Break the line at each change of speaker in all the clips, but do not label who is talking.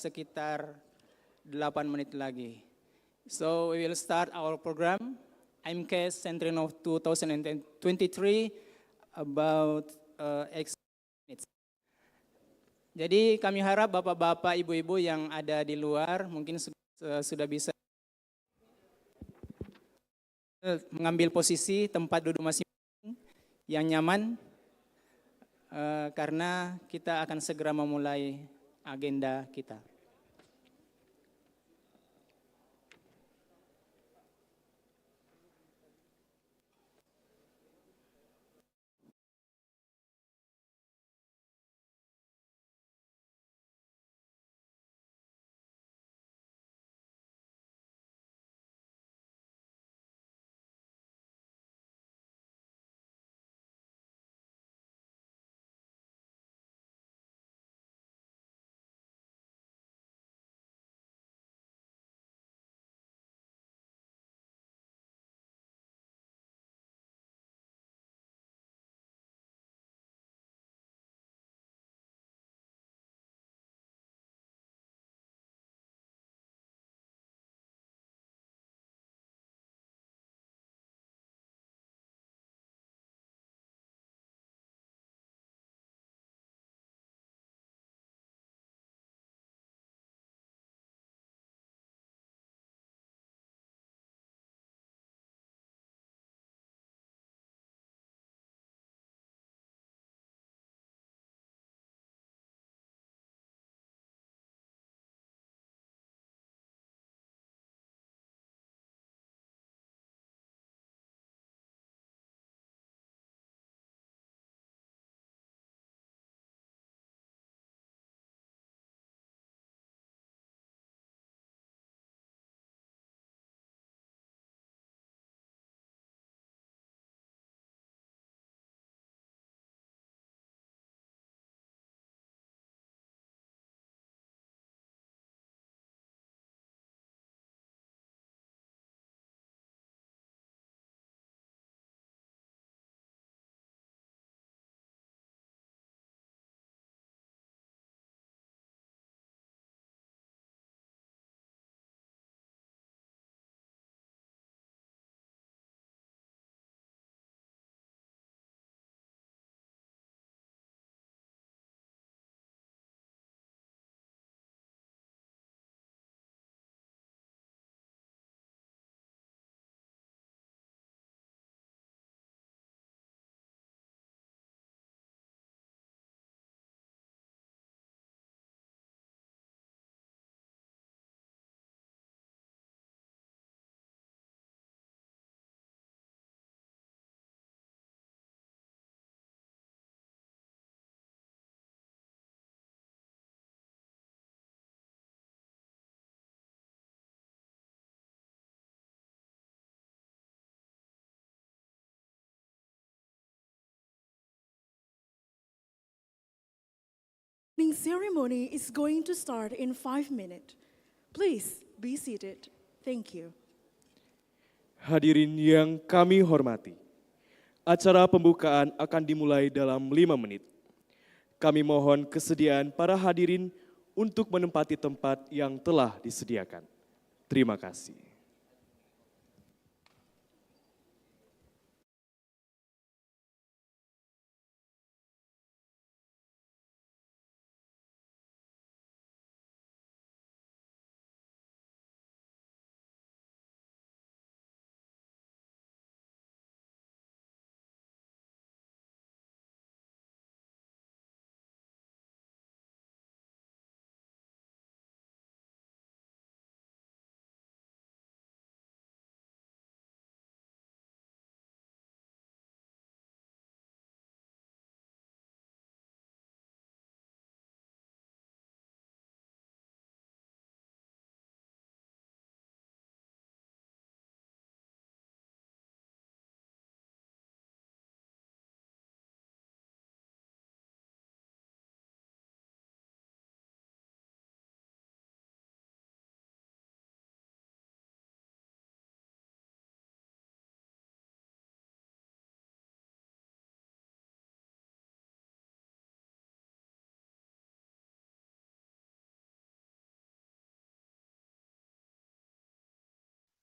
sekitar 8 menit lagi. So we will start our program, Imcas Sentrinov 2023, about X minutes. Jadi kami harap bapak-bapak, ibu-ibu yang ada di luar mungkin sudah bisa mengambil posisi tempat duduk masing-masing yang nyaman, karena kita akan segera memulai agenda kita.
The ceremony is going to start in 5 minutes. Please be seated. Thank you.
Hadirin yang kami hormati, acara pembukaan akan dimulai dalam 5 menit. Kami mohon kesediaan para hadirin untuk menempati tempat yang telah disediakan. Terima kasih.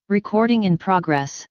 Recording in progress.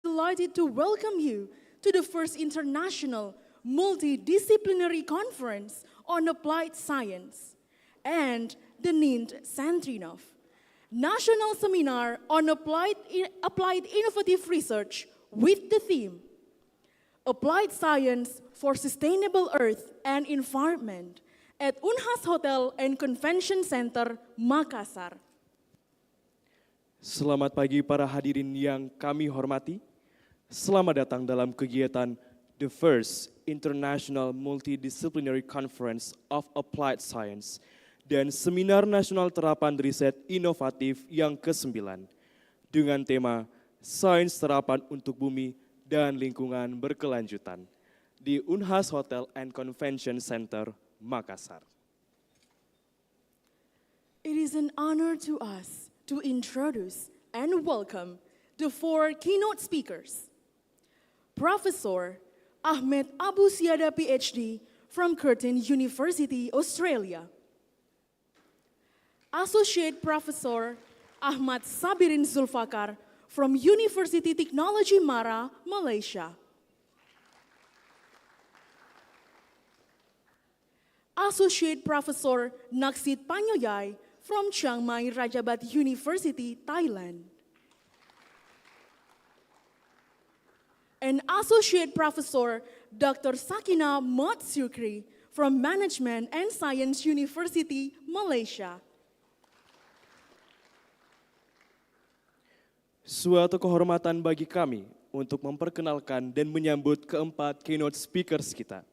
Delighted to welcome you to the first international multidisciplinary conference on applied science and the named Sentrinov, National Seminar on Applied Innovative Research with the theme Applied Science for Sustainable Earth and Environment at Unhas Hotel and Convention Center, Makassar.
Selamat pagi para hadirin yang kami hormati. Selamat datang dalam kegiatan The First International Multidisciplinary Conference of Applied Science dan Seminar Nasional Terapan Riset Inovatif yang ke-9 dengan tema Sains Terapan untuk Bumi dan Lingkungan Berkelanjutan di Unhas Hotel and Convention Center, Makassar.
It is an honor to us to introduce and welcome the four keynote speakers. Professor Ahmed Abu Siada PhD from Curtin University, Australia. Associate Professor Ahmad Sabirin Zulfakar from University Technology Mara, Malaysia. Associate Professor Naksit Panyoyai from Chiang Mai Rajabat University, Thailand. And Associate Professor Dr. Sakina Motsukri from Management and Science University, Malaysia.
Suatu kehormatan bagi kami untuk memperkenalkan dan menyambut keempat keynote speakers kita.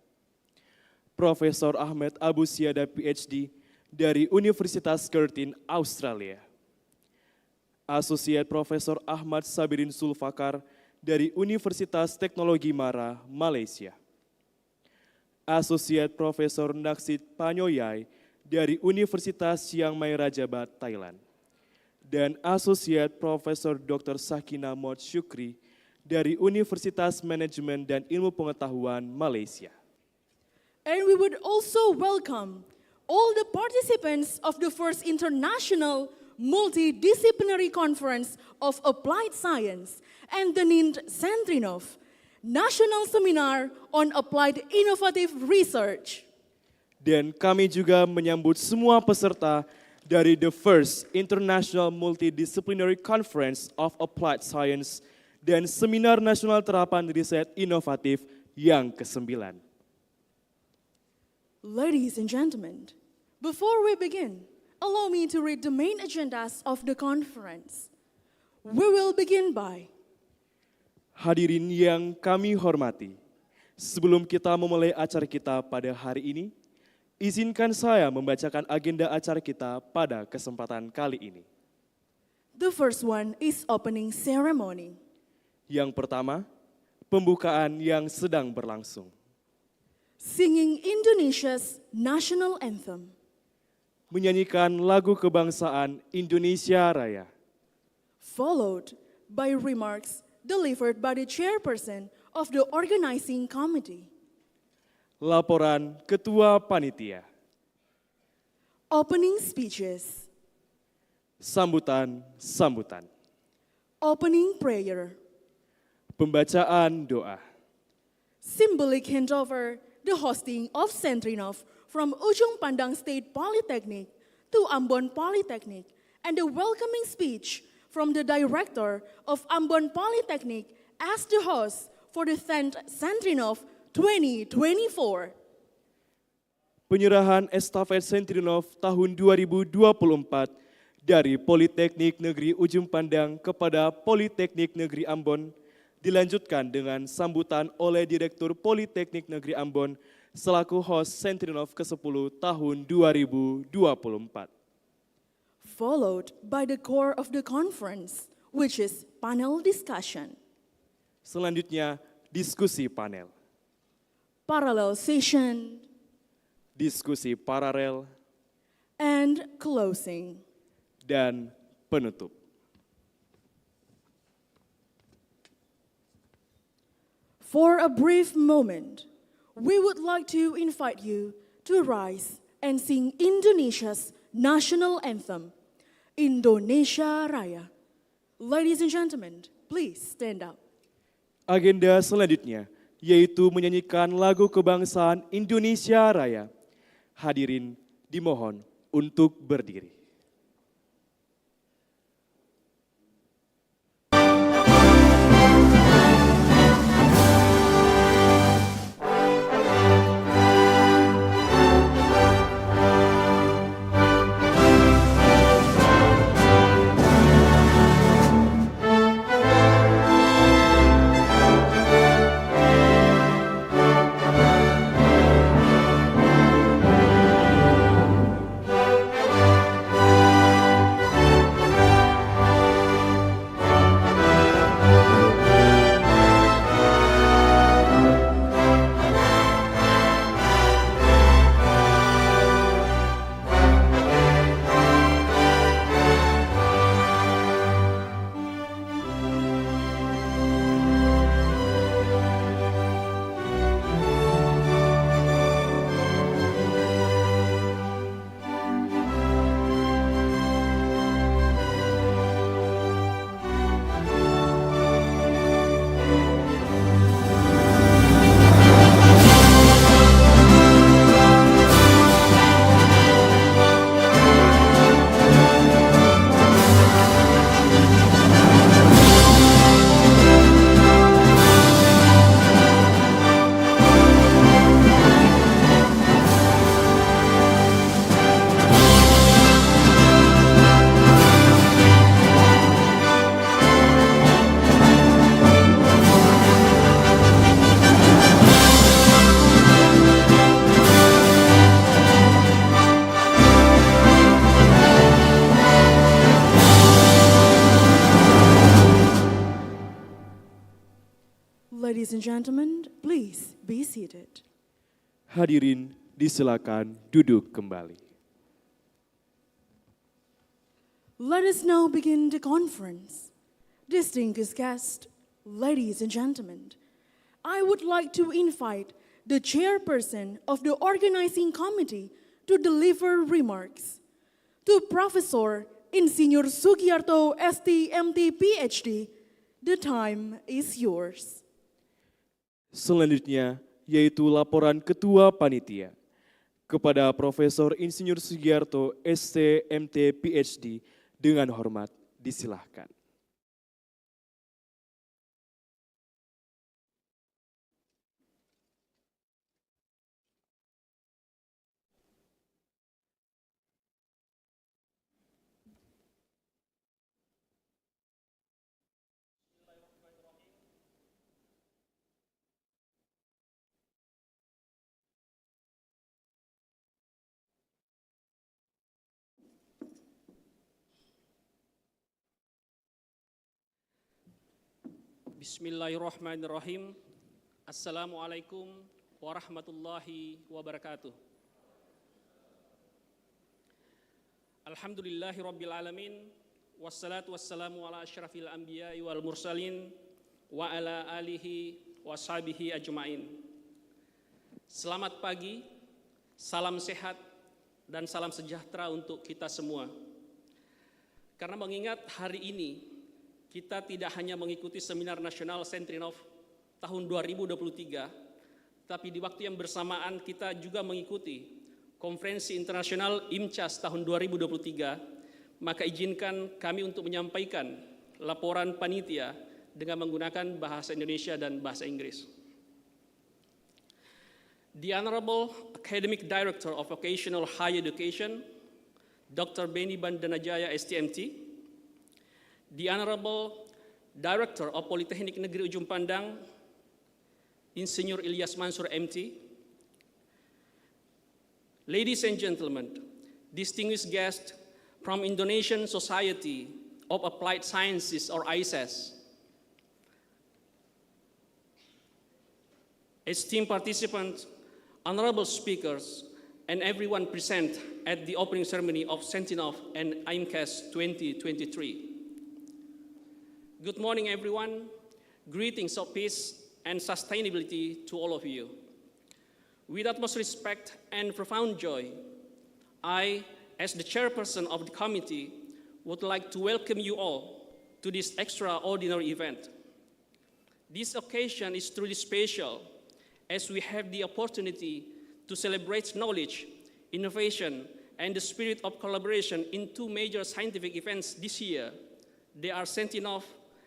Profesor Ahmed Abu Siada PhD dari Universitas Curtin, Australia. Associate Profesor Ahmad Sabirin Zulfakar dari Universitas Teknologi Mara, Malaysia. Associate Profesor Naksit Panyoyai dari Universitas Chiang Mai Rajabat, Thailand. Dan Associate Profesor Dr. Sakina Motsukri dari Universitas Manajemen dan Ilmu Pengetahuan, Malaysia.
And we would also welcome all the participants of the first international multidisciplinary conference of applied science and the named Sentrinov, National Seminar on Applied Innovative Research.
Dan kami juga menyambut semua peserta dari the first international multidisciplinary conference of applied science dan Seminar Nasional Terapan Riset Inovatif yang ke-9.
Ladies and gentlemen, before we begin, allow me to read the main agendas of the conference. We will begin by
Hadirin yang kami hormati, sebelum kita memulai acara kita pada hari ini, izinkan saya membacakan agenda acara kita pada kesempatan kali ini.
the first one is opening ceremony.
Yang pertama, pembukaan yang sedang berlangsung.
Singing Indonesia's national anthem.
Menyanyikan lagu kebangsaan Indonesia Raya.
Followed by remarks delivered by the chairperson of the organizing committee.
Laporan Ketua Panitia.
Opening speeches.
Sambutan.
Opening prayer.
Pembacaan doa.
Symbolic handover the hosting of Sentrinov from Ujung Pandang State Polytechnic to Ambon Polytechnic and the welcoming speech from the director of Ambon Polytechnic as the host for the 10th Sentrinov 2024.
Penyerahan estafet Sentrinov tahun 2024 dari Politeknik Negeri Ujung Pandang kepada Politeknik Negeri Ambon dilanjutkan dengan sambutan oleh Direktur Politeknik Negeri Ambon selaku host Sentrinov ke-10 tahun 2024.
Followed by the core of the conference, which is panel discussion.
Selanjutnya, diskusi panel.
Parallel session,
Diskusi paralel,
and closing.
dan penutup.
For a brief moment, we would like to invite you to rise and sing Indonesia's national anthem, Indonesia Raya. Ladies and gentlemen, please stand up.
Agenda selanjutnya yaitu menyanyikan lagu kebangsaan Indonesia Raya. Hadirin dimohon untuk berdiri.
Ladies and gentlemen, please be seated.
Hadirin, disilakan duduk kembali.
Let us now begin the conference. Distinguished guests, ladies and gentlemen, I would like to invite the chairperson of the organizing committee to deliver remarks. To Professor Insinyur Sugiarto ST.MT PhD, the time is yours.
Selanjutnya, yaitu laporan Ketua Panitia. Kepada Profesor Insinyur Sugiarto ST.MT PhD, dengan hormat disilahkan.
Bismillahirrahmanirrahim. Assalamualaikum warahmatullahi wabarakatuh. Alhamdulillahi rabbil alamin. Wassalatu wassalamu ala asyrafil anbiya'i wal mursalin wa ala alihi wa sahbihi ajma'in. Selamat pagi, salam sehat dan salam sejahtera untuk kita semua. Karena mengingat hari ini kita tidak hanya mengikuti seminar nasional Sentrinov tahun 2023, tapi di waktu yang bersamaan kita juga mengikuti konferensi internasional Imcas tahun 2023, maka izinkan kami untuk menyampaikan laporan panitia dengan menggunakan bahasa Indonesia dan bahasa Inggris. The Honorable Academic Director of Vocational Higher Education, Dr. Beni Bandanajaya STMT, The Honorable Director of Politeknik Negeri Ujung Pandang, Insinyur Ilyas Mansur MT, ladies and gentlemen, distinguished guests from Indonesian Society of Applied Sciences or ISAS, esteemed participants, honorable speakers, and everyone present at the opening ceremony of Sentrinov and Imcas 2023. Good morning, everyone. Greetings of peace and sustainability to all of you. With utmost respect and profound joy, I, as the chairperson of the committee, would like to welcome you all to this extraordinary event. This occasion is truly special as we have the opportunity to celebrate knowledge, innovation, and the spirit of collaboration in two major scientific events this year. They are Sentrinov,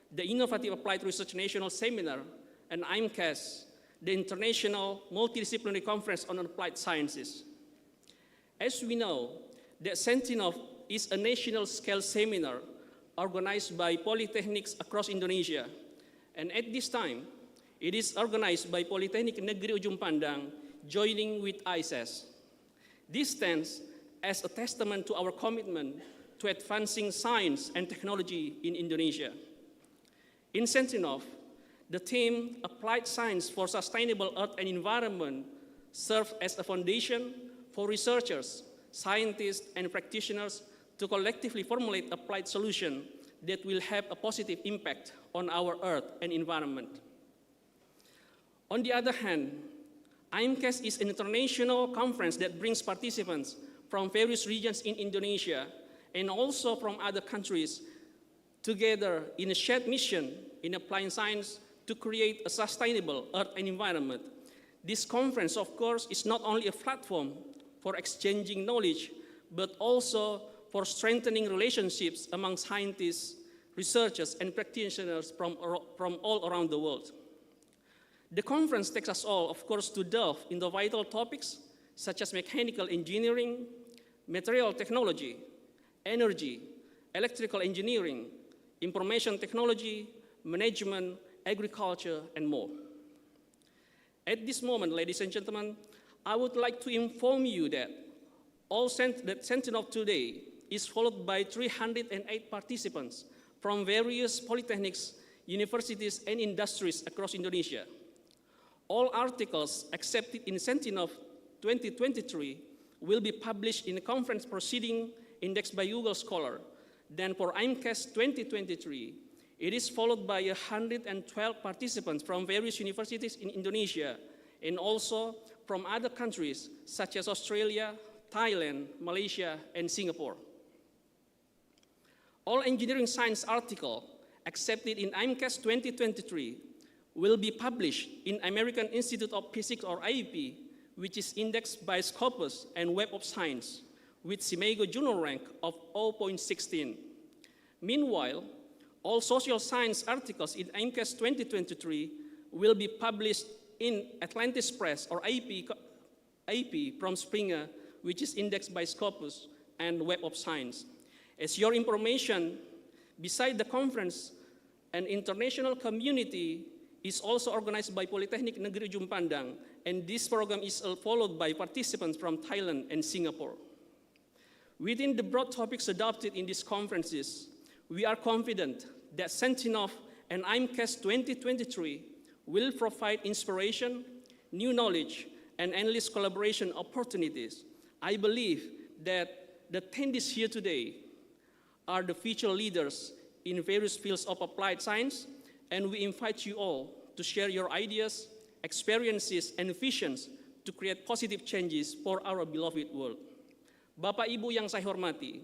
the Inovatif Applied Research National Seminar, and Imcas, the International Multidisciplinary Conference on Applied Sciences. As we know, that Sentrinov is a national-scale seminar organized by polytechnics across Indonesia, and at this time, it is organized by Politeknik Negeri Ujung Pandang, joining with ISAS. This stands as a testament to our commitment to advancing science and technology in Indonesia. In Sentrinov, the theme Applied Science for Sustainable Earth and Environment serves as a foundation for researchers, scientists, and practitioners to collectively formulate applied solutions that will have a positive impact on our Earth and environment. On the other hand, Imcas is an international conference that brings participants from various regions in Indonesia and also from other countries together in a shared mission in applying science to create a sustainable Earth and environment. This conference, of course, is not only a platform for exchanging knowledge, but also for strengthening relationships among scientists, researchers, and practitioners from all around the world. The conference takes us all, of course, to delve into vital topics such as mechanical engineering, material technology, energy, electrical engineering, information technology, management, agriculture, and more. At this moment, ladies and gentlemen, I would like to inform you that that Sentrinov today is followed by 308 participants from various polytechnics universities, and industries across Indonesia. All articles accepted in Sentrinov 2023 will be published in a conference proceeding indexed by Google Scholar. Then for Imcas 2023, it is followed by 112 participants from various universities in Indonesia and also from other countries such as Australia, Thailand, Malaysia, and Singapore. All engineering science articles accepted in Imcas 2023 will be published in American Institute of Physics or IUP, which is indexed by Scopus and Web of Science, with CIMAGO journal rank of 0.16. Meanwhile, all social science articles in Imcas 2023 will be published in Atlantis Press or IUP from Springer, which is indexed by Scopus and Web of Science. As your information, beside the conference, an international community is also organized by Politeknik Negeri Ujung Pandang, and this program is followed by participants from Thailand and Singapore. Within the broad topics adopted in these conferences, we are confident that Sentrinov and Imcas 2023 will provide inspiration, new knowledge, and endless collaboration opportunities. I believe that the attendees here today are the future leaders in various fields of applied science, and we invite you all to share your ideas, experiences, and visions to create positive changes for our beloved world. Bapak Ibu yang saya hormati,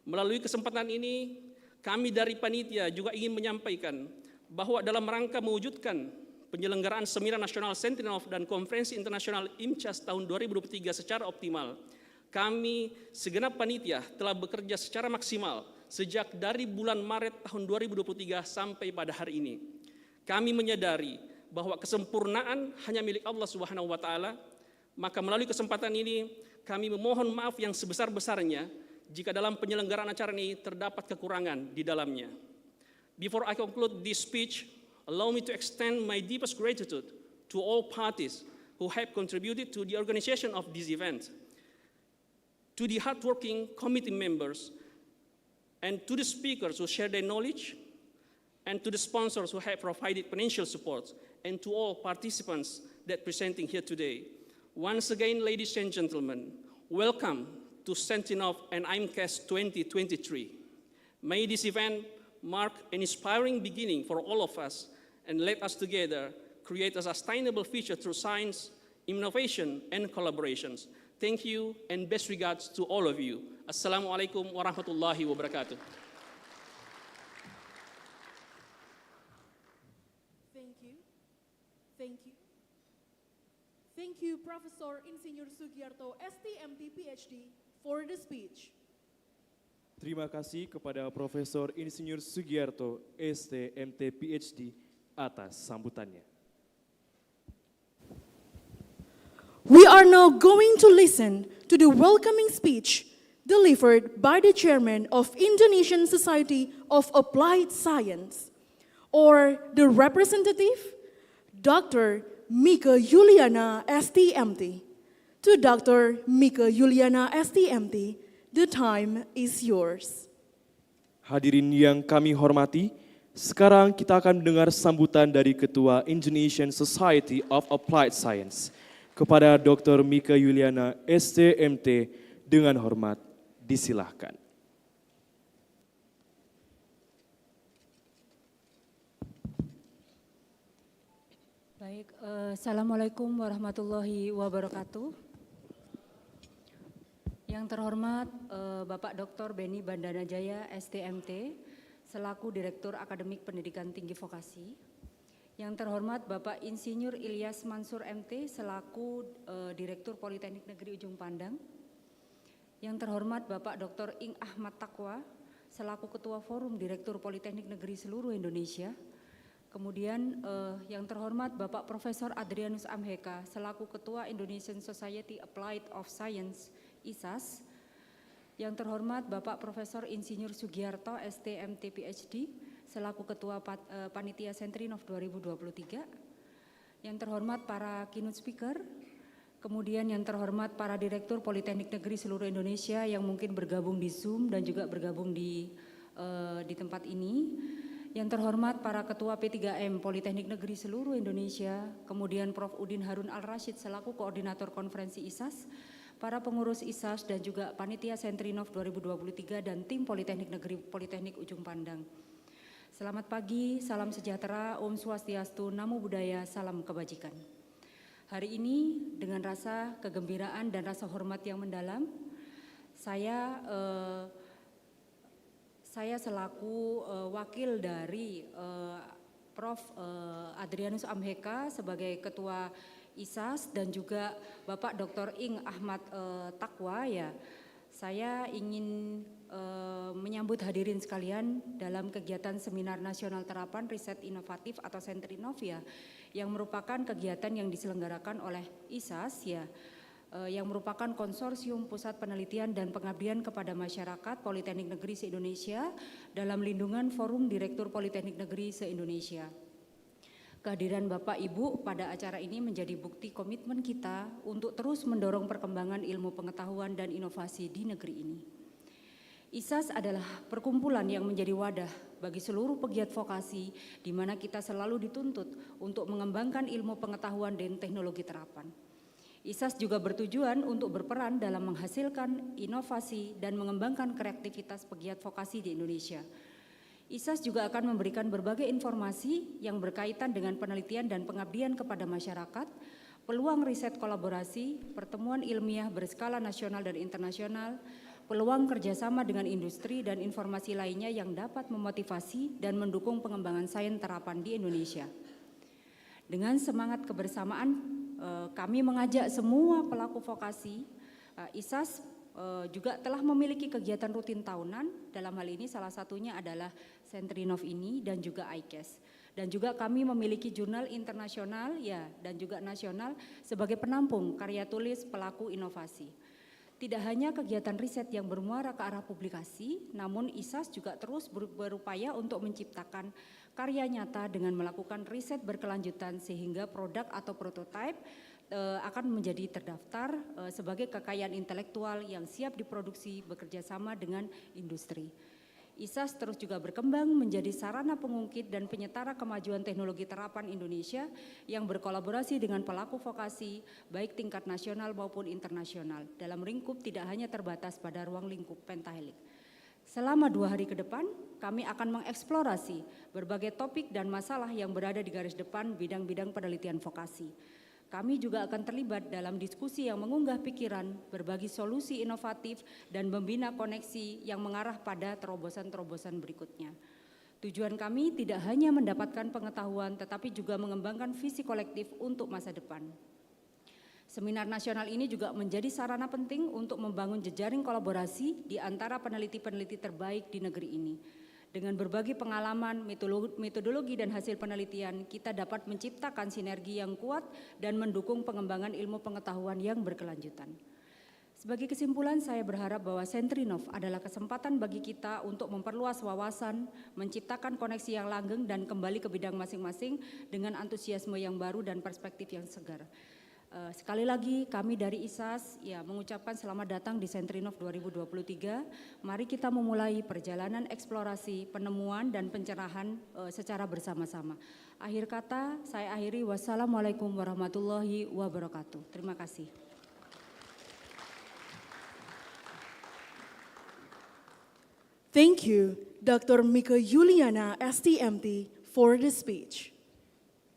melalui kesempatan ini, kami dari panitia juga ingin menyampaikan bahwa dalam rangka mewujudkan penyelenggaraan Seminar Nasional Sentrinov dan Konferensi Internasional Imcas tahun 2023 secara optimal, kami segenap panitia telah bekerja secara maksimal sejak dari bulan Maret tahun 2023 sampai pada hari ini. Kami menyadari bahwa kesempurnaan hanya milik Allah Subhanahu wa Ta'ala, maka melalui kesempatan ini kami memohon maaf yang sebesar-besarnya jika dalam penyelenggaraan acara ini terdapat kekurangan di dalamnya. Before I conclude this speech, allow me to extend my deepest gratitude to all parties who have contributed to the organization of this event, to the hardworking committee members, and to the speakers who share their knowledge, and to the sponsors who have provided financial support, and to all participants that presenting here today. Once again, ladies and gentlemen, welcome to Sentrinov and Imcas 2023. May this event mark an inspiring beginning for all of us, and let us together create a sustainable future through science, innovation, and collaborations. Thank you, and best regards to all of you. Assalamualaikum warahmatullahi wabarakatuh.
Thank you, Professor Insinyur Sugiarto, STMT PhD, for the speech.
Terima kasih kepada Profesor Insinyur Sugiarto, STMT PhD, atas sambutannya.
We are now going to listen to the welcoming speech delivered by the Chairman of Indonesian Society of Applied Science, or the representative, Dr. Mika Yuliana STMT. To Dr. Mika Yuliana STMT, the time is yours.
Hadirin yang kami hormati, sekarang kita akan mendengar sambutan dari Ketua Indonesian Society of Applied Science kepada Dr. Mika Yuliana STMT. Dengan hormat, disilahkan.
Baik, Assalamualaikum warahmatullahi wabarakatuh. Yang terhormat Bapak Dr. Beni Bandana Jaya STMT selaku Direktur Akademik Pendidikan Tinggi Vokasi. Yang terhormat Bapak Insinyur Ilyas Mansur MT selaku Direktur Politeknik Negeri Ujung Pandang. Yang terhormat Bapak Dr. Ing Ahmad Takwa selaku Ketua Forum Direktur Politeknik Negeri seluruh Indonesia. Kemudian yang terhormat Bapak Profesor Adrianus Amheka selaku Ketua Indonesian Society Applied of Science ISAS. Yang terhormat Bapak Profesor Insinyur Sugiarto STMT PhD selaku Ketua Panitia Sentrinov 2023. Yang terhormat para keynote speaker. Kemudian yang terhormat para Direktur Politeknik Negeri seluruh Indonesia yang mungkin bergabung di Zoom dan juga bergabung di tempat ini. Yang terhormat para Ketua P3M Politeknik Negeri seluruh Indonesia, kemudian Prof. Udin Harun Al-Rashid selaku Koordinator Konferensi ISAS, para pengurus ISAS dan juga Panitia Sentrinov 2023 dan tim Politeknik Negeri Politeknik Ujung Pandang. Selamat pagi, salam sejahtera, Om Swastiastu, Namo Buddhaya, salam kebajikan. Hari ini dengan rasa kegembiraan dan rasa hormat yang mendalam, saya selaku wakil dari Prof. Adrianus Amheka sebagai Ketua ISAS dan juga Bapak Dr. Ing Ahmad Takwa, ya, saya ingin menyambut hadirin sekalian dalam kegiatan Seminar Nasional Terapan Riset Inovatif atau Sentrinov, ya, yang merupakan kegiatan yang diselenggarakan oleh ISAS, ya, yang merupakan konsorsium pusat penelitian dan pengabdian kepada masyarakat Politeknik Negeri se-Indonesia dalam lindungan Forum Direktur Politeknik Negeri se-Indonesia. Kehadiran Bapak Ibu pada acara ini menjadi bukti komitmen kita untuk terus mendorong perkembangan ilmu pengetahuan dan inovasi di negeri ini. ISAS adalah perkumpulan yang menjadi wadah bagi seluruh pegiat vokasi di mana kita selalu dituntut untuk mengembangkan ilmu pengetahuan dan teknologi terapan. ISAS juga bertujuan untuk berperan dalam menghasilkan inovasi dan mengembangkan kreativitas pegiat vokasi di Indonesia. ISAS juga akan memberikan berbagai informasi yang berkaitan dengan penelitian dan pengabdian kepada masyarakat, peluang riset kolaborasi, pertemuan ilmiah berskala nasional dan internasional, peluang kerjasama dengan industri dan informasi lainnya yang dapat memotivasi dan mendukung pengembangan sains terapan di Indonesia. Dengan semangat kebersamaan, kami mengajak semua pelaku vokasi. ISAS juga telah memiliki kegiatan rutin tahunan, dalam hal ini salah satunya adalah Sentrinov ini dan juga Imcas. Dan juga kami memiliki jurnal internasional, ya, dan juga nasional sebagai penampung karya tulis pelaku inovasi. Tidak hanya kegiatan riset yang bermuara ke arah publikasi, namun ISAS juga terus berupaya untuk menciptakan karya nyata dengan melakukan riset berkelanjutan sehingga produk atau prototipe akan menjadi terdaftar sebagai kekayaan intelektual yang siap diproduksi bekerja sama dengan industri. ISAS terus juga berkembang menjadi sarana pengungkit dan penyetara kemajuan teknologi terapan Indonesia yang berkolaborasi dengan pelaku vokasi baik tingkat nasional maupun internasional dalam lingkup tidak hanya terbatas pada ruang lingkup pentahelik. Selama 2 hari ke depan, kami akan mengeksplorasi berbagai topik dan masalah yang berada di garis depan bidang-bidang penelitian vokasi. Kami juga akan terlibat dalam diskusi yang mengunggah pikiran, berbagi solusi inovatif, dan membina koneksi yang mengarah pada terobosan-terobosan berikutnya. Tujuan kami tidak hanya mendapatkan pengetahuan, tetapi juga mengembangkan visi kolektif untuk masa depan. Seminar nasional ini juga menjadi sarana penting untuk membangun jejaring kolaborasi di antara peneliti-peneliti terbaik di negeri ini. Dengan berbagi pengalaman, metodologi dan hasil penelitian, kita dapat menciptakan sinergi yang kuat dan mendukung pengembangan ilmu pengetahuan yang berkelanjutan. Sebagai kesimpulan, saya berharap bahwa Sentrinov adalah kesempatan bagi kita untuk memperluas wawasan, menciptakan koneksi yang langgeng dan kembali ke bidang masing-masing dengan antusiasme yang baru dan perspektif yang segar. Sekali lagi kami dari ISAS mengucapkan selamat datang di Sentrinov 2023. Mari kita memulai perjalanan eksplorasi, penemuan dan pencerahan secara bersama-sama. Akhir kata saya akhiri, wassalamualaikum warahmatullahi wabarakatuh. Terima kasih.
Thank you, Dr. Mika Yuliana, STMT, for the speech.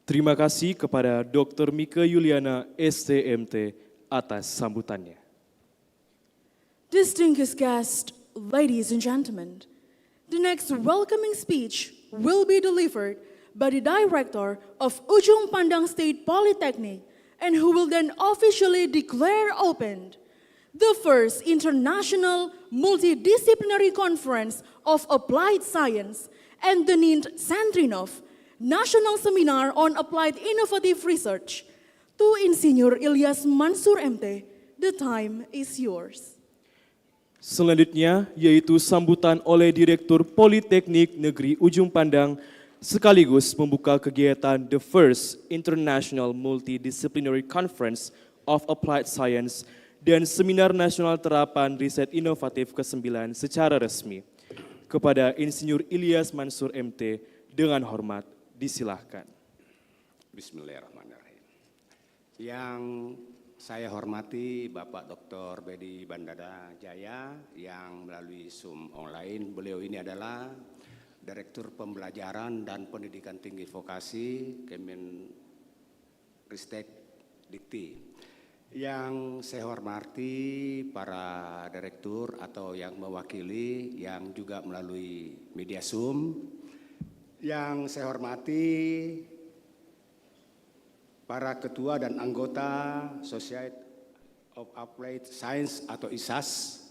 Terima kasih kepada Dr. Mika Yuliana, STMT, atas sambutannya.
Distinguished guests, ladies and gentlemen, the next welcoming speech will be delivered by the Director of Ujung Pandang State Polytechnic and who will then officially declare opened the first International Multidisciplinary Conference of Applied Science and the Sentrinov National Seminar on Applied Innovative Research. To Insinyur Ilyas Mansur MT, the time is yours.
Selanjutnya yaitu sambutan oleh Direktur Politeknik Negeri Ujung Pandang sekaligus membuka kegiatan The First International Multidisciplinary Conference of Applied Science dan Seminar Nasional Terapan Riset Inovatif ke-9 secara resmi. Kepada Insinyur Ilyas Mansur MT, Dengan hormat, disilahkan.
Bismillahirrahmanirrahim. Yang saya hormati Bapak Dr. Beni Bandana Jaya yang melalui Zoom online. Beliau ini adalah Direktur Pembelajaran dan Pendidikan Tinggi Vokasi Kemenristek Dikti. Yang saya hormati para direktur atau yang mewakili yang juga melalui media Zoom. Yang saya hormati para ketua dan anggota Society of Applied Science atau ISAS,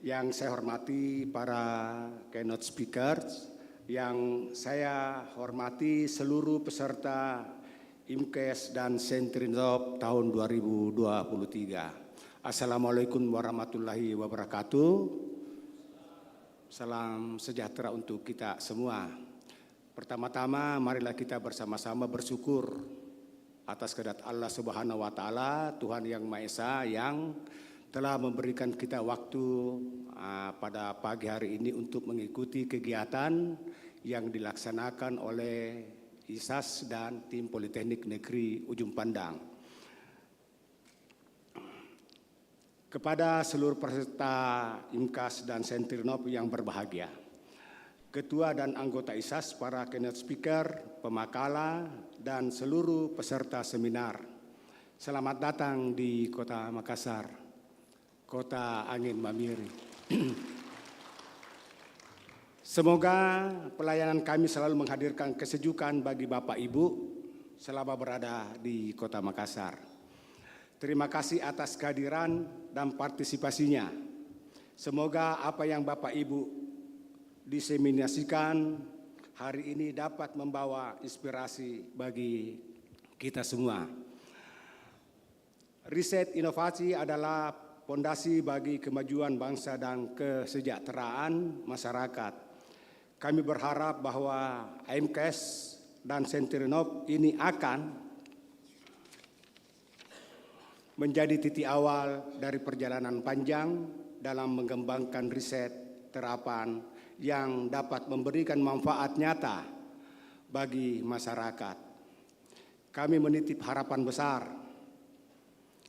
yang saya hormati para keynote speakers, yang saya hormati seluruh peserta Imcas dan Sentrinov tahun 2023. Assalamualaikum warahmatullahi wabarakatuh. Salam sejahtera untuk kita semua. Pertama-tama marilah kita bersama-sama bersyukur atas kehendak Allah Subhanahu wa taala, Tuhan yang Maha Esa yang telah memberikan kita waktu pada pagi hari ini untuk mengikuti kegiatan yang dilaksanakan oleh ISAS dan tim Politeknik Negeri Ujung Pandang. Kepada seluruh peserta Imcas dan Sentrinov yang berbahagia, Ketua dan anggota ISAS, para keynote speaker, pemakala, dan seluruh peserta seminar. Selamat datang di Kota Makassar, Kota Angin Mamiri. Semoga pelayanan kami selalu menghadirkan kesejukan bagi Bapak Ibu selama berada di Kota Makassar. Terima kasih atas kehadiran dan partisipasinya. Semoga apa yang Bapak Ibu diseminasikan hari ini dapat membawa inspirasi bagi kita semua. Riset inovasi adalah fondasi bagi kemajuan bangsa dan kesejahteraan masyarakat. Kami berharap bahwa Imcas dan Sentrinov ini akan menjadi titik awal dari perjalanan panjang dalam mengembangkan riset terapan yang dapat memberikan manfaat nyata bagi masyarakat. Kami menitip harapan besar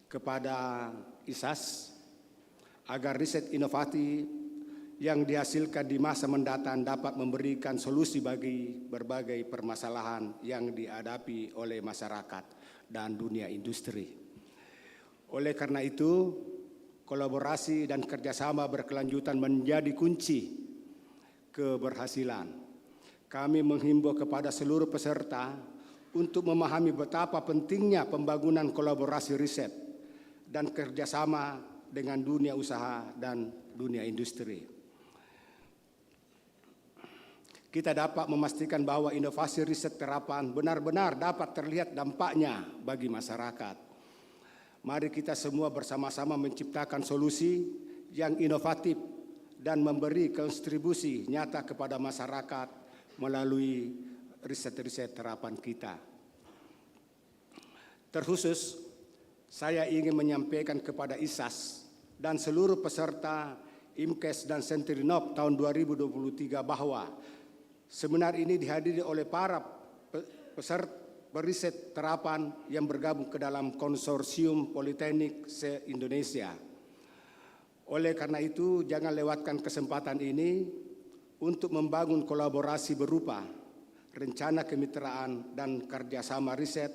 kepada ISAS agar riset inovatif yang dihasilkan di masa mendatang dapat memberikan solusi bagi berbagai permasalahan yang dihadapi oleh masyarakat dan dunia industri. Oleh karena itu, kolaborasi dan kerjasama berkelanjutan menjadi kunci keberhasilan. Kami menghimbau kepada seluruh peserta untuk memahami betapa pentingnya pembangunan kolaborasi riset dan kerjasama dengan dunia usaha dan dunia industri. Kita dapat memastikan bahwa inovasi riset terapan benar-benar dapat terlihat dampaknya bagi masyarakat. Mari kita semua bersama-sama menciptakan solusi yang inovatif dan memberi kontribusi nyata kepada masyarakat melalui riset-riset terapan kita. Terkhusus, saya ingin menyampaikan kepada ISAS dan seluruh peserta Imcas dan Sentrinov tahun 2023 bahwa seminar ini dihadiri oleh para peserta riset terapan yang bergabung ke dalam konsorsium Politeknik se-Indonesia. Oleh karena itu, jangan lewatkan kesempatan ini untuk membangun kolaborasi berupa rencana kemitraan dan kerjasama riset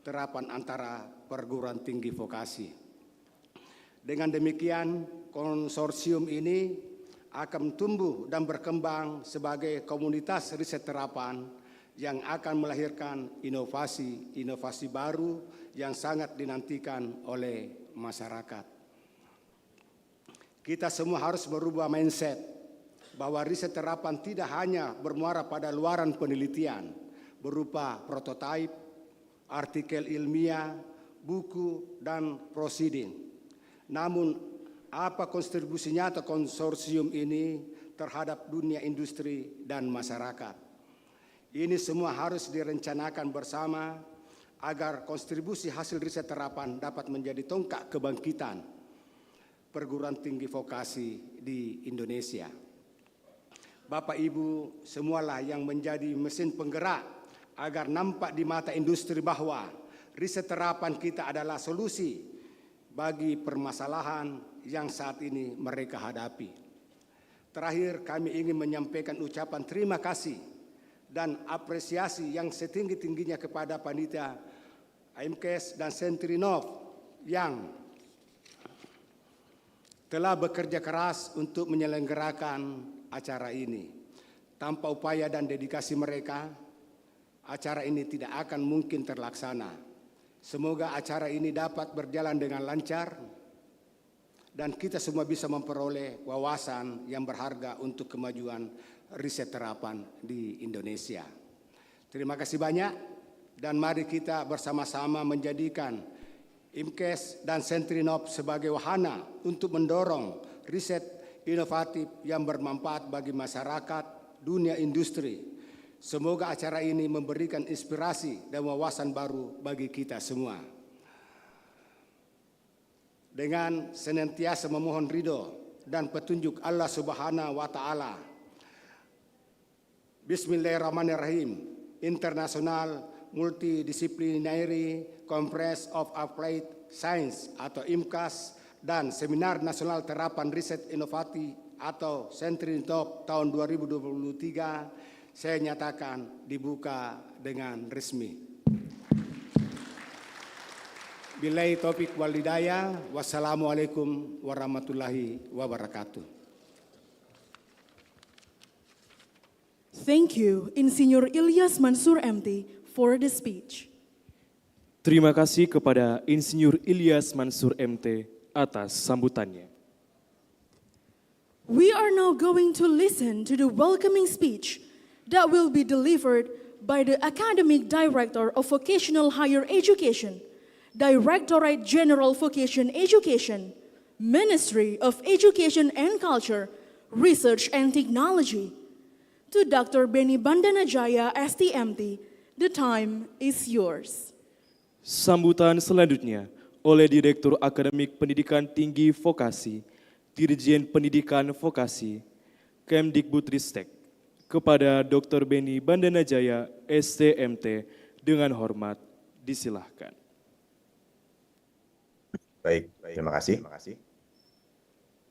terapan antara perguruan tinggi vokasi. Dengan demikian, konsorsium ini akan tumbuh dan berkembang sebagai komunitas riset terapan yang akan melahirkan inovasi baru yang sangat dinantikan oleh masyarakat. Kita semua harus merubah mindset bahwa riset terapan tidak hanya bermuara pada luaran penelitian berupa prototipe, artikel ilmiah, buku, dan proceeding. Namun, apa kontribusi nyata konsorsium ini terhadap dunia industri dan masyarakat? Ini semua harus direncanakan bersama agar kontribusi hasil riset terapan dapat menjadi tonggak kebangkitan perguruan tinggi vokasi di Indonesia. Bapak Ibu semualah yang menjadi mesin penggerak agar nampak di mata industri bahwa riset terapan kita adalah solusi bagi permasalahan yang saat ini mereka hadapi. Terakhir, kami ingin menyampaikan ucapan terima kasih dan apresiasi yang setinggi-tingginya kepada panitia Imcas dan Sentrinov yang telah bekerja keras untuk menyelenggarakan acara ini. Tanpa upaya dan dedikasi mereka, acara ini tidak akan mungkin terlaksana. Semoga acara ini dapat berjalan dengan lancar dan kita semua bisa memperoleh wawasan yang berharga untuk kemajuan riset terapan di Indonesia. Terima kasih banyak dan mari kita bersama-sama menjadikan Imcas dan Sentrinov sebagai wahana untuk mendorong riset inovatif yang bermanfaat bagi masyarakat, dunia industri. Semoga acara ini memberikan inspirasi dan wawasan baru bagi kita semua. Dengan senantiasa memohon ridho dan petunjuk Allah Subhanahu wa Ta'ala. Bismillahirrahmanirrahim. International Multidisciplinary Conference of Applied Science atau Imcas dan Seminar Nasional Terapan Riset Inovatif atau Sentrinov tahun 2023 saya nyatakan dibuka dengan resmi. Billahi taufiq wal hidayah. Wassalamualaikum warahmatullahi wabarakatuh.
Thank you, Insinyur Ilyas Mansur MT, for the speech.
Terima kasih kepada Insinyur Ilyas Mansur MT atas sambutannya.
We are now going to listen to the welcoming speech that will be delivered by the Academic Director of Vocational Higher Education, Directorate General Vocation Education, Ministry of Education and Culture, Research and Technology. To Dr. Beni Bandanajaya, STMT, the time is yours.
Sambutan selanjutnya oleh Direktur Akademik Pendidikan Tinggi Vokasi, Dirjen Pendidikan Vokasi, Kemdikbudristek, kepada Dr. Beni Bandanajaya, STMT, dengan hormat disilahkan.
Baik, terima kasih.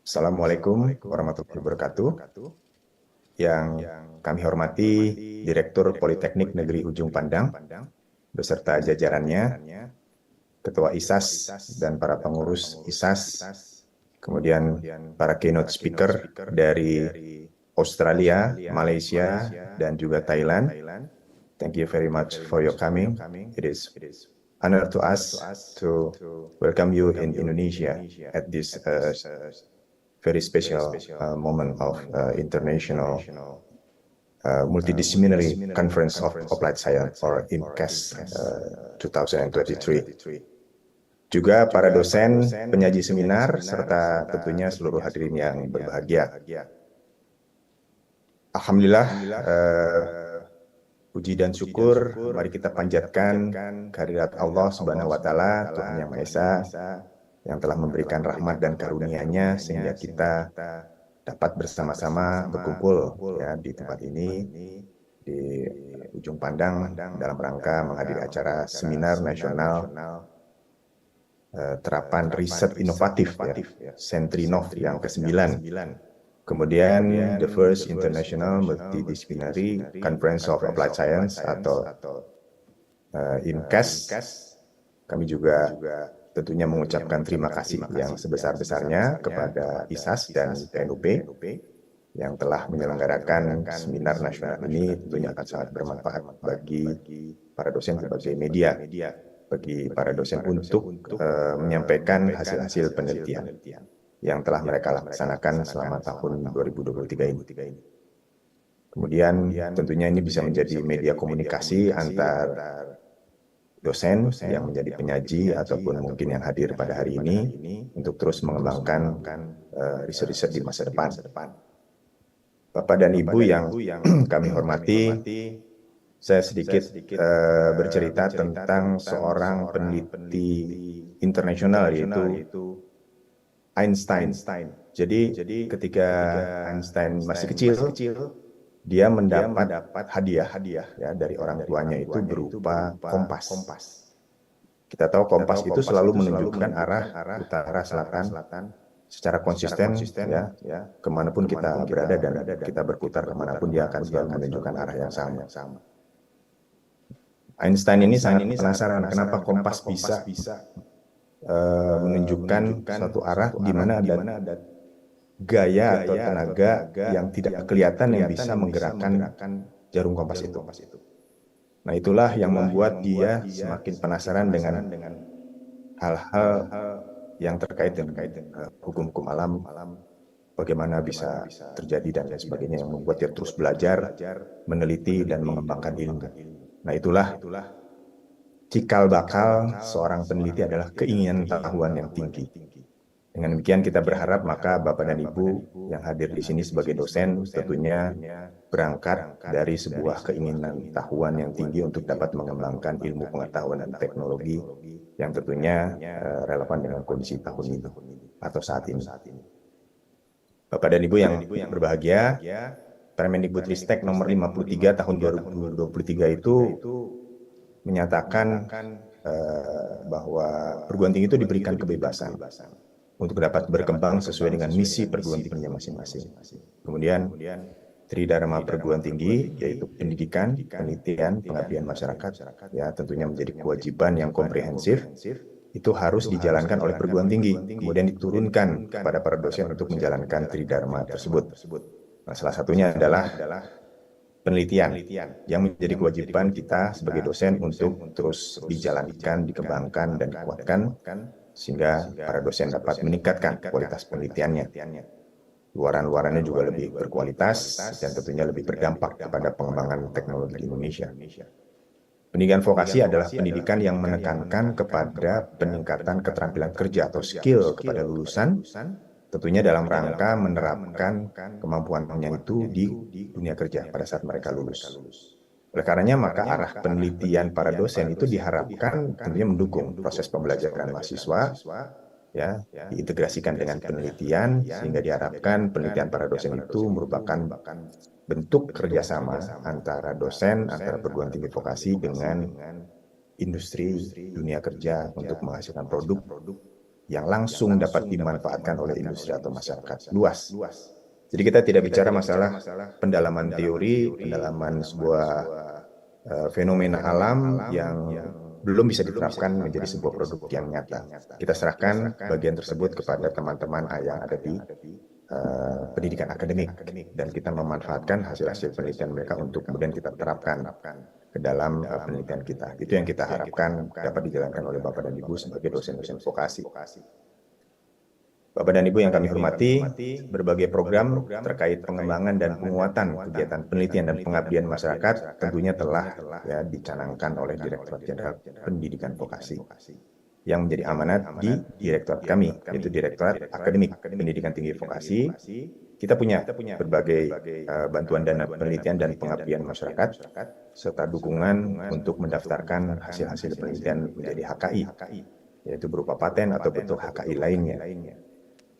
Assalamualaikum warahmatullahi wabarakatuh. Yang kami hormati Direktur Politeknik Negeri Ujung Pandang, beserta jajarannya, Ketua ISAS dan para pengurus ISAS, kemudian para keynote speaker dari Australia, Malaysia, dan juga Thailand. Thank you very much for your coming. It is honor to us to welcome you in Indonesia at this very special moment of international multidisciplinary conference of applied science or Imcas 2023. Juga para dosen, penyaji seminar, serta tentunya seluruh hadirin yang berbahagia. Alhamdulillah, puji dan syukur mari kita panjatkan kehadirat Allah Subhanahu wa Ta'ala, Tuhan Yang Maha Esa, yang telah memberikan rahmat dan karunia-Nya sehingga kita dapat bersama-sama berkumpul ya di tempat ini di Ujung Pandang dalam rangka menghadiri acara Seminar Nasional Terapan Riset Inovatif ya, Sentrinov yang ke-9. Kemudian the first International Multidisciplinary Conference of Applied Science atau Imcas. Kami juga tentunya mengucapkan terima kasih yang sebesar-besarnya kepada ISAS dan PNUP yang telah menyelenggarakan seminar nasional ini. Tentunya akan sangat bermanfaat bagi para dosen sebagai media, bagi para dosen untuk menyampaikan hasil-hasil penelitian yang telah mereka laksanakan selama tahun 2023 ini. Kemudian tentunya ini bisa menjadi media komunikasi antar dosen yang menjadi penyaji ataupun mungkin yang hadir pada hari ini untuk terus mengembangkan riset-riset di masa depan. Bapak dan Ibu yang kami hormati, saya sedikit bercerita tentang seorang peneliti internasional yaitu Einstein. Jadi ketika Einstein masih kecil, dia mendapat hadiah ya dari orang tuanya itu berupa kompas. Kita tahu kompas itu selalu menunjukkan arah utara selatan secara konsisten ya kemanapun kita berada dan kita berputar kemanapun dia akan selalu menunjukkan arah yang sama. Einstein ini sangat penasaran kenapa kompas bisa menunjukkan suatu arah di mana ada gaya atau tenaga yang tidak kelihatan yang bisa menggerakkan jarum kompas itu. Nah, itulah yang membuat dia semakin penasaran dengan hal-hal yang terkait dengan hukum-hukum alam, bagaimana bisa terjadi dan lain sebagainya, yang membuat dia terus belajar, meneliti dan mengembangkan ilmu. Nah, itulah cikal bakal seorang peneliti adalah keinginan tahuan yang tinggi. Dengan demikian kita berharap maka Bapak dan Ibu yang hadir di sini sebagai dosen tentunya berangkat dari sebuah keinginan tahuan yang tinggi untuk dapat mengembangkan ilmu pengetahuan dan teknologi yang tentunya relevan dengan kondisi tahun ini atau saat ini. Bapak dan Ibu yang berbahagia, Permendikbudristek nomor 53 tahun 2023 itu menyatakan bahwa perguruan tinggi itu diberikan kebebasan untuk dapat berkembang sesuai dengan misi perguruan tingginya masing-masing. Kemudian tridharma perguruan tinggi yaitu pendidikan, penelitian, pengabdian masyarakat ya tentunya menjadi kewajiban yang komprehensif itu harus dijalankan oleh perguruan tinggi, kemudian diturunkan kepada para dosen untuk menjalankan tridharma tersebut. Nah, salah satunya adalah penelitian yang menjadi kewajiban kita sebagai dosen untuk terus dijalankan, dikembangkan dan dikuatkan sehingga para dosen dapat meningkatkan kualitas penelitiannya. Luaran-luarannya juga lebih berkualitas dan tentunya lebih berdampak kepada pengembangan teknologi di Indonesia. Pendidikan vokasi adalah pendidikan yang menekankan kepada peningkatan keterampilan kerja atau skill kepada lulusan, tentunya dalam rangka menerapkan kemampuannya itu di dunia kerja pada saat mereka lulus. Oleh karenanya maka arah penelitian para dosen itu diharapkan tentunya mendukung proses pembelajaran mahasiswa ya diintegrasikan dengan penelitian sehingga diharapkan penelitian para dosen itu merupakan bentuk kerjasama antara dosen, antara perguruan tinggi vokasi dengan industri dunia kerja untuk menghasilkan produk yang langsung dapat dimanfaatkan oleh industri atau masyarakat luas. Jadi kita tidak bicara masalah pendalaman teori, pendalaman sebuah fenomena alam yang belum bisa diterapkan menjadi sebuah produk yang nyata. Kita serahkan bagian tersebut kepada teman-teman yang ada di pendidikan akademik dan kita memanfaatkan hasil-hasil penelitian mereka untuk kemudian kita terapkan ke dalam penelitian kita. Itu yang kita harapkan dapat dijalankan oleh Bapak dan Ibu sebagai dosen-dosen vokasi. Bapak dan Ibu yang kami hormati, berbagai program terkait pengembangan dan penguatan kegiatan penelitian dan pengabdian masyarakat tentunya telah ya, dicanangkan oleh Direktorat Jenderal Pendidikan Vokasi yang menjadi amanat di direktorat kami, yaitu Direktorat Akademik Pendidikan Tinggi Vokasi. Kita punya berbagai bantuan dana penelitian dan pengabdian masyarakat, serta dukungan untuk mendaftarkan hasil-hasil penelitian menjadi HKI, yaitu berupa paten atau bentuk HKI lainnya.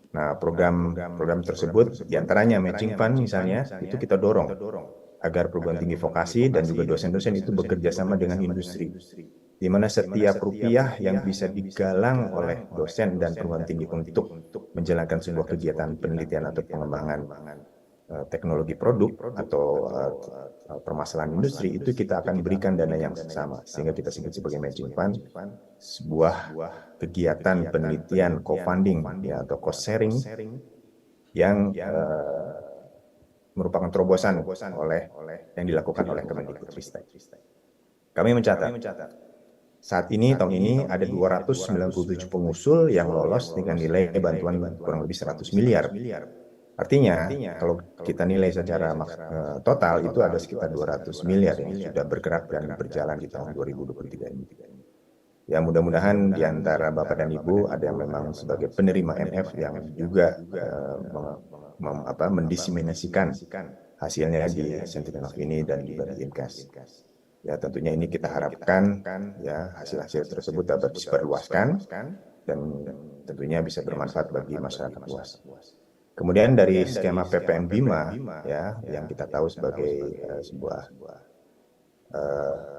Nah, program tersebut diantaranya matching fund misalnya, itu kita dorong agar perguruan tinggi vokasi dan juga dosen-dosen itu bekerja sama dengan industri, di mana setiap rupiah yang bisa digalang oleh dosen dan perguruan tinggi untuk menjalankan sebuah kegiatan penelitian atau pengembangan teknologi produk atau permasalahan industri, itu kita akan berikan dana yang sama, sehingga kita sebut sebagai matching fund, sebuah kegiatan penelitian co-funding ya, atau cost sharing yang merupakan terobosan oleh yang dilakukan oleh Kemendikbudristek. Kami mencatat saat ini tahun ini ada 297 pengusul yang lolos dengan nilai bantuan kurang lebih 100 miliar. Artinya kalau kita nilai secara total itu ada sekitar 200 miliar yang sudah bergerak dan berjalan di tahun 2023 ini. Ya mudah-mudahan di antara Bapak dan Ibu ada yang memang sebagai penerima MF yang juga mendiseminasikan hasilnya di Sentrinov ini dan juga di Imcas. Ya tentunya ini kita harapkan ya hasil-hasil tersebut dapat disebarluaskan dan tentunya bisa bermanfaat bagi masyarakat luas. Kemudian dari skema PPN Bima ya yang kita tahu sebagai sebuah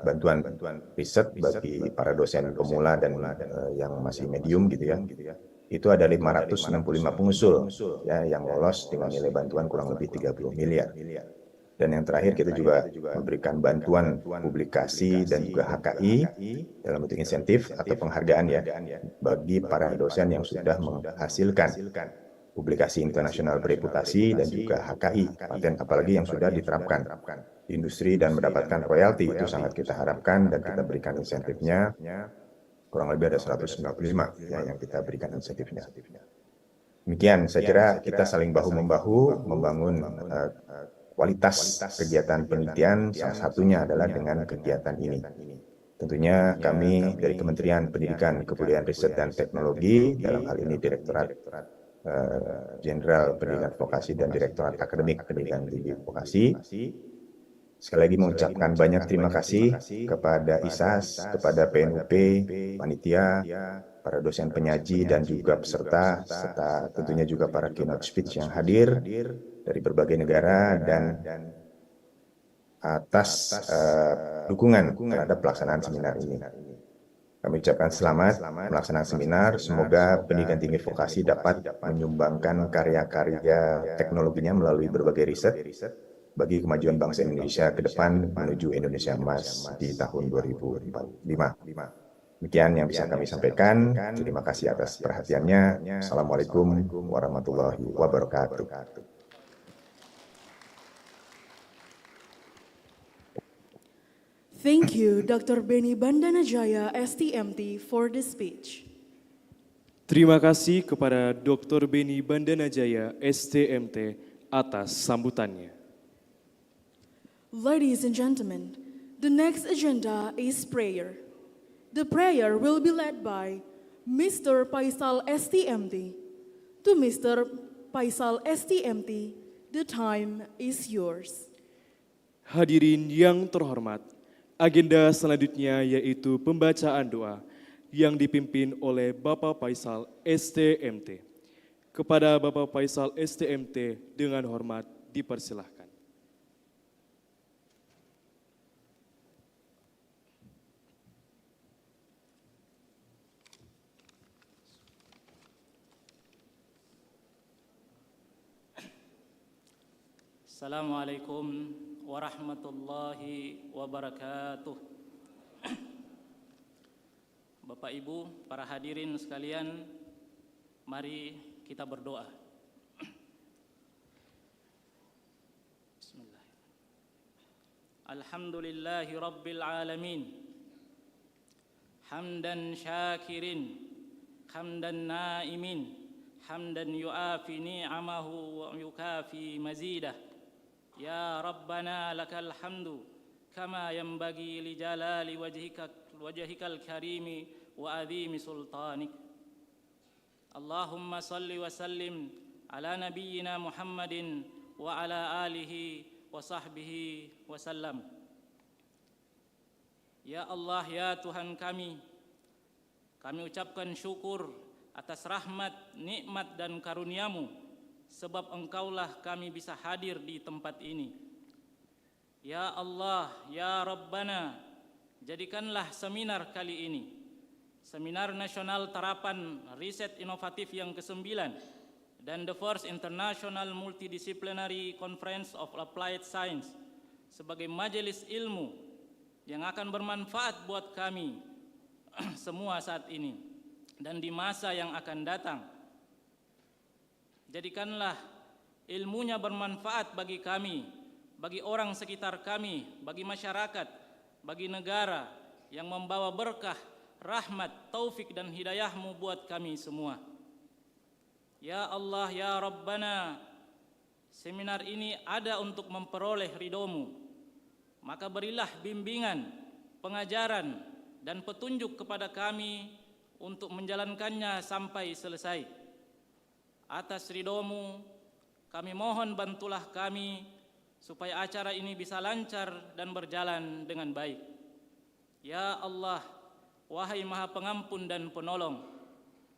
bantuan riset bagi para dosen pemula dan yang masih medium gitu ya. Itu ada 565 pengusul ya yang lolos dengan nilai bantuan kurang lebih 30 miliar. Dan yang terakhir kita juga memberikan bantuan publikasi dan juga HKI dalam bentuk insentif atau penghargaan ya bagi para dosen yang sudah menghasilkan publikasi internasional bereputasi dan juga HKI, paten apalagi yang sudah diterapkan di industri dan mendapatkan royalti. Itu sangat kita harapkan dan kita berikan insentifnya, kurang lebih ada 195 ya, yang kita berikan insentifnya. Demikian, saya kira kita saling bahu-membahu membangun kualitas kegiatan penelitian, salah satunya adalah dengan kegiatan ini. Tentunya kami dari Kementerian Pendidikan, Kebudayaan, Riset, dan Teknologi, dalam hal ini Direktorat Jenderal Pendidikan Vokasi dan Direktorat Akademik Pendidikan Tinggi Vokasi, sekali lagi mengucapkan banyak terima kasih kepada ISAS, kepada PNUP, panitia, para dosen penyaji dan juga peserta, serta tentunya juga para keynote speech yang hadir dari berbagai negara dan atas dukungan terhadap pelaksanaan seminar ini. Kami ucapkan selamat melaksanakan seminar, semoga pendidikan tinggi vokasi dapat menyumbangkan karya-karya teknologinya melalui berbagai riset bagi kemajuan bangsa Indonesia ke depan menuju Indonesia Emas di tahun 2045. Demikian yang bisa kami sampaikan. Terima kasih atas perhatiannya. Assalamualaikum warahmatullahi wabarakatuh.
Thank you, Dr. Beni Bandanajaya, STMT, for the speech.
Terima kasih kepada Dr. Beni Bandanajaya, STMT, atas sambutannya.
Ladies and gentlemen, the next agenda is prayer. The prayer will be led by Mr. Faisal STMT. To Mr. Faisal STMT, the time is yours.
Hadirin yang terhormat, agenda selanjutnya yaitu pembacaan doa yang dipimpin oleh Bapak Faisal STMT. Kepada Bapak Faisal STMT dengan hormat dipersilahkan.
Assalamualaikum warahmatullahi wabarakatuh. Bapak Ibu, para hadirin sekalian, mari kita berdoa. Bismillahirrahmanirrahim. Alhamdulillahi rabbil alamin. Hamdan syakirin, hamdan naimin, hamdan yuafi ni'amahu wa yukafi mazidah. Ya Rabbana lakal hamdu kama yanbaghi li jalali wajhikal karimi wa azimi sultanik. Allahumma salli wa sallim ala nabiyyina Muhammadin wa ala alihi wa sahbihi wa sallam. Ya Allah, ya Tuhan kami ucapkan syukur atas rahmat, nikmat dan karunia-Mu, sebab Engkaulah kami bisa hadir di tempat ini. Ya Allah, ya Rabbana, jadikanlah seminar kali ini Seminar Nasional Terapan Riset Inovatif yang ke-9 dan the first International Multidisciplinary Conference of Applied Science sebagai majelis ilmu yang akan bermanfaat buat kami semua saat ini dan di masa yang akan datang. Jadikanlah ilmunya bermanfaat bagi kami, bagi orang sekitar kami, bagi masyarakat, bagi negara, yang membawa berkah, rahmat, taufik dan hidayah-Mu buat kami semua. Ya Allah, ya Rabbana, seminar ini ada untuk memperoleh ridho-Mu. Maka berilah bimbingan, pengajaran, dan petunjuk kepada kami untuk menjalankannya sampai selesai. Atas ridho-Mu, kami mohon bantulah kami supaya acara ini bisa lancar dan berjalan dengan baik. Ya Allah, wahai Maha Pengampun dan Penolong,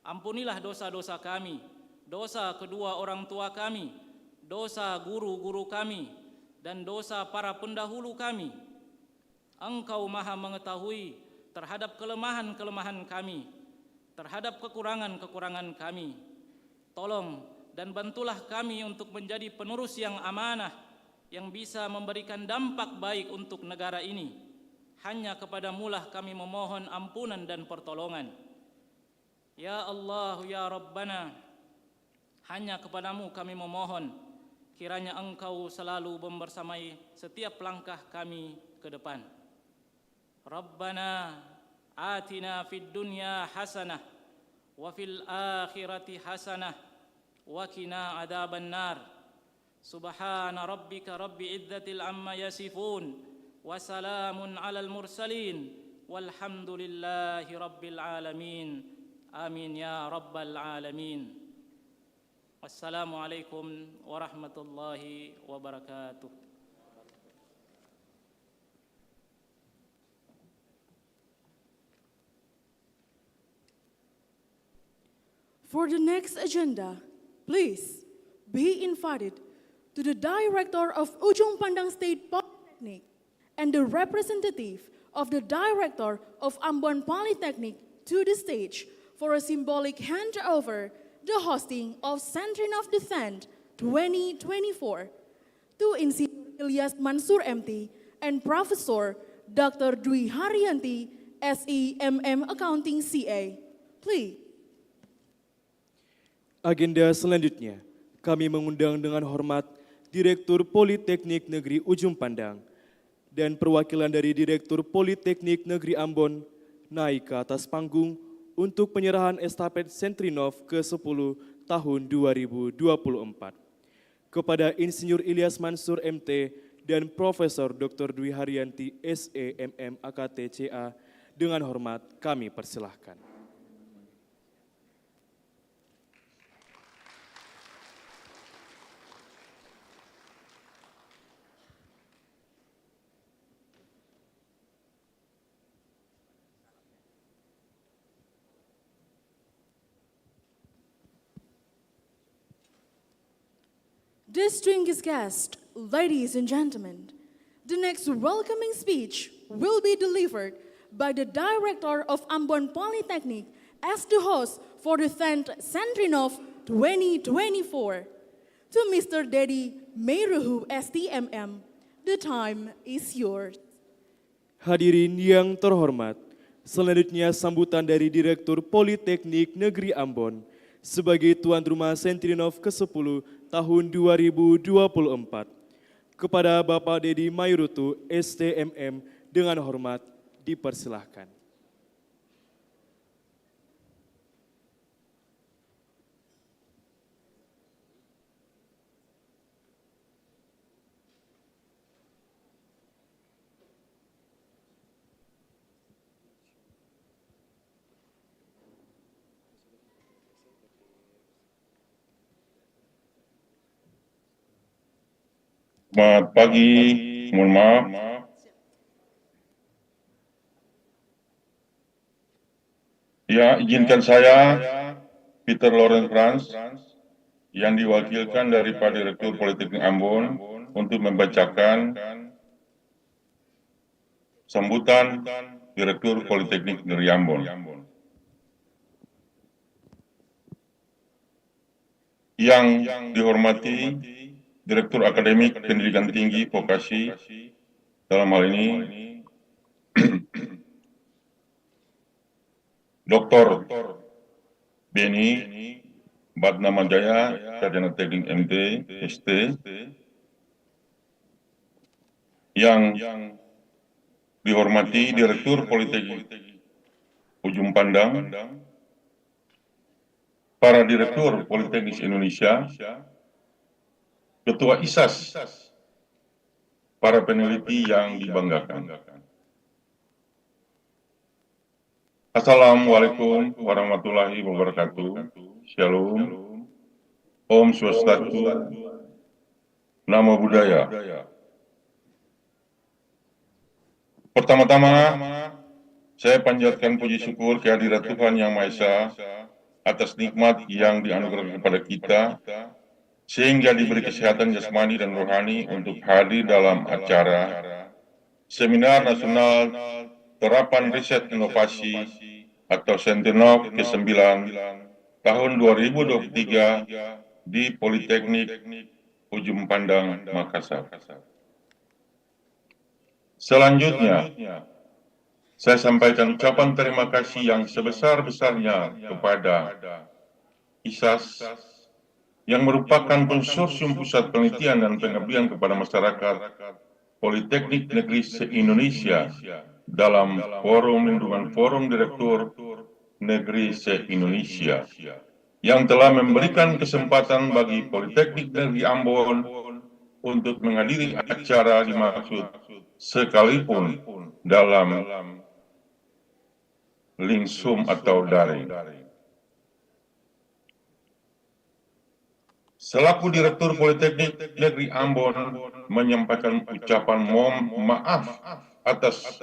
ampunilah dosa-dosa kami, dosa kedua orang tua kami, dosa guru-guru kami, dan dosa para pendahulu kami. Engkau Maha mengetahui terhadap kelemahan-kelemahan kami, terhadap kekurangan-kekurangan kami. Tolong dan bantulah kami untuk menjadi penerus yang amanah, yang bisa memberikan dampak baik untuk negara ini. Hanya kepadamulah kami memohon ampunan dan pertolongan. Ya Allah, ya Rabbana, hanya kepadamu kami memohon, kiranya Engkau selalu membersamai setiap langkah kami ke depan. Rabbana atina fid dunya hasanah wa fil akhirati hasanah wa qina adzaban nar. Subhana rabbika rabbil izzatil amma yasifun wa salamun alal mursalin walhamdulillahi rabbil alamin. Amin ya rabbal alamin. Wassalamualaikum warahmatullahi wabarakatuh.
For the next agenda, please be invited to the Director of Ujung Pandang State Polytechnic and the representative of the Director of Ambon Polytechnic to the stage for a symbolic handover the hosting of Sentrinov Descent 2024 to Insinyur Ilyas Mansur MT and Professor Dr. Dwi Haryanti, SEMM Accounting CA. Please.
Agenda selanjutnya, kami mengundang dengan hormat Direktur Politeknik Negeri Ujung Pandang dan perwakilan dari Direktur Politeknik Negeri Ambon naik ke atas panggung untuk penyerahan estafet Sentrinov ke-10 tahun 2024 kepada Insinyur Ilyas Mansur MT dan Profesor Dr. Dwi Haryanti SEMM AKT CA. Dengan hormat kami persilahkan.
Distinguished guests, ladies and gentlemen, the next welcoming speech will be delivered by the Director of Ambon Polytechnic as the host for the 10th Sentrinov 2024. To Mr. Dedi Meiruhu STMM, the time is yours.
Hadirin yang terhormat, selanjutnya sambutan dari Direktur Politeknik Negeri Ambon sebagai tuan rumah Sentrinov ke-10 tahun 2024 kepada Bapak Dedi Meiruhu STMM dengan hormat dipersilahkan.
Selamat pagi, mohon maaf. Ya, izinkan saya, Peter Lawrence Franz, yang diwakilkan dari Pak Direktur Politeknik Ambon untuk membacakan sambutan Direktur Politeknik Negeri Ambon. Yang dihormati Direktur Akademik Pendidikan Tinggi Vokasi, dalam hal ini Dr. Beni Bandana Sarjana Teknik MT, ST, yang dihormati Direktur Politeknik Ujung Pandang, para Direktur Politeknik Indonesia, Ketua ISAS, para peneliti yang dibanggakan. Assalamualaikum warahmatullahi wabarakatuh. Shalom. Om Swastiastu. Namo Buddhaya. Pertama-tama, saya panjatkan puji syukur kehadirat Tuhan Yang Maha Esa atas nikmat yang dianugerahkan kepada kita, sehingga diberi kesehatan jasmani dan rohani untuk hadir dalam acara Seminar Nasional Terapan Riset Inovasi atau Sentrinov ke-9 tahun 2023 di Politeknik Ujung Pandang, Makassar. Selanjutnya, saya sampaikan ucapan terima kasih yang sebesar-besarnya kepada ISAS yang merupakan konsorsium pusat penelitian dan pengabdian kepada masyarakat Politeknik Negeri se-Indonesia dalam Forum Lingkungan Forum Direktur Negeri se-Indonesia yang telah memberikan kesempatan bagi Politeknik Negeri Ambon untuk menghadiri acara dimaksud sekalipun dalam link Zoom atau daring. Selaku Direktur Politeknik Negeri Ambon menyampaikan ucapan mohon maaf atas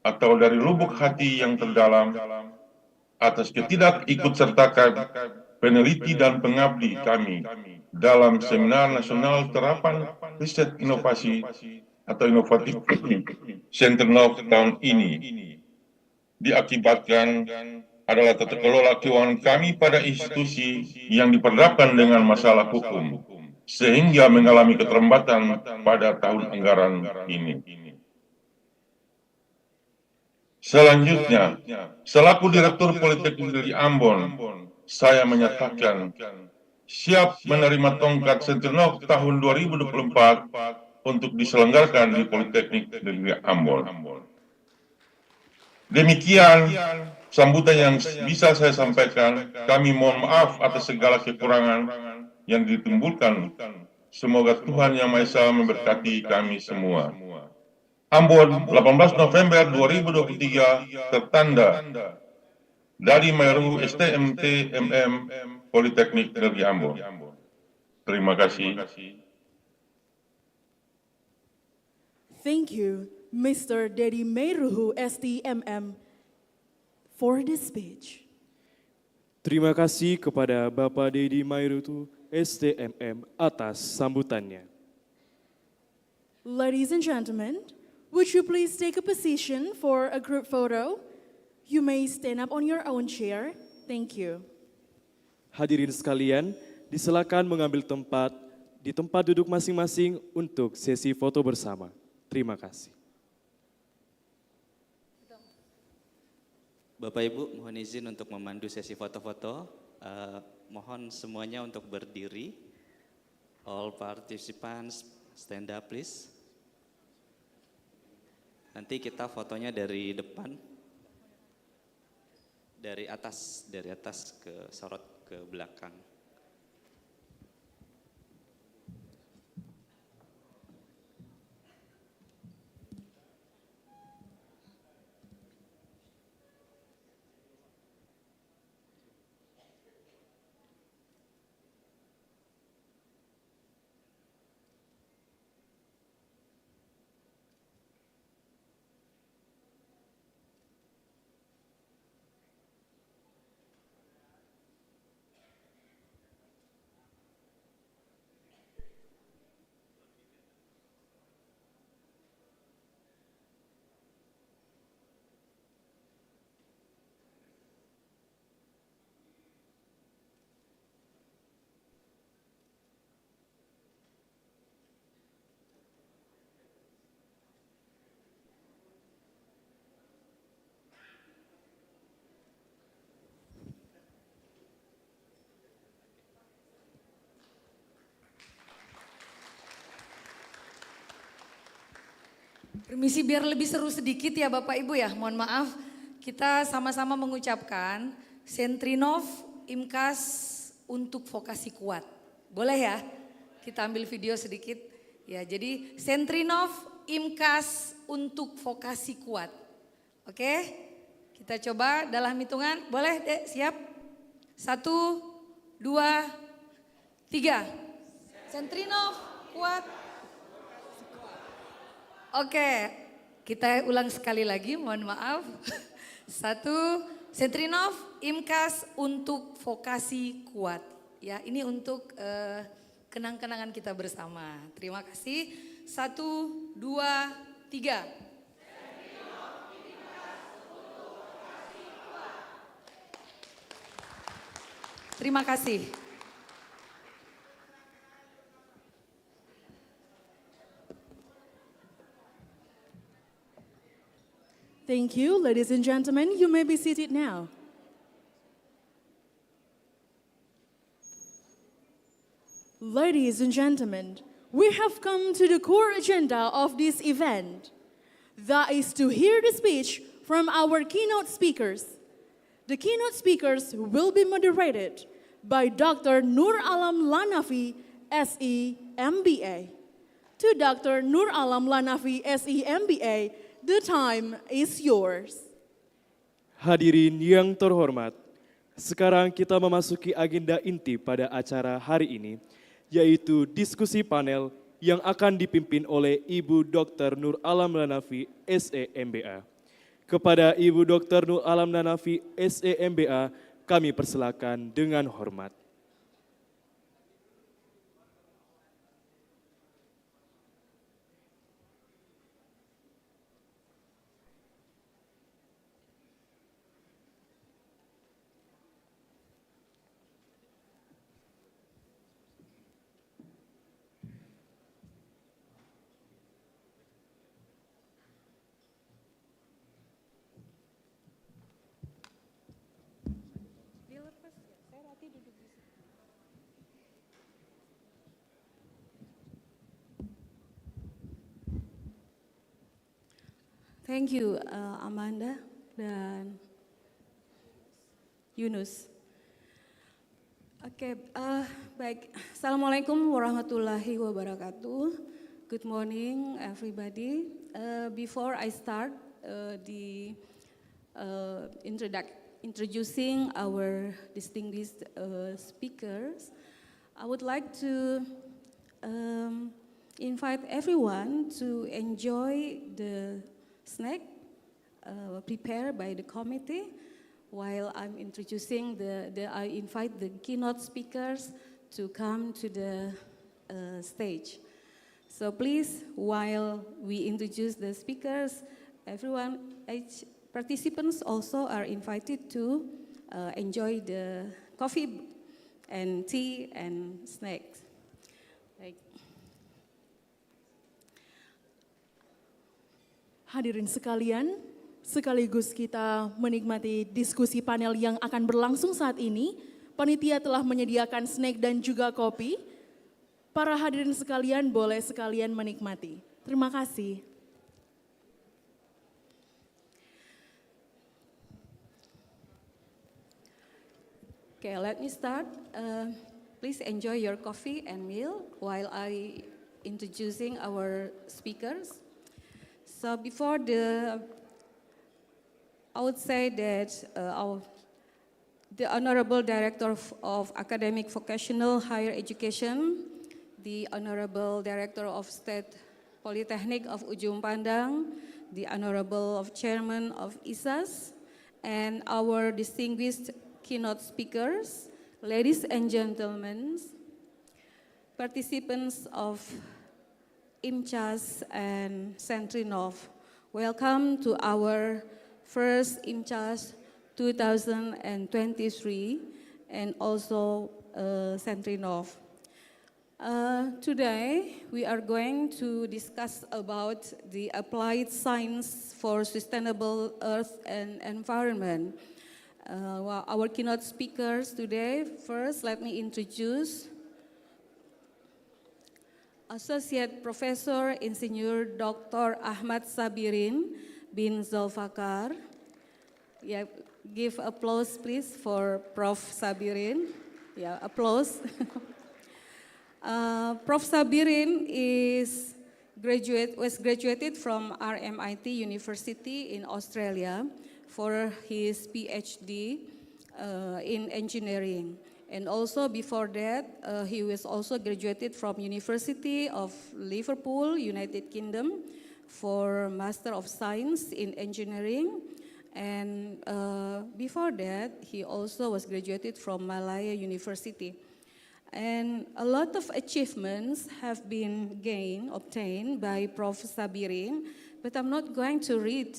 atau dari lubuk hati yang terdalam atas ketidakikutsertakan peneliti dan pengabdi kami dalam Seminar Nasional Terapan Riset Inovasi atau Inovatif Sentrinov tahun ini diakibatkan adalah tata kelola keuangan kami pada institusi yang diperhadapkan dengan masalah hukum, sehingga mengalami keterlambatan pada tahun anggaran ini. Selanjutnya, selaku Direktur Politeknik Negeri Ambon, saya menyatakan siap menerima tongkat Sentrinov tahun 2024 untuk diselenggarakan di Politeknik Negeri Ambon. Demikian sambutan yang bisa saya sampaikan. Kami mohon maaf atas segala kekurangan yang ditimbulkan. Semoga Tuhan Yang Maha Esa memberkati kami semua. Ambon, 18 November 2023, tertanda dari Meru STMT MM Politeknik Negeri Ambon. Terima kasih.
Thank you, Mr. Dedi Meiruhu, STMM, for the speech.
Terima kasih kepada Bapak Dedi Meiruhu, STMM, atas sambutannya.
Ladies and gentlemen, would you please take a position for a group photo? You may stand up on your own chair. Thank you.
Hadirin sekalian, disilakan mengambil tempat di tempat duduk masing-masing untuk sesi foto bersama. Terima kasih.
Bapak Ibu, mohon izin untuk memandu sesi foto-foto. Mohon semuanya untuk berdiri. All participants stand up please. Nanti kita fotonya dari depan, dari atas ke sorot ke belakang.
Permisi biar lebih seru sedikit ya Bapak Ibu ya, mohon maaf. Kita sama-sama mengucapkan Sentrinov, Imcas untuk vokasi kuat. Boleh ya? Kita ambil video sedikit. Ya, jadi Sentrinov, Imcas untuk vokasi kuat. Oke? Kita coba dalam hitungan. Boleh Dek, siap? 1, 2, 3. Sentrinov, kuat. Oke, kita ulang sekali lagi, mohon maaf. 1, Sentrinov, Imcas untuk vokasi kuat. Ya, ini untuk kenang-kenangan kita bersama. Terima kasih. 1, 2, 3. Terima kasih.
Thank you, ladies and gentlemen. You may be seated now. Ladies and gentlemen, we have come to the core agenda of this event. That is to hear the speech from our keynote speakers. The keynote speakers will be moderated by Dr. Nur Alam Lanafi, SE, MBA. To Dr. Nur Alam Lanafi, SE, MBA, the time is yours.
Hadirin yang terhormat, sekarang kita memasuki agenda inti pada acara hari ini, yaitu diskusi panel yang akan dipimpin oleh Ibu Dr. Nur Alam Lanafi, SE, MBA. Kepada Ibu Dr. Nur Alam Lanafi, SE, MBA, kami persilakan dengan hormat.
Thank you, Amanda dan Yunus. Oke, baik. Assalamualaikum warahmatullahi wabarakatuh. Good morning, everybody. Before I start introducing our distinguished speakers, I would like to invite everyone to enjoy the snack prepared by the committee. While I'm introducing I invite the keynote speakers to come to the stage. So please, while we introduce the speakers, each participants also are invited to enjoy the coffee and tea and snacks.
Hadirin sekalian, sekaligus kita menikmati diskusi panel yang akan berlangsung saat ini. Panitia telah menyediakan snack dan juga kopi. Para hadirin sekalian boleh sekalian menikmati. Terima kasih.
Okay, let me start. Please enjoy your coffee and meal while I introducing our speakers. So before I would say that the Honorable Director of Academic Vocational Higher Education, the Honorable Director of State Polytechnic of Ujung Pandang, the Honorable Chairman of ISAS, and our distinguished keynote speakers, ladies and gentlemen, participants of Imcas and Sentrinov, welcome to our first Imcas 2023 and also Sentrinov. Today we are going to discuss about the applied science for sustainable earth and environment. Our keynote speakers today, first let me introduce Associate Professor Insinyur Dr. Ahmad Sabirin bin Zulfikar. Yeah, give applause please for Prof. Sabirin. Yeah, applause. Prof. Sabirin was graduated from RMIT University in Australia for his PhD in engineering. And also before that, he was also graduated from University of Liverpool, United Kingdom, for Master of Science in Engineering. And before that, he also was graduated from Malaya University. And a lot of achievements have been obtained by Prof. Sabirin, but I'm not going to read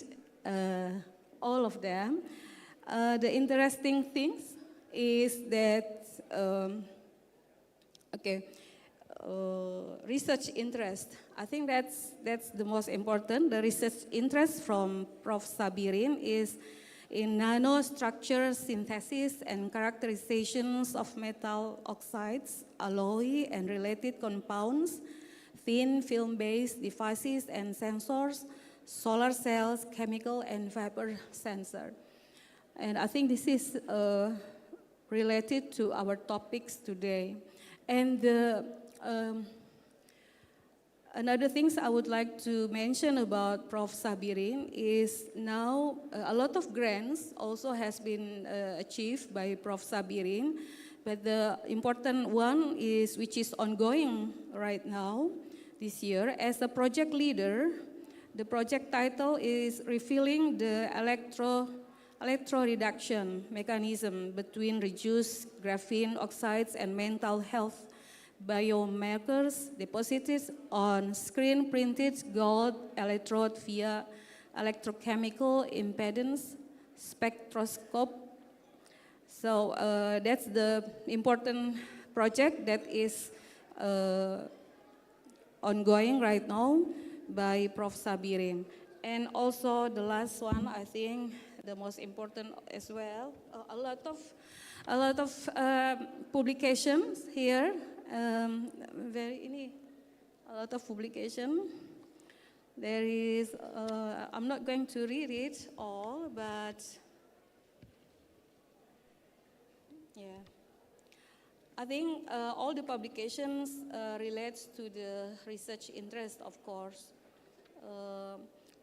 all of them. The interesting things is that, research interest. I think that's the most important. The research interest from Prof. Sabirin is in nanostructure synthesis and characterizations of metal oxides, alloy, and related compounds, thin film-based devices and sensors, solar cells, chemical and vapor sensor. And I think this is related to our topics today. And another things I would like to mention about Prof. Sabirin is now a lot of grants also has been achieved by Prof. Sabirin, but the important one is, which is ongoing right now this year, as a project leader, the project title is Refilling the Electro reduction mechanism between reduced graphene oxides and mental health biomarkers deposited on screen-printed gold electrode via electrochemical impedance spectroscope. So that's the important project that is ongoing right now by Prof. Sabirin. And also the last one, I think the most important as well, a lot of publications here. A lot of publication. There is, I'm not going to read it all, but yeah. I think all the publications relates to the research interest, of course.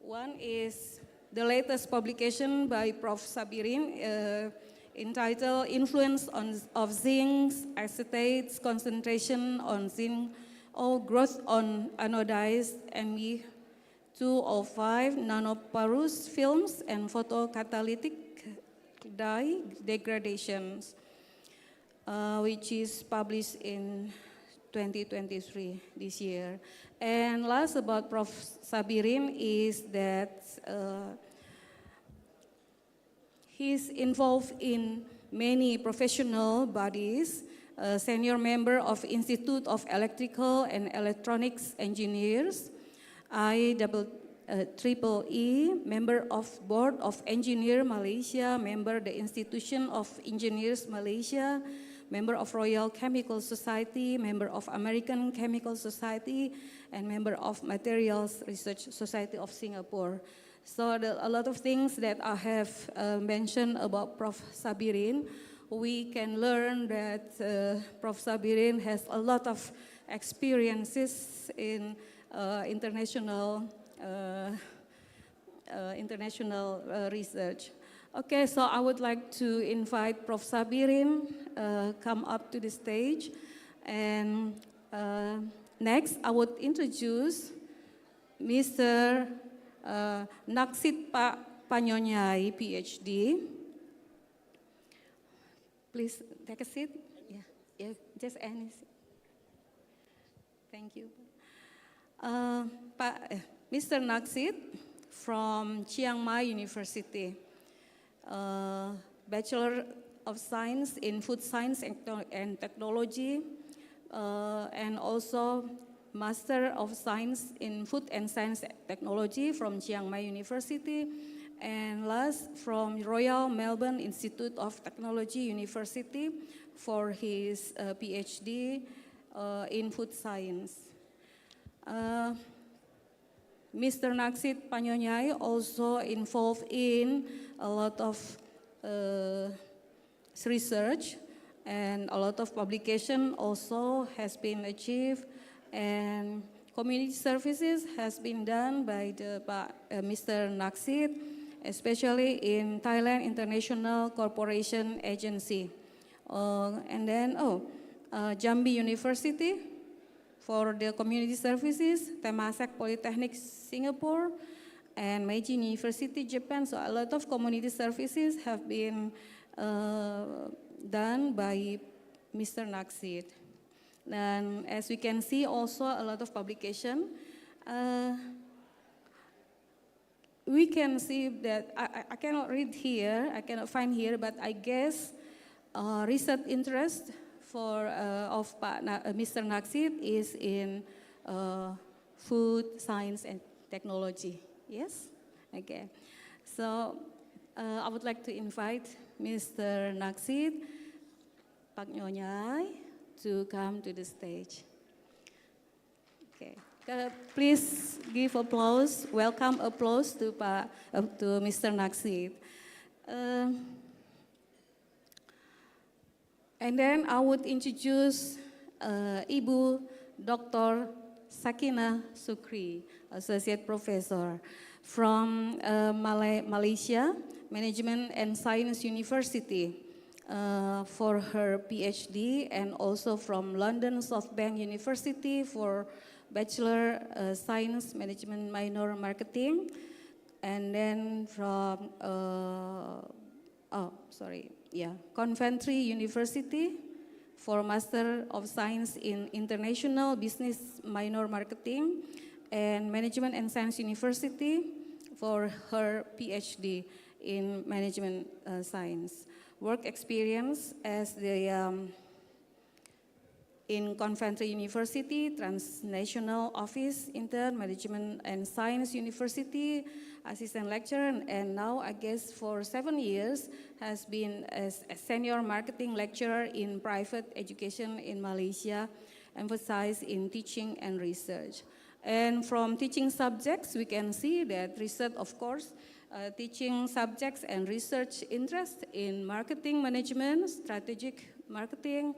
One is the latest publication by Prof. Sabirin, entitled Influence of Zinc Acetate's Concentration on Zinc or Growth on Anodized Me205 Nanoporous Films and Photocatalytic Dye Degradations, which is published in 2023 this year. And last about Prof. Sabirin is that he's involved in many professional bodies, senior member of Institute of Electrical and Electronics Engineers, IEEE, member of Board of Engineer Malaysia, member the Institution of Engineers Malaysia, member of Royal Chemical Society, member of American Chemical Society, and member of Materials Research Society of Singapore. So a lot of things that I have mentioned about Prof. Sabirin, we can learn that Prof. Sabirin has a lot of experiences in international research. Okay, so I would like to invite Prof. Sabirin come up to the stage. And next, I would introduce Mr. Naksit Panyonyai, PhD. Please take a seat. Yeah, just any seat. Thank you. Mr. Naksit from Chiang Mai University, Bachelor of Science in Food Science and Technology, and also Master of Science in Food and Science Technology from Chiang Mai University, and last from Royal Melbourne Institute of Technology University for his PhD in Food Science. Mr. Naksit Panyonyai also involved in a lot of research, and a lot of publication also has been achieved, and community services has been done by Mr. Naksit, especially in Thailand International Corporation Agency. And then, Jambi University for the community services, Temasek Polytechnic Singapore, and Meiji University, Japan. So a lot of community services have been done by Mr. Naksit. And as we can see also a lot of publication. We can see that, I cannot read here, I cannot find here, but I guess research interest of Mr. Naksit is in food, science, and technology. Yes? Okay. So I would like to invite Mr. Naksit Pak Nyonyai to come to the stage. Okay. Please give applause, welcome applause to Mr. Naksit. And then I would introduce Ibu Dr. Sakina Sukri, Associate Professor from Malaysia Management and Science University for her PhD, and also from London SoftBank University for Bachelor Science Management Minor Marketing, and then from Coventry University for Master of Science in International Business Minor Marketing, and Management and Science University for her PhD in Management Science. Work experience as in Coventry University, Transnational Office, Intern, Management and Science University, Assistant Lecturer, and now I guess for 7 years has been as a Senior Marketing Lecturer in Private Education in Malaysia, emphasized in teaching and research. And from teaching subjects, we can see that research, of course, teaching subjects and research interest in marketing management, strategic marketing,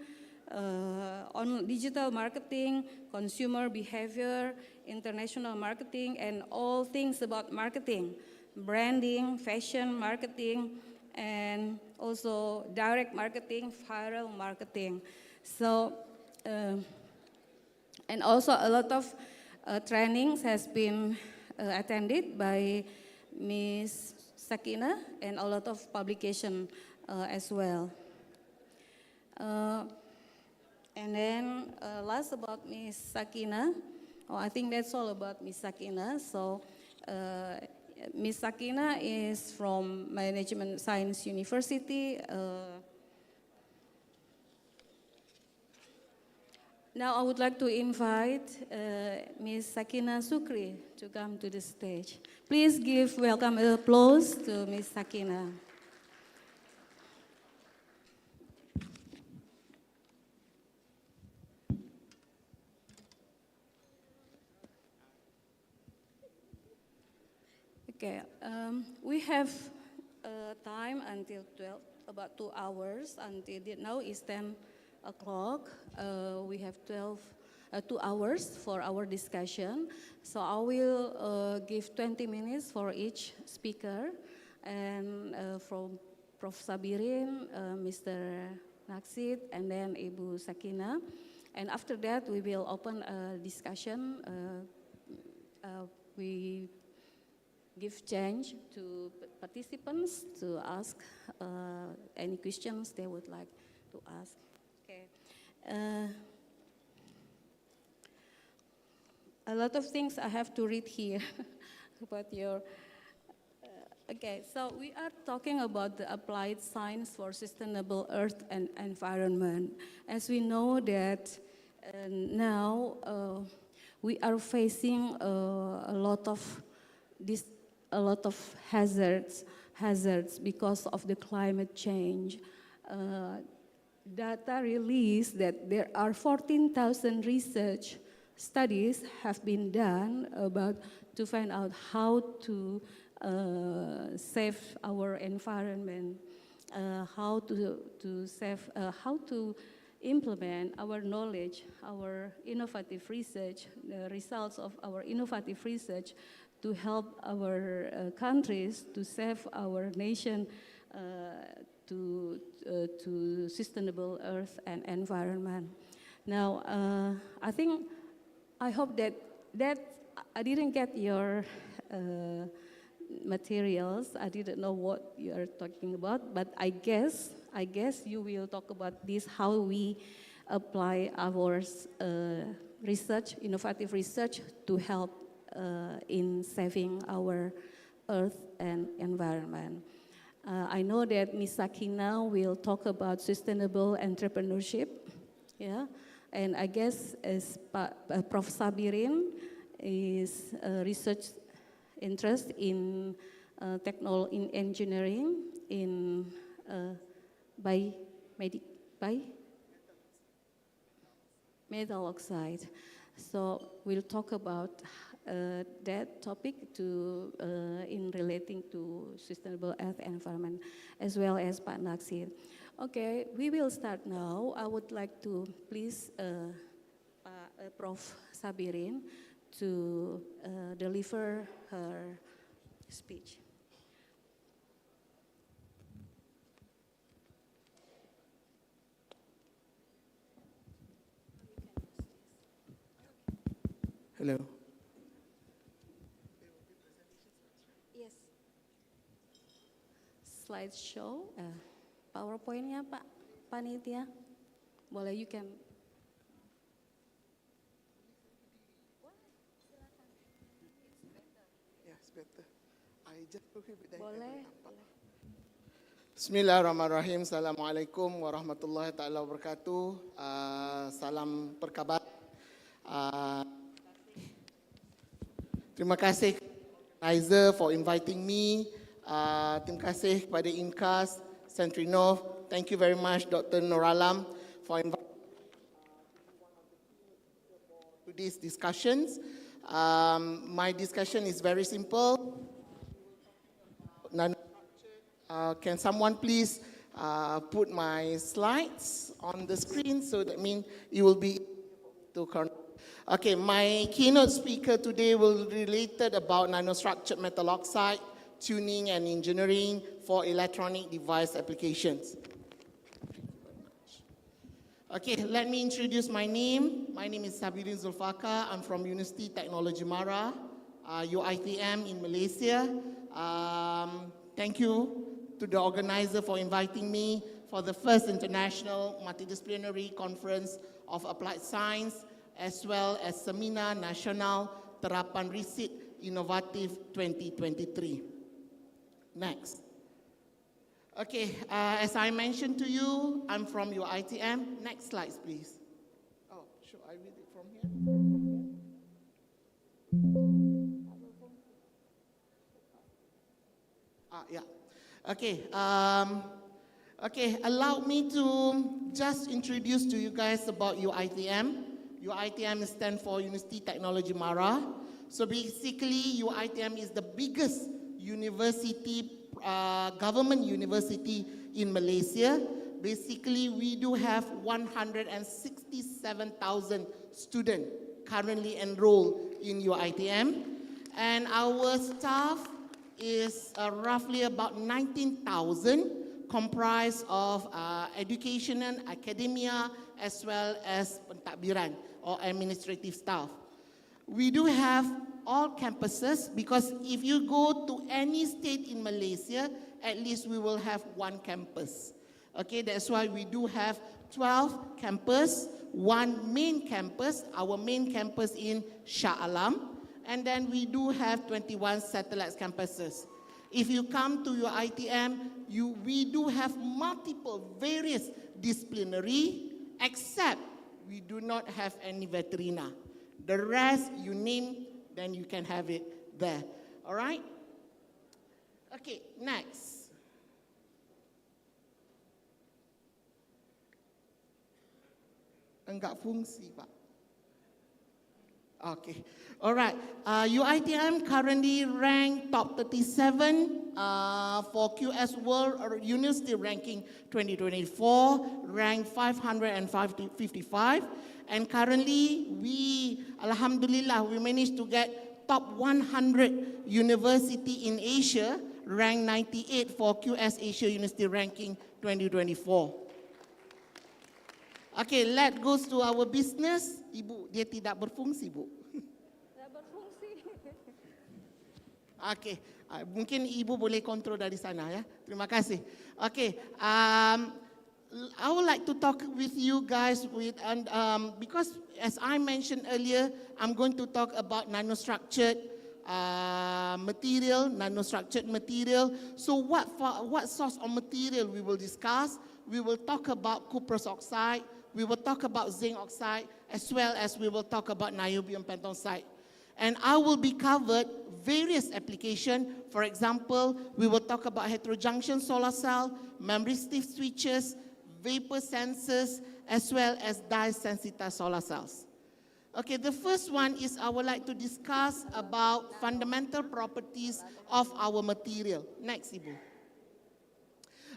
on digital marketing, consumer behavior, international marketing, and all things about marketing, branding, fashion marketing, and also direct marketing, viral marketing. So, and also a lot of trainings has been attended by Ms. Sakina, and a lot of publication as well. And then last about Ms. Sakina, I think that's all about Ms. Sakina. So Ms. Sakina is from Management Science University. Now I would like to invite Ms. Sakina Sukri to come to the stage. Please give welcome applause to Ms. Sakina. Okay, we have time until 12, about 2 hours. Until now it's 10 o'clock. We have 2 hours for our discussion. So I will give 20 minutes for each speaker. And from Prof. Sabirin, Mr. Naksit, and then Ibu Sakina. And after that, we will open a discussion. We give chance to participants to ask any questions they would like to ask. Okay. A lot of things I have to read here about your. Okay, so we are talking about the applied science for sustainable earth and environment. As we know that now we are facing a lot of hazards because of the climate change. Data released that there are 14,000 research studies have been done about to find out how to save our environment, how to implement our knowledge, our innovative research, the results of our innovative research to help our countries to save our nation to sustainable earth and environment. Now, I hope that I didn't get your materials. I didn't know what you are talking about, but I guess you will talk about this, how we apply our research, innovative research, to help in saving our earth and environment. I know that Ms. Sakina will talk about sustainable entrepreneurship, yeah, and I guess as Prof. Sabirin is research interest in in engineering, in by metal oxide. So we'll talk about that topic in relating to sustainable earth and environment, as well as Pak Naksir. Okay, we will start now. I would like to please Prof. Sabirin to deliver her speech.
Hello.
Yes. Slideshow, PowerPoint-nya Pak Panitia. Boleh, you can.
Yes, better. I just
Boleh.
Bismillahirrahmanirrahim. Assalamualaikum warahmatullahi taala wabarakatuh. Salam perkabar. Terima kasih organizer for inviting me. Terima kasih kepada Imcas, Sentrinov. Thank you very much, Dr. Noralam, for inviting to these discussions. My discussion is very simple. Can someone please put my slides on the screen so that means it will be to connect. Okay, my keynote speaker today will be related about nanostructured metal oxide, tuning and engineering for electronic device applications. Okay, let me introduce my name. My name is Sabirin Zulfaka. I'm from University Technology Mara, UITM in Malaysia. Thank you to the organizer for inviting me for the first international multidisciplinary conference of applied science, as well as seminar Nasional Terapan Riset Inovatif 2023. Next. Okay, as I mentioned to you, I'm from UITM. Next slides, please. Oh, should I read it from here? Yeah. Okay. Okay, allow me to just introduce to you guys about UITM. UITM stands for University Technology Mara. So basically, UITM is the biggest university, government university in Malaysia. Basically, we do have 167,000 students currently enrolled in UITM. And our staff is roughly about 19,000, comprised of educational, academia, as well as pentadbiran or administrative staff. We do have all campuses because if you go to any state in Malaysia, at least we will have one campus. Okay, that's why we do have 12 campus, one main campus, our main campus in Shah Alam, and then we do have 21 satellite campuses. If you come to your ITM, we do have multiple various disciplinary, except we do not have any veterina. The rest you name, then you can have it there. All right? Okay, next. Enggak fungsi, Pak. Okay, all right. UITM currently ranked top 37 for QS World University Ranking 2024, ranked 555. And currently, Alhamdulillah, we managed to get top 100 university in Asia, ranked 98 for QS Asia University Ranking 2024. Okay, let's go to our business. Ibu, dia tidak berfungsi, Bu.
Tidak berfungsi.
Okey, mungkin Ibu boleh kontrol dari sana ya. Terima kasih. Okey, I would like to talk with you guys because as I mentioned earlier, I'm going to talk about nanostructured material, nanostructured material. So what source of material we will discuss? We will talk about cuprous oxide, we will talk about zinc oxide, as well as we will talk about niobium pentoxide. And I will be covered various applications. For example, we will talk about heterojunction solar cell, memory stiff switches, vapor sensors, as well as dye-sensitized solar cells. Okay, the first one is I would like to discuss about fundamental properties of our material. Next, Ibu.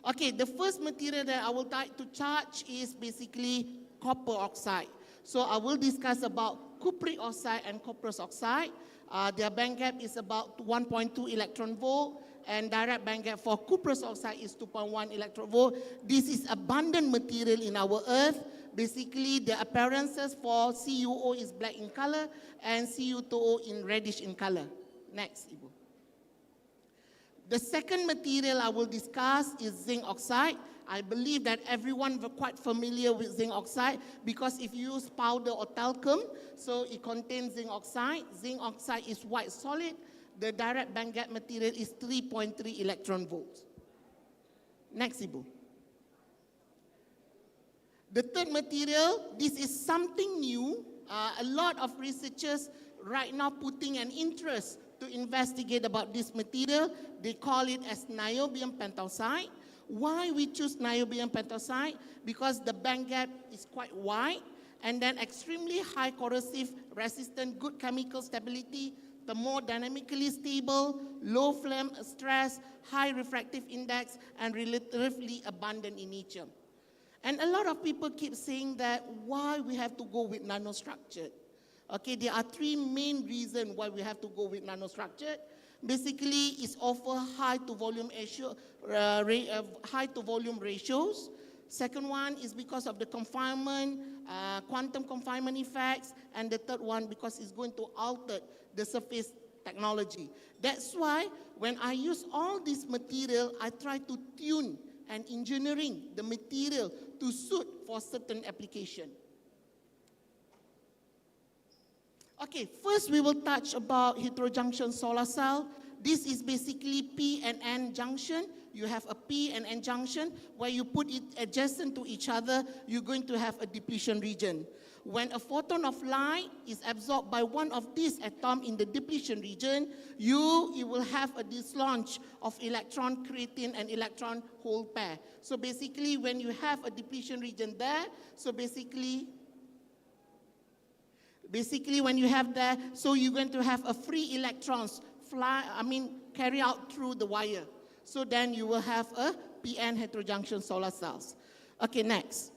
Okay, the first material that I would like to touch is basically copper oxide. So I will discuss about cupric oxide and cuprous oxide. Their band gap is about 1.2 electron volt, and direct band gap for cuprous oxide is 2.1 electron volt. This is abundant material in our earth. Basically, the appearances for CuO is black in color and Cu2O in reddish in color. Next, Ibu. The second material I will discuss is zinc oxide. I believe that everyone is quite familiar with zinc oxide because if you use powder or talcum, so it contains zinc oxide. Zinc oxide is white solid. The direct band gap material is 3.3 electron volts. Next, Ibu. The third material, this is something new. A lot of researchers right now putting an interest to investigate about this material. They call it as niobium pentoxide. Why we choose niobium pentoxide? Because the band gap is quite wide and then extremely high corrosive resistant, good chemical stability, thermodynamically stable, low flame stress, high refractive index, and relatively abundant in nature. And a lot of people keep saying that why we have to go with nanostructured. Okay, there are three main reasons why we have to go with nanostructured. Basically, it's offer high to volume ratios. Second one is because of the confinement, quantum confinement effects, and the third one because it's going to alter the surface technology. That's why when I use all this material, I try to tune and engineering the material to suit for certain application. Okay, first we will touch about heterojunction solar cell. This is basically P and N junction. You have a P and N junction where you put it adjacent to each other, you're going to have a depletion region. When a photon of light is absorbed by one of these atoms in the depletion region, you will have a dislodge of electron, creating an electron hole pair. So basically, when you have a depletion region there, so basically when you have there, so you're going to have a free electrons carry out through the wire. So then you will have a PN heterojunction solar cells. Okay, next.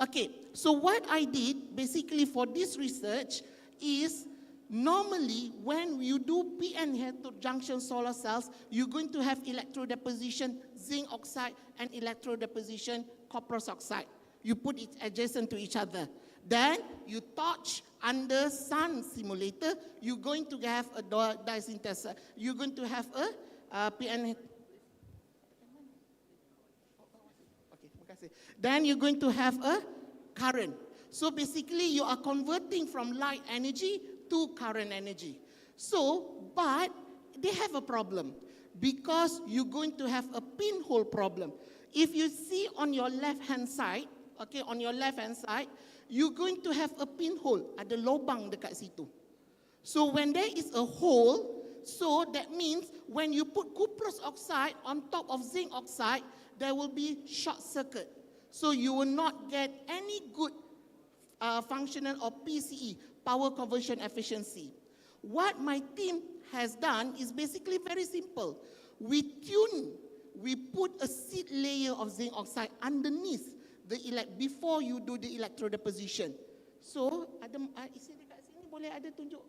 Okay, so what I did basically for this research is normally when you do PN heterojunction solar cells, you're going to have electrodeposition zinc oxide and electrodeposition cuprous oxide. You put it adjacent to each other. Then you touch under sun simulator, you're going to have a dye synthesis. You're going to have a PN. Then you're going to have a current. So basically you are converting from light energy to current energy. So, but they have a problem because you're going to have a pinhole problem. If you see on your left-hand side, okay, on your left-hand side, you're going to have a pinhole, ada lubang dekat situ. So when there is a hole, so that means when you put cuprous oxide on top of zinc oxide, there will be short circuit. So you will not get any good functional or PCE, power conversion efficiency. What my team has done is basically very simple. We put a seed layer of zinc oxide underneath before you do the electrodeposition. So, isi dekat sini boleh ada tunjuk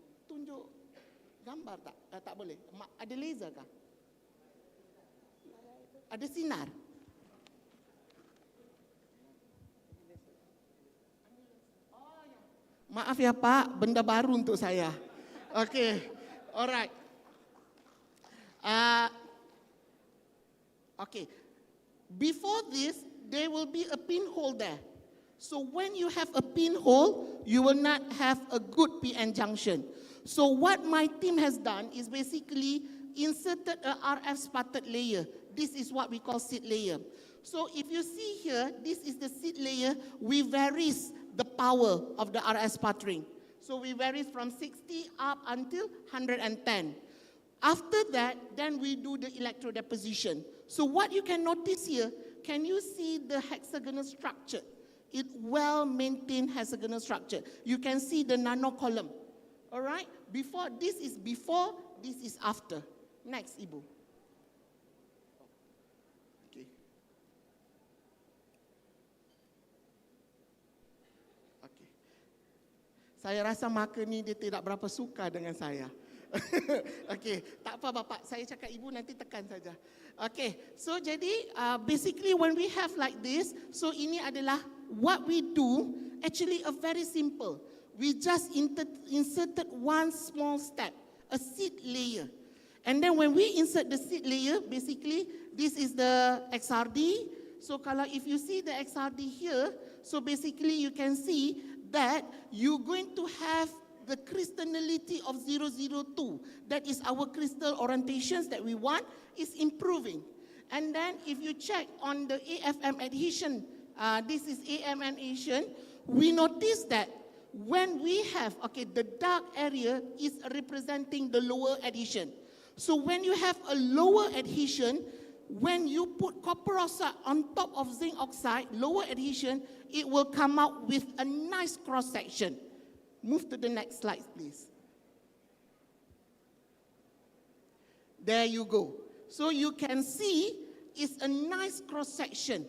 gambar tak? Tak boleh. Ada laser kah? Ada sinar? Maaf ya Pak, benda baru untuk saya. Okay, alright. Okay, before this, there will be a pinhole there. So when you have a pinhole, you will not have a good PN junction. So what my team has done is basically inserted a RF sputtered layer. This is what we call seed layer. So if you see here, this is the seed layer. We varies the power of the RF sputtering. So we varies from 60 up until 110. After that, then we do the electrodeposition. So what you can notice here, can you see the hexagonal structure? It well-maintained hexagonal structure. You can see the nano column. All right? Before, this is after. Next, Ibu. Okay. Okay. Saya rasa marker ni dia tidak berapa suka dengan saya. Okay, tak apa Bapak, saya cakap Ibu nanti tekan saja. Okay, so jadi basically when we have like this, so ini adalah what we do, actually a very simple. We just inserted one small step, a seed layer. And then when we insert the seed layer, basically this is the XRD. So kalau if you see the XRD here, so basically you can see that you're going to have the crystallinity of 002. That is our crystal orientations that we want is improving. And then if you check on the AFM adhesion, this is AM adhesion, we notice that when we have, okay, the dark area is representing the lower adhesion. So when you have a lower adhesion, when you put copper oxide on top of zinc oxide, lower adhesion, it will come out with a nice cross-section. Move to the next slide, please. There you go. So you can see it's a nice cross-section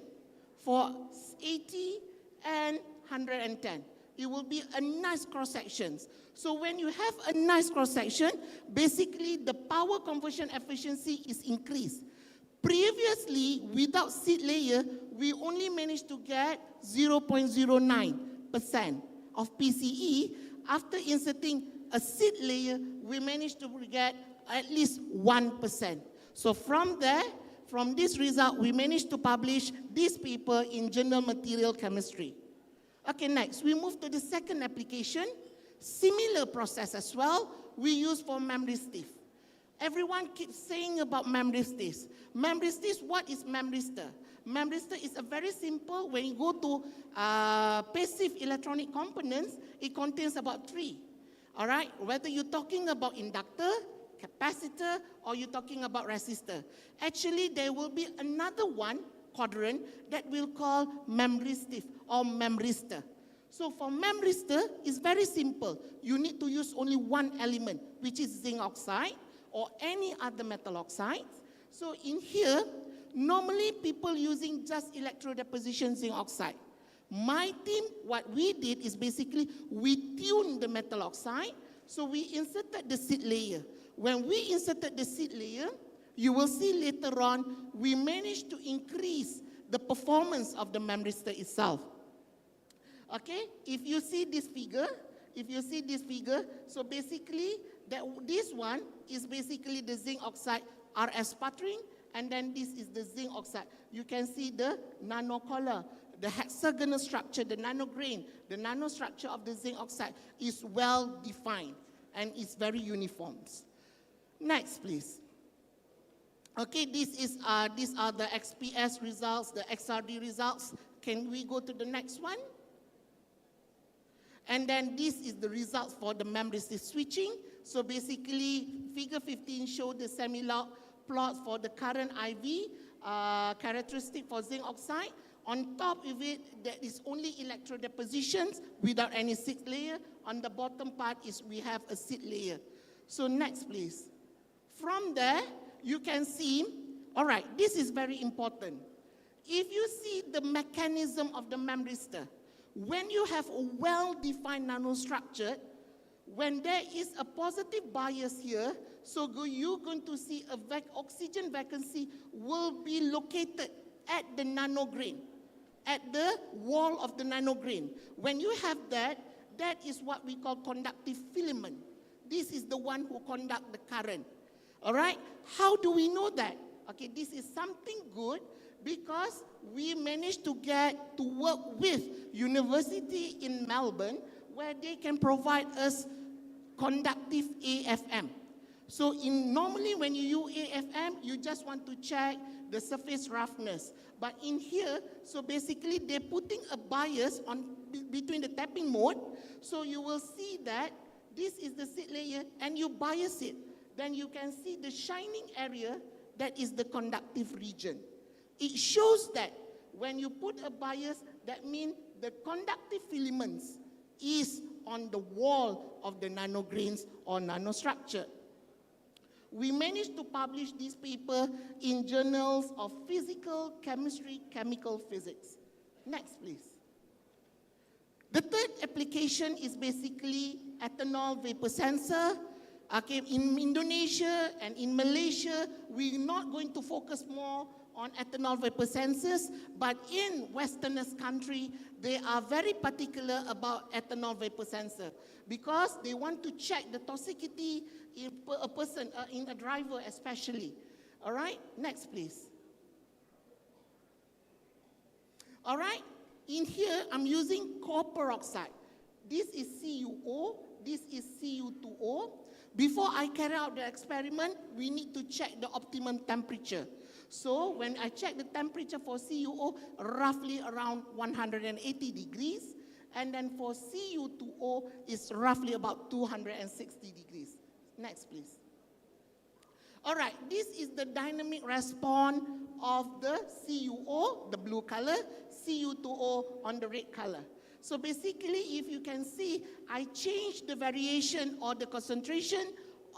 for 80 and 110. It will be a nice cross-section. So when you have a nice cross-section, basically the power conversion efficiency is increased. Previously, without seed layer, we only managed to get 0.09% of PCE. After inserting a seed layer, we managed to get at least 1%. So from there, from this result, we managed to publish this paper in Journal Material Chemistry. Okay, next, we move to the second application. Similar process as well, we use for memristive. Everyone keeps saying about memristive. Memristive, what is memristor? Memristor is a very simple, when you go to passive electronic components, it contains about 3. All right, whether you're talking about inductor, capacitor, or you're talking about resistor. Actually, there will be another one, quadrant, that we'll call memristive or memristor. So for memristor, it's very simple. You need to use only one element, which is zinc oxide or any other metal oxide. So in here, normally people using just electrodeposition zinc oxide. My team, what we did is basically we tuned the metal oxide, so we inserted the seed layer. When we inserted the seed layer, you will see later on, we managed to increase the performance of the memristor itself. Okay, if you see this figure, so basically this one is basically the zinc oxide RF sputtering, and then this is the zinc oxide. You can see the nano color, the hexagonal structure, the nanograin, the nanostructure of the zinc oxide is well defined and it's very uniform. Next, please. Okay, these are the XPS results, the XRD results. Can we go to the next one? And then this is the results for the memristive switching. So basically, figure 15 showed the semi-log plots for the current IV characteristic for zinc oxide. On top of it, there is only electrodepositions without any seed layer. On the bottom part is we have a seed layer. So next, please. From there, you can see, all right, this is very important. If you see the mechanism of the memristor, when you have a well-defined nanostructure, when there is a positive bias here, so you're going to see a oxygen vacancy will be located at the nanograin, at the wall of the nanograin. When you have that, that is what we call conductive filament. This is the one who conduct the current. All right? How do we know that? Okay, this is something good because we managed to get to work with university in Melbourne where they can provide us conductive AFM. So normally when you use AFM, you just want to check the surface roughness. But in here, so basically they're putting a bias on between the tapping mode. So you will see that this is the seed layer and you bias it. Then you can see the shining area that is the conductive region. It shows that when you put a bias, that means the conductive filaments is on the wall of the nanograins or nanostructure. We managed to publish this paper in journals of physical, chemistry, chemical physics. Next, please. The third application is basically ethanol vapor sensor. Okay, in Indonesia and in Malaysia, we're not going to focus more on ethanol vapor sensors, but in Westerners country, they are very particular about ethanol vapor sensor because they want to check the toxicity in a person, in a driver especially. All right, next please. All right, in here I'm using copper oxide. This is CuO, this is Cu2O. Before I carry out the experiment, we need to check the optimum temperature. So when I check the temperature for CuO, roughly around 180 degrees. And then for Cu2O, it's roughly about 260 degrees. Next, please. All right, this is the dynamic response of the CuO, the blue color, Cu2O on the red color. So basically, if you can see, I changed the variation or the concentration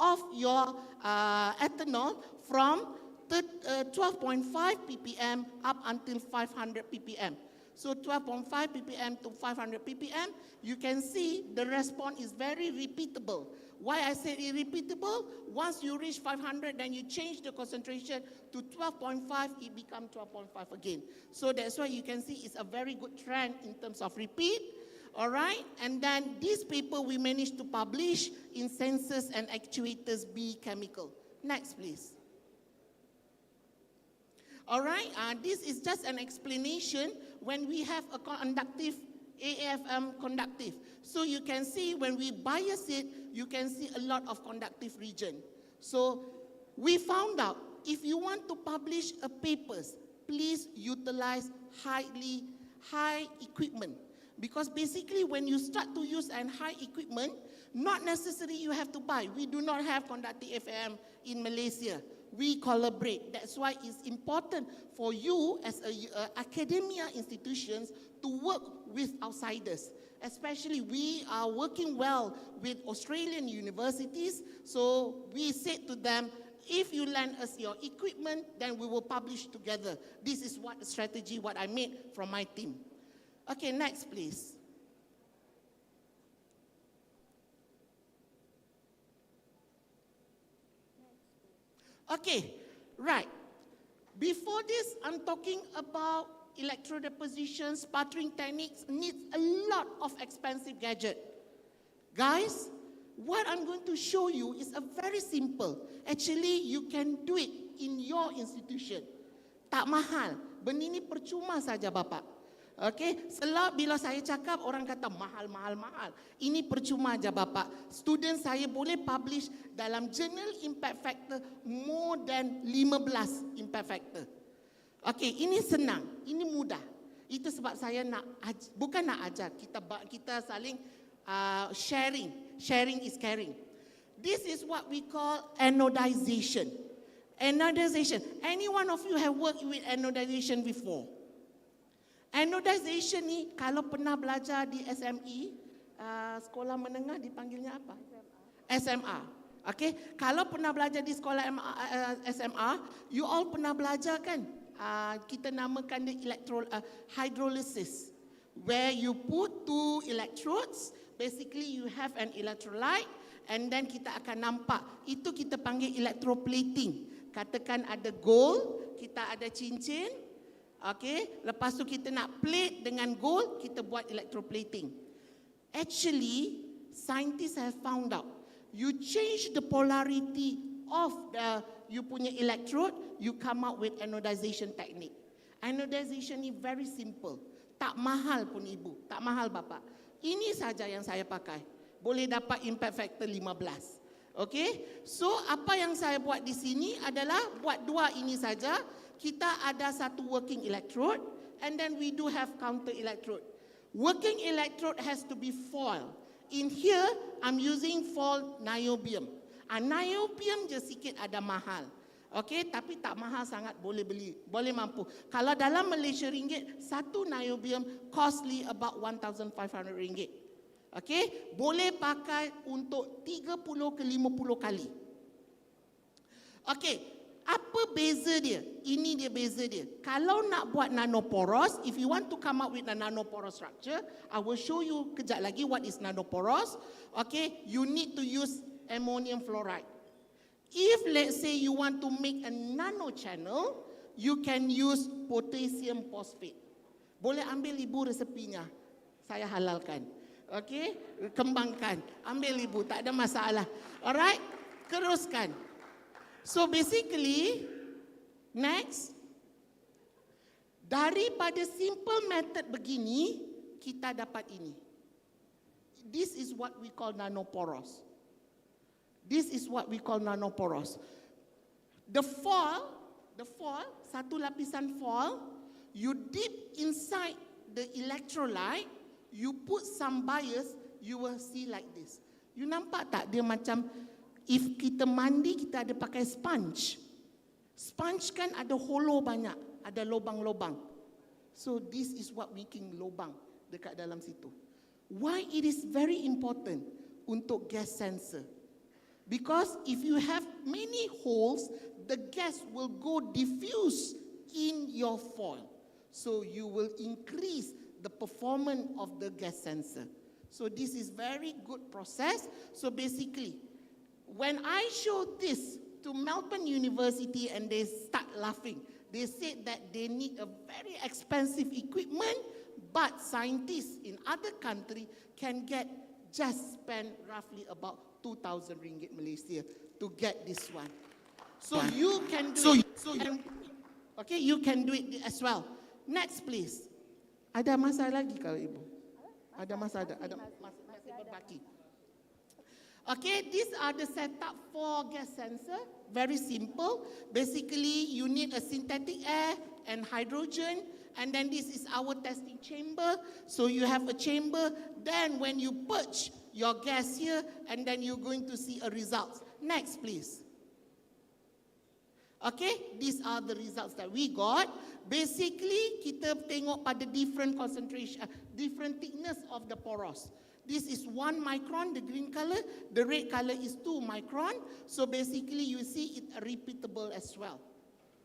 of your ethanol from 12.5 ppm up until 500 ppm. So 12.5 ppm to 500 ppm, you can see the response is very repeatable. Why I say repeatable? Once you reach 500, then you change the concentration to 12.5, it becomes 12.5 again. So that's why you can see it's a very good trend in terms of repeat. All right, and then this paper we managed to publish in Sensors and Actuators B Chemical. Next, please. All right, this is just an explanation when we have a conductive AFM conductive. So you can see when we bias it, you can see a lot of conductive region. So we found out if you want to publish a papers, please utilize high equipment. Because basically when you start to use an high equipment, not necessarily you have to buy. We do not have conductive AFM in Malaysia. We collaborate. That's why it's important for you as academia institutions to work with outsiders. Especially we are working well with Australian universities. So we said to them, if you lend us your equipment, then we will publish together. This is what the strategy, what I made from my team. Okay, next please. Okay, right. Before this, I'm talking about electrodeposition, sputtering techniques, needs a lot of expensive gadget. Guys, what I'm going to show you is a very simple. Actually, you can do it in your institution. Tak mahal. Benda ini percuma saja Bapak. Okay, selalu bila saya cakap orang kata mahal. Ini percuma aja Bapak. Student saya boleh publish dalam jurnal impact factor more than 15 impact factor. Okay, ini senang, ini mudah. Itu sebab saya bukan nak ajar, kita saling sharing. Sharing is caring. This is what we call anodization. Anodization. Any one of you have worked with anodization before? Anodization ni kalau pernah belajar di SME, sekolah menengah dipanggilnya apa? SMA. Okay, kalau pernah belajar di sekolah SMA, you all pernah belajar kan? Kita namakan dia hydrolysis, where you put two electrodes, basically you have an electrolyte, and then kita akan nampak, itu kita panggil electroplating. Katakan ada gold, kita ada cincin, okay, lepas tu kita nak plate dengan gold, kita buat electroplating. Actually, scientists have found out, you change the polarity of you punya electrode, you come out with anodization technique. Anodization ni very simple. Tak mahal pun ibu, tak mahal bapa. Ini saja yang saya pakai. Boleh dapat impact factor 15. Okay? So apa yang saya buat di sini adalah buat dua ini saja. Kita ada satu working electrode and then we do have counter electrode. Working electrode has to be foil. In here, I'm using foil niobium. Niobium je sikit ada mahal. Okay, tapi tak mahal sangat, boleh beli, boleh mampu. Kalau dalam Malaysia ringgit, satu niobium costly about 1,500 ringgit. Okay, boleh pakai untuk 30 ke 50 kali. Okay, apa beza dia? Ini dia beza dia. Kalau nak buat nanoporos, if you want to come up with a nanoporous structure, I will show you kejap lagi what is nanoporous. Okay, you need to use ammonium fluoride. If let's say you want to make a nano channel, you can use potassium phosphate. Boleh ambil ibu resepinya, saya halalkan. Okay, kembangkan, ambil ibu, tak ada masalah. Alright, teruskan. So basically, next, daripada simple method begini, kita dapat ini. This is what we call nanoporous. This is what we call nanoporous. The foil, satu lapisan foil, you dip inside the electrolyte, you put some bias, you will see like this. You nampak tak dia macam, if kita mandi, kita ada pakai sponge. Sponge kan ada holo banyak, ada lubang-lubang. So this is what making lubang dekat dalam situ. Why it is very important untuk gas sensor? Because if you have many holes, the gas will go diffuse in your foil. So you will increase the performance of the gas sensor. So this is very good process. So basically, when I showed this to Melbourne University and they start laughing, they said that they need a very expensive equipment, but scientists in other countries can get just spend roughly about 2,000 ringgit Malaysia to get this one. So you can do it. Okay, you can do it as well. Next please. Ada masa lagi kalau ibu? Ada masa, ada masih berbaki. Okay, these are the setup for gas sensor. Very simple. Basically, you need a synthetic air and hydrogen. And then this is our testing chamber. So you have a chamber. Then when you purge your gas here, and then you're going to see a result. Next, please. Okay, these are the results that we got. Basically, kita tengok pada different concentration, different thickness of the porous. This is 1 micron, the green color. The red color is 2 micron. So basically, you see it repeatable as well.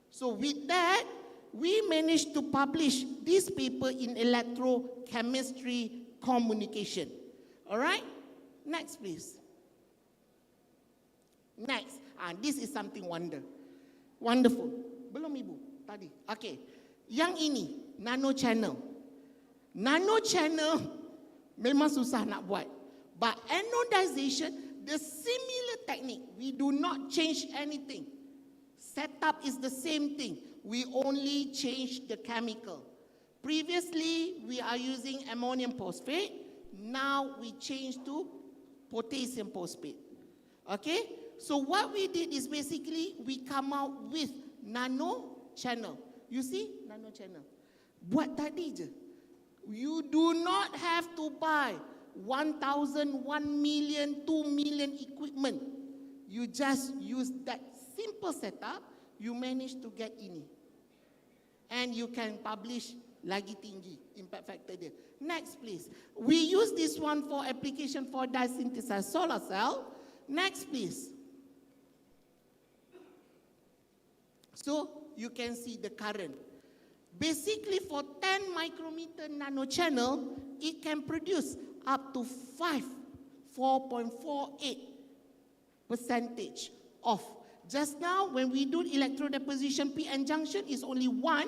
So with that, we managed to publish this paper in electrochemistry communication. All right? Next, please. Next. This is something wonderful. Belum ibu tadi. Okay. Yang ini, nano channel. Nano channel memang susah nak buat. But anodization, the similar technique. We do not change anything. Setup is the same thing. We only change the chemical. Previously, we are using ammonium phosphate. Now we change to potassium phosphate. Okay? So what we did is basically we come out with nano channel. You see? Nano channel. Buat tadi je. You do not have to buy 1,000, 1 million, 2 million equipment. You just use that simple setup, you manage to get ini. And you can publish lagi tinggi impact factor dia. Next please. We use this one for application for dye-synthesized solar cell. Next please. So you can see the current. Basically for 10 micrometer nanochannel, it can produce up to 4.48% of. Just now when we do electrodeposition PN junction is only 1.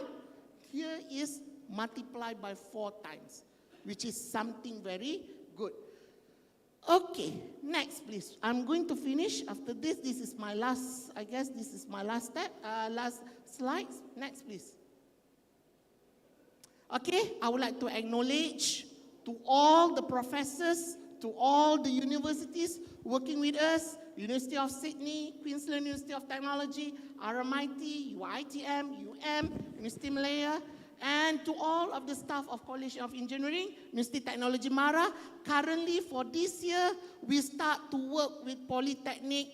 Here is multiplied by 4 times, which is something very good. Okay, next please. I'm going to finish after this. This is my last, I guess this is my last step, last slide. Next please. Okay, I would like to acknowledge to all the professors, to all the universities working with us, University of Sydney, Queensland University of Technology, RMIT, UITM, University Malaya, and to all of the staff of College of Engineering, University Technology Mara. Currently, for this year, we start to work with Polytechnic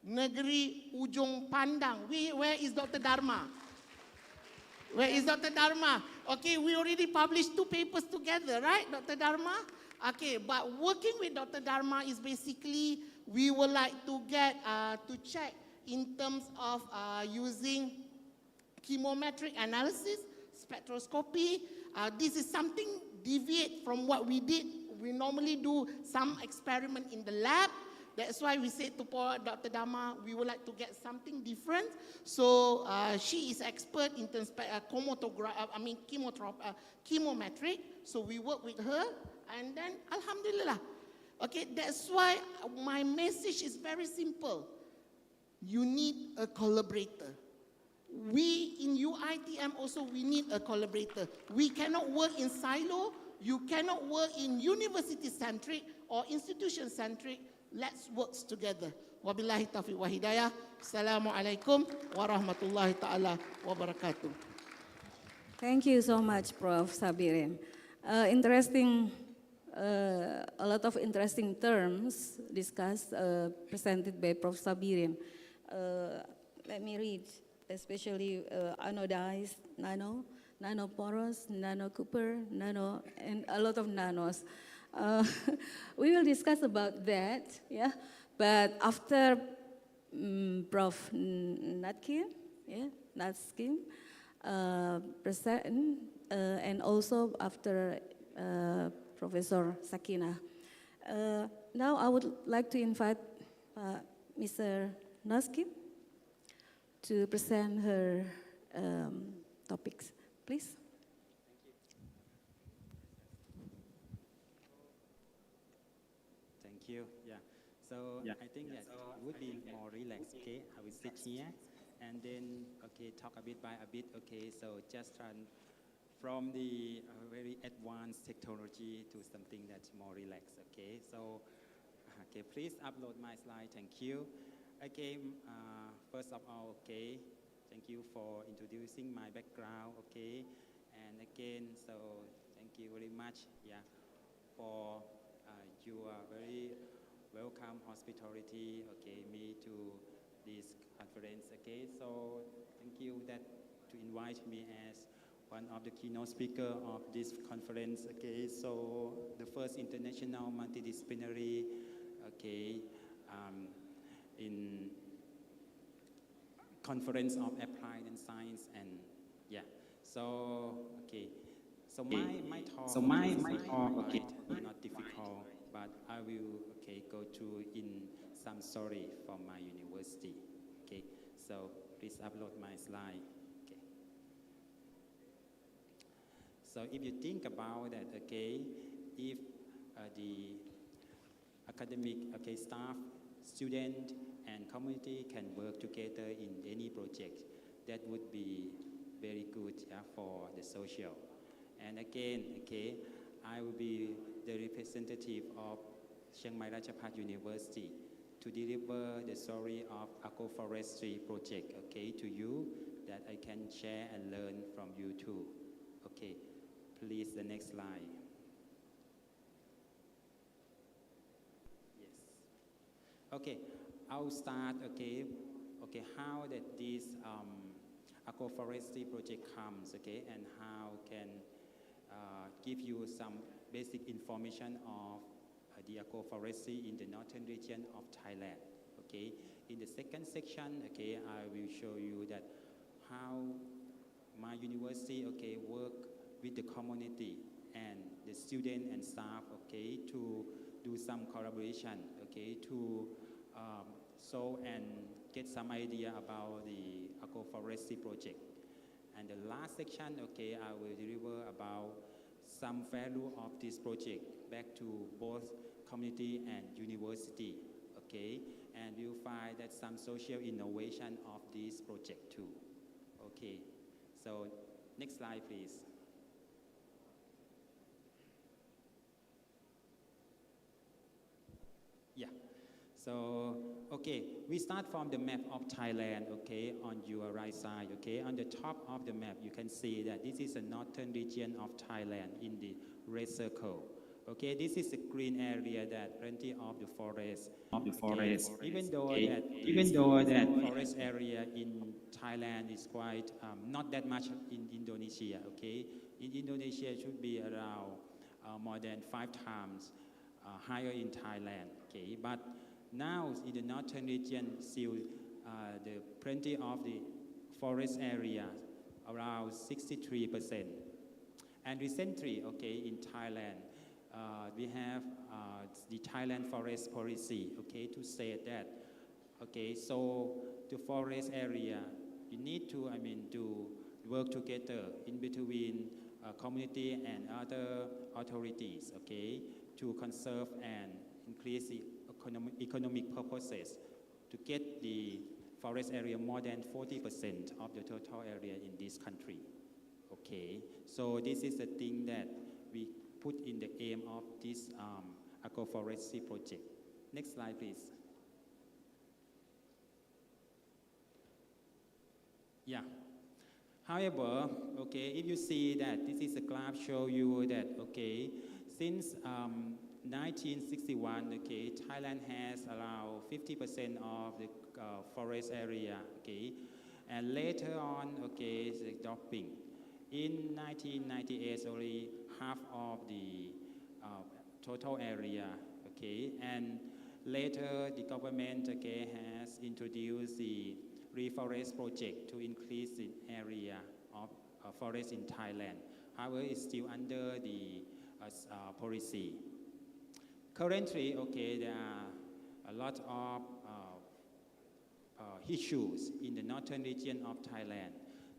Negeri Ujung Pandang. Where is Dr. Dharma? Where is Dr. Dharma? Okay, we already published 2 papers together, right, Dr. Dharma? Okay, but working with Dr. Dharma is basically, we would like to get, to check in terms of using chemometric analysis, spectroscopy. This is something deviate from what we did. We normally do some experiment in the lab. That's why we said to Dr. Dharma, we would like to get something different. So she is expert in terms of chemometric. So we work with her, and then alhamdulillah. Okay, that's why my message is very simple. You need a collaborator. We in UITM also, we need a collaborator. We cannot work in silo. You cannot work in university-centric or institution-centric. Let's work together. Wabillahi taufiq wa hidayah. Assalamualaikum warahmatullahi ta'ala wabarakatuh.
Thank you so much, Prof. Sabirin. Interesting, a lot of interesting terms discussed, presented by Prof. Sabirin. Let me read, especially anodized nano, nanoporous, nano Cooper, nano, and a lot of nanos. We will discuss about that, yeah. But after Prof. Natkin, yeah, Natskin, present, and also after Professor Sakina. Now I would like to invite Mr. Natskin to present her topics, please.
Thank you. Yeah. So I think that it would be more relaxed. Okay, I will sit here and then talk a bit by a bit. Okay, so just from the very advanced technology to something that's more relaxed. Okay, so please upload my slide. Thank you. Okay, first of all, thank you for introducing my background. Okay, and again, so thank you very much. Yeah, for your very welcome hospitality, me to this conference. Okay, so thank you that to invite me as one of the keynote speaker of this conference. Okay, so the first international multidisciplinary, in conference of applied and science, and yeah. So so my talk, not difficult, but I will go to in some story from my university. Okay, so please upload my slide. Okay. So if you think about that, if the academic staff, student, and community can work together in any project, that would be very good for the social. And again, I will be the representative of Chiang Mai Ratchapat University to deliver the story of agroforestry project, to you, that I can share and learn from you too. Okay, please, the next slide. Yes. Okay, I'll start, how that this agroforestry project comes, and how can give you some basic information of the agroforestry in the northern region of Thailand. Okay, in the second section, I will show you that how my university, work with the community and the student and staff, to do some collaboration, to show and get some idea about the agroforestry project. And the last section, I will deliver about some value of this project back to both community and university, okay? And we'll find that some social innovation of this project too, okay? So next slide, please. Yeah. So, okay, we start from the map of Thailand, okay, on your right side, okay. On the top of the map, you can see that this is the northern region of Thailand in the red circle. Okay, this is a green area that plenty of the forest. Okay. Even though that forest area in Thailand is quite not that much in Indonesia. Okay, in Indonesia it should be around more than 5 times higher in Thailand. Okay, but now in the northern region, still the plenty of the forest area around 63%. And recently, okay, in Thailand. We have the Thailand forest policy, okay, to say that, okay, so the forest area, you need to, to work together in between community and other authorities, okay, to conserve and increase the economic purposes to get the forest area more than 40% of the total area in this country, okay. So this is the thing that we put in the aim of this agroforestry project. Next slide, please. Yeah. However, okay, if you see that this is a graph show you that, okay, since 1961, okay, Thailand has around 50% of the forest area, okay, and later on, okay, it's dropping. In 1998, only half of the total area, okay, and later the government, okay, has introduced the reforest project to increase the area of forest in Thailand. However, it's still under the policy. Currently, okay, there are a lot of issues in the northern region of Thailand.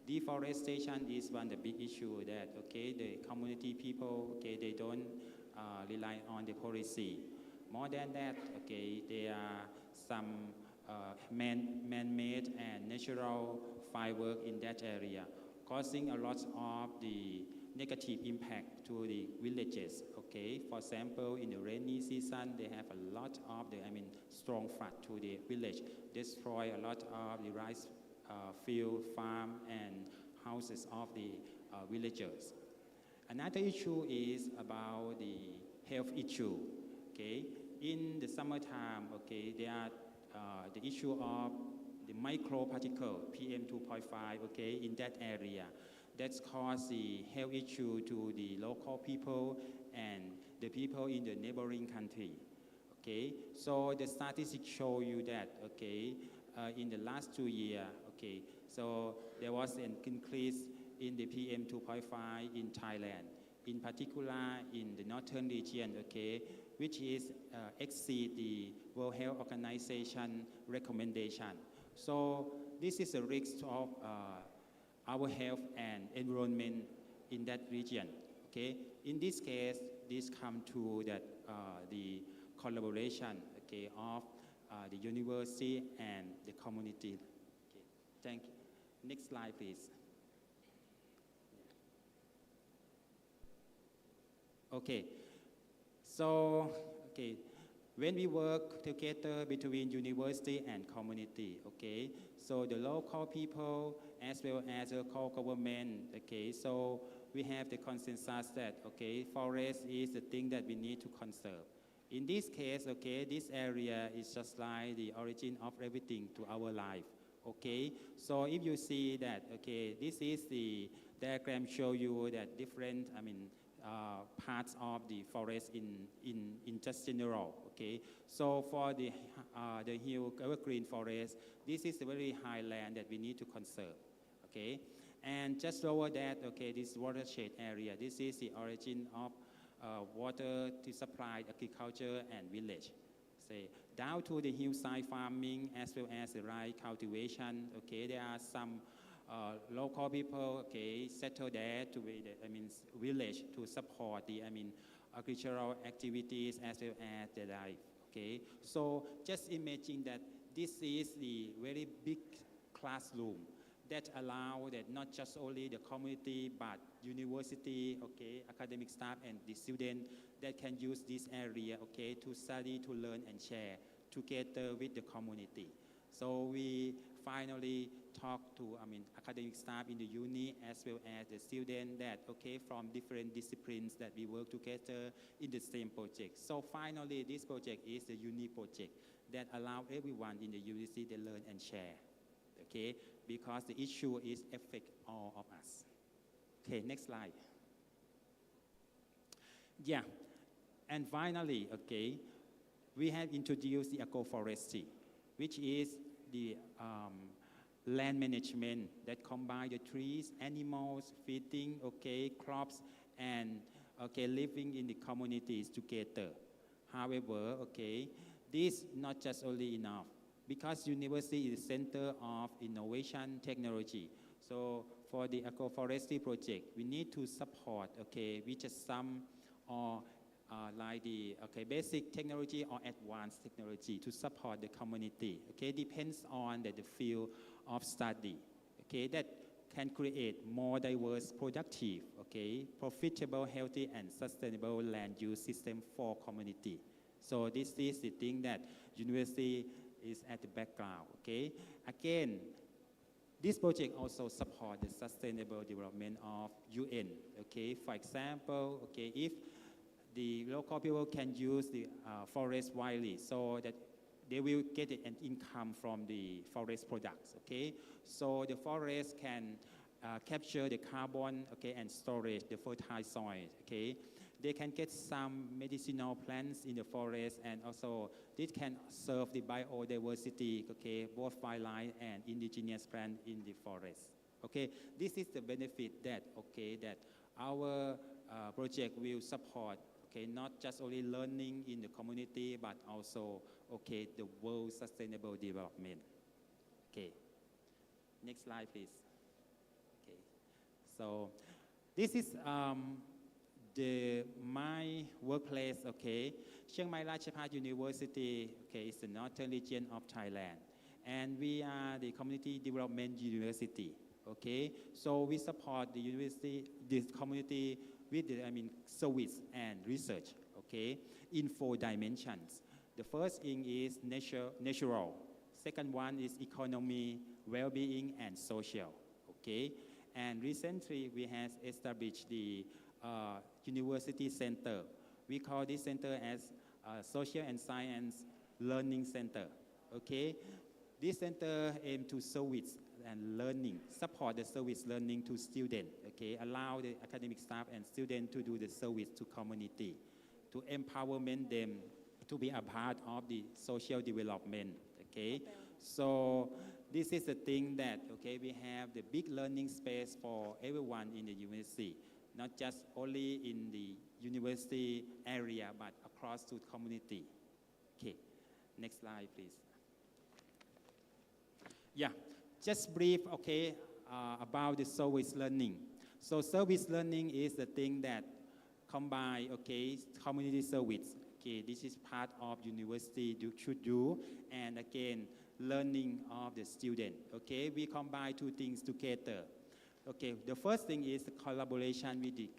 Deforestation is one of the big issue that, okay, the community people, okay, they don't rely on the policy. More than that, okay, there are some man-made and natural fireworks in that area, causing a lot of the negative impact to the villages, okay. For example, in the rainy season, they have a lot of the, strong flood to the village, destroy a lot of the rice field, farm, and houses of the villagers. Another issue is about the health issue. Okay, in the summertime, okay, there are the issue of the microparticle PM 2.5. Okay, in that area, that's caused the health issue to the local people and the people in the neighboring country. Okay, so the statistics show you that, okay, in the last 2 years, okay, so there was an increase in the PM 2.5 in Thailand, in particular in the northern region, okay, which is exceed the World Health Organization recommendation. So this is a risk of our health and environment in that region, okay. In this case, this comes to that the collaboration, okay, of the university and the community. Okay, thank you. Next slide, please. Okay, so, okay, when we work together between university and community, okay, so the local people as well as the local government, okay, so we have the consensus that, okay, forest is the thing that we need to conserve. In this case, okay, this area is just like the origin of everything to our life, okay? So if you see that, okay, this is the diagram show you that different, parts of the forest in just general, okay? So for the hill evergreen forest, this is a very high land that we need to conserve, okay? And just lower that, okay, this watershed area, this is the origin of water to supply agriculture and village. Say, down to the hillside farming as well as the rice cultivation, okay, there are some local people, okay, settle there to be the, village to support the, agricultural activities as well as the life. Okay, so just imagine that this is the very big classroom that allow that not just only the community but university, okay, academic staff and the student that can use this area, okay, to study, to learn and share together with the community. So we finally talk to, academic staff in the uni as well as the student that, okay, from different disciplines that we work together in the same project. So finally, this project is the uni project that allow everyone in the university to learn and share, okay, because the issue is affect all of us. Okay, next slide. Yeah, and finally, okay, we have introduced the agroforestry, which is the land management that combine the trees, animals, feeding, okay, crops, and okay, living in the communities together. However, okay, this not just only enough, because university is the center of innovation technology. So for the agroforestry project, we need to support, okay, with just some or like the basic technology or advanced technology to support the community. Okay, depends on the field of study. Okay, that can create more diverse, productive, okay, profitable, healthy, and sustainable land use system for community. So this is the thing that university is at the background. Okay, again, this project also supports the sustainable development of UN. Okay, for example, okay, if the local people can use the forest wisely so that they will get an income from the forest products, okay? So the forest can capture the carbon, okay, and storage the fertile soil, okay? They can get some medicinal plants in the forest, and also this can serve the biodiversity, okay, both wildlife and indigenous plants in the forest, okay? This is the benefit that, okay, that our project will support, okay, not just only learning in the community, but also, okay, the world sustainable development. Okay, next slide, please. Okay, so this is my workplace, okay. Chiang Mai Ratchapat University, okay, is the northern region of Thailand, and we are the community development university, okay. So we support the university, this community with the, service and research, okay, in 4 dimensions. The first thing is natural. Second one is economy, well-being, and social, okay. And recently, we have established the university center. We call this center as Social and Science Learning Center, okay. This center aims to service and learning, support the service learning to students, okay, allow the academic staff and students to do the service to community, to empowerment them to be a part of the social development, okay. So this is the thing that, okay, we have the big learning space for everyone in the university, not just only in the university area, but across to the community. Okay, next slide, please. Yeah. Just brief, okay, about the service learning. So service learning is the thing that combine, okay, community service. Okay, this is part of university should do, and again, learning of the student. Okay, we combine 2 things together. Okay, the first thing is the collaboration with the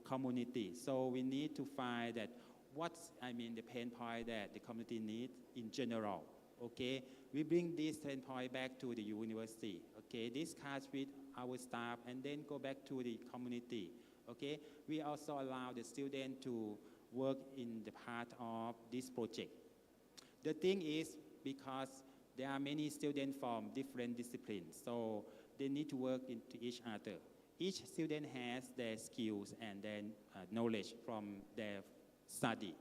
community. So we need to find that what's, the pain point that the community needs in general. Okay, we bring this 10 point back to the university. Okay, discuss with our staff and then go back to the community. Okay, we also allow the student to work in the part of this project. The thing is, because there are many students from different disciplines, so they need to work into each other. Each student has their skills and their knowledge from their study.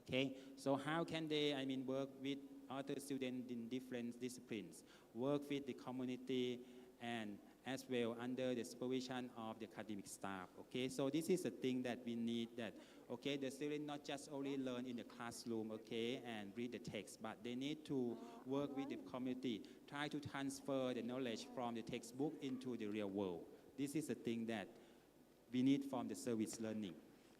Okay, so how can they, work with other students in different disciplines, work with the community, and as well under the supervision of the academic staff. Okay, so this is the thing that we need, that, okay, the students not just only learn in the classroom, okay, and read the text, but they need to work with the community, try to transfer the knowledge from the textbook into the real world. This is the thing that we need from the service learning,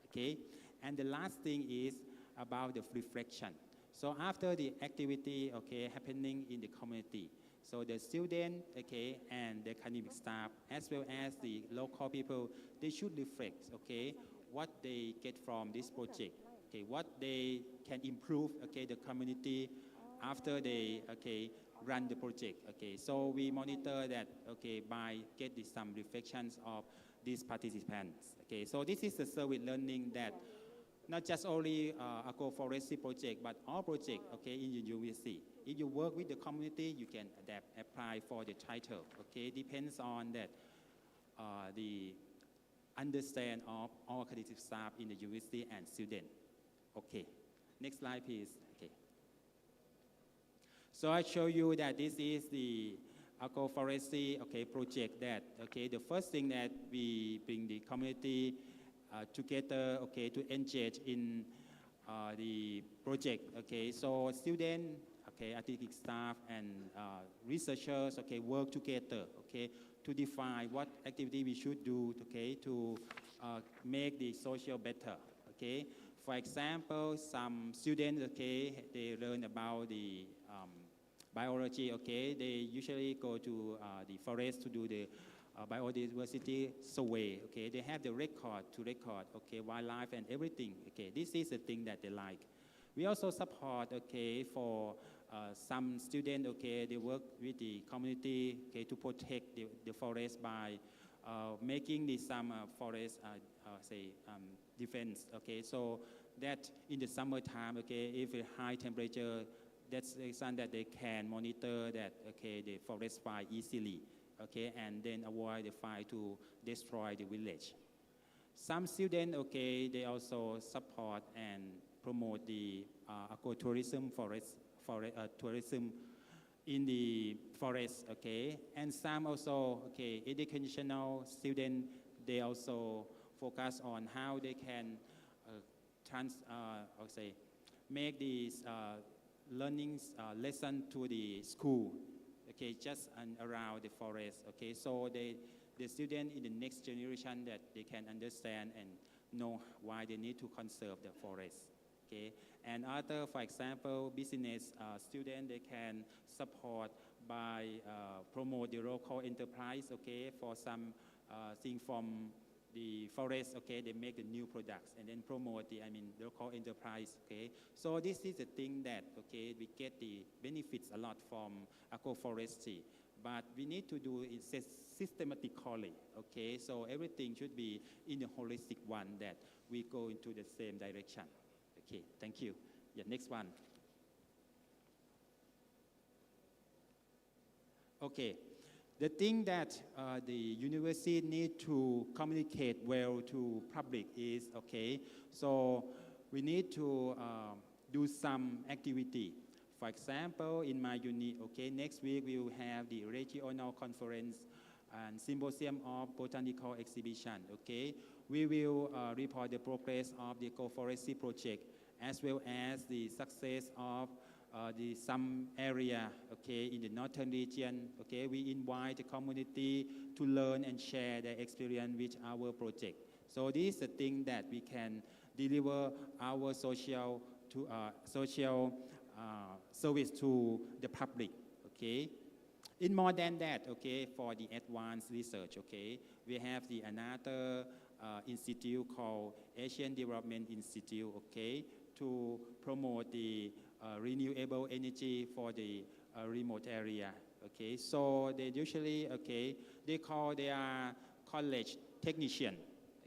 okay? And the last thing is about the reflection. So after the activity, okay, happening in the community, so the student, okay, and the academic staff, as well as the local people, they should reflect, okay, what they get from this project, okay, what they can improve, okay, the community after they, okay, run the project, okay. So we monitor that, okay, by getting some reflections of these participants, okay. So this is the service learning that not just only agroforestry project, but all projects, okay, in the university. If you work with the community, you can adapt, apply for the title, okay? Depends on that, the understand of all academic staff in the university and student. Okay, next slide, please. Okay. So I show you that this is the agroforestry, okay, project that, okay, the first thing that we bring the community together, okay, to engage in the project, okay. So student, okay, academic staff and researchers, okay, work together, okay, to define what activity we should do, okay, to make the social better, okay. For example, some students, okay, they learn about the biology, okay. They usually go to the forest to do the biodiversity survey, okay. They have the record to record, okay, wildlife and everything, okay. This is the thing that they like. We also support, okay, for some students, okay, they work with the community, okay, to protect the forest by making the some forest, defense, okay. So that in the summertime, okay, if a high temperature, that's the reason that they can monitor that, okay, the forest fire easily, okay, and then avoid the fire to destroy the village. Some students, okay, they also support and promote the ecotourism, tourism in the forest, okay, and some also, okay, educational students, they also focus on how they can make these learnings lesson to the school, okay, just around the forest, okay, so the student in the next generation that they can understand and know why they need to conserve the forest, okay. And other, for example, business student, they can support by promote the local enterprise, okay, for some thing from the forest, okay, they make the new products and then promote the, local enterprise, okay. So this is the thing that, okay, we get the benefits a lot from agroforestry, but we need to do it systematically, okay. So everything should be in a holistic one that we go into the same direction. Okay, thank you. Yeah, next one. Okay. The thing that the university need to communicate well to public is, okay, so we need to do some activity. For example, in my unit, okay, next week we will have the regional conference and symposium of botanical exhibition, okay. We will report the progress of the agroforestry project as well as the success of some area, okay, in the northern region, okay. We invite the community to learn and share their experience with our project. So this is the thing that we can deliver our social service to the public, okay. In more than that, okay, for the advanced research, okay, we have the another institute called Asian Development Institute, okay, to promote the renewable energy for the remote area, okay. So they usually, okay, they call their college technician,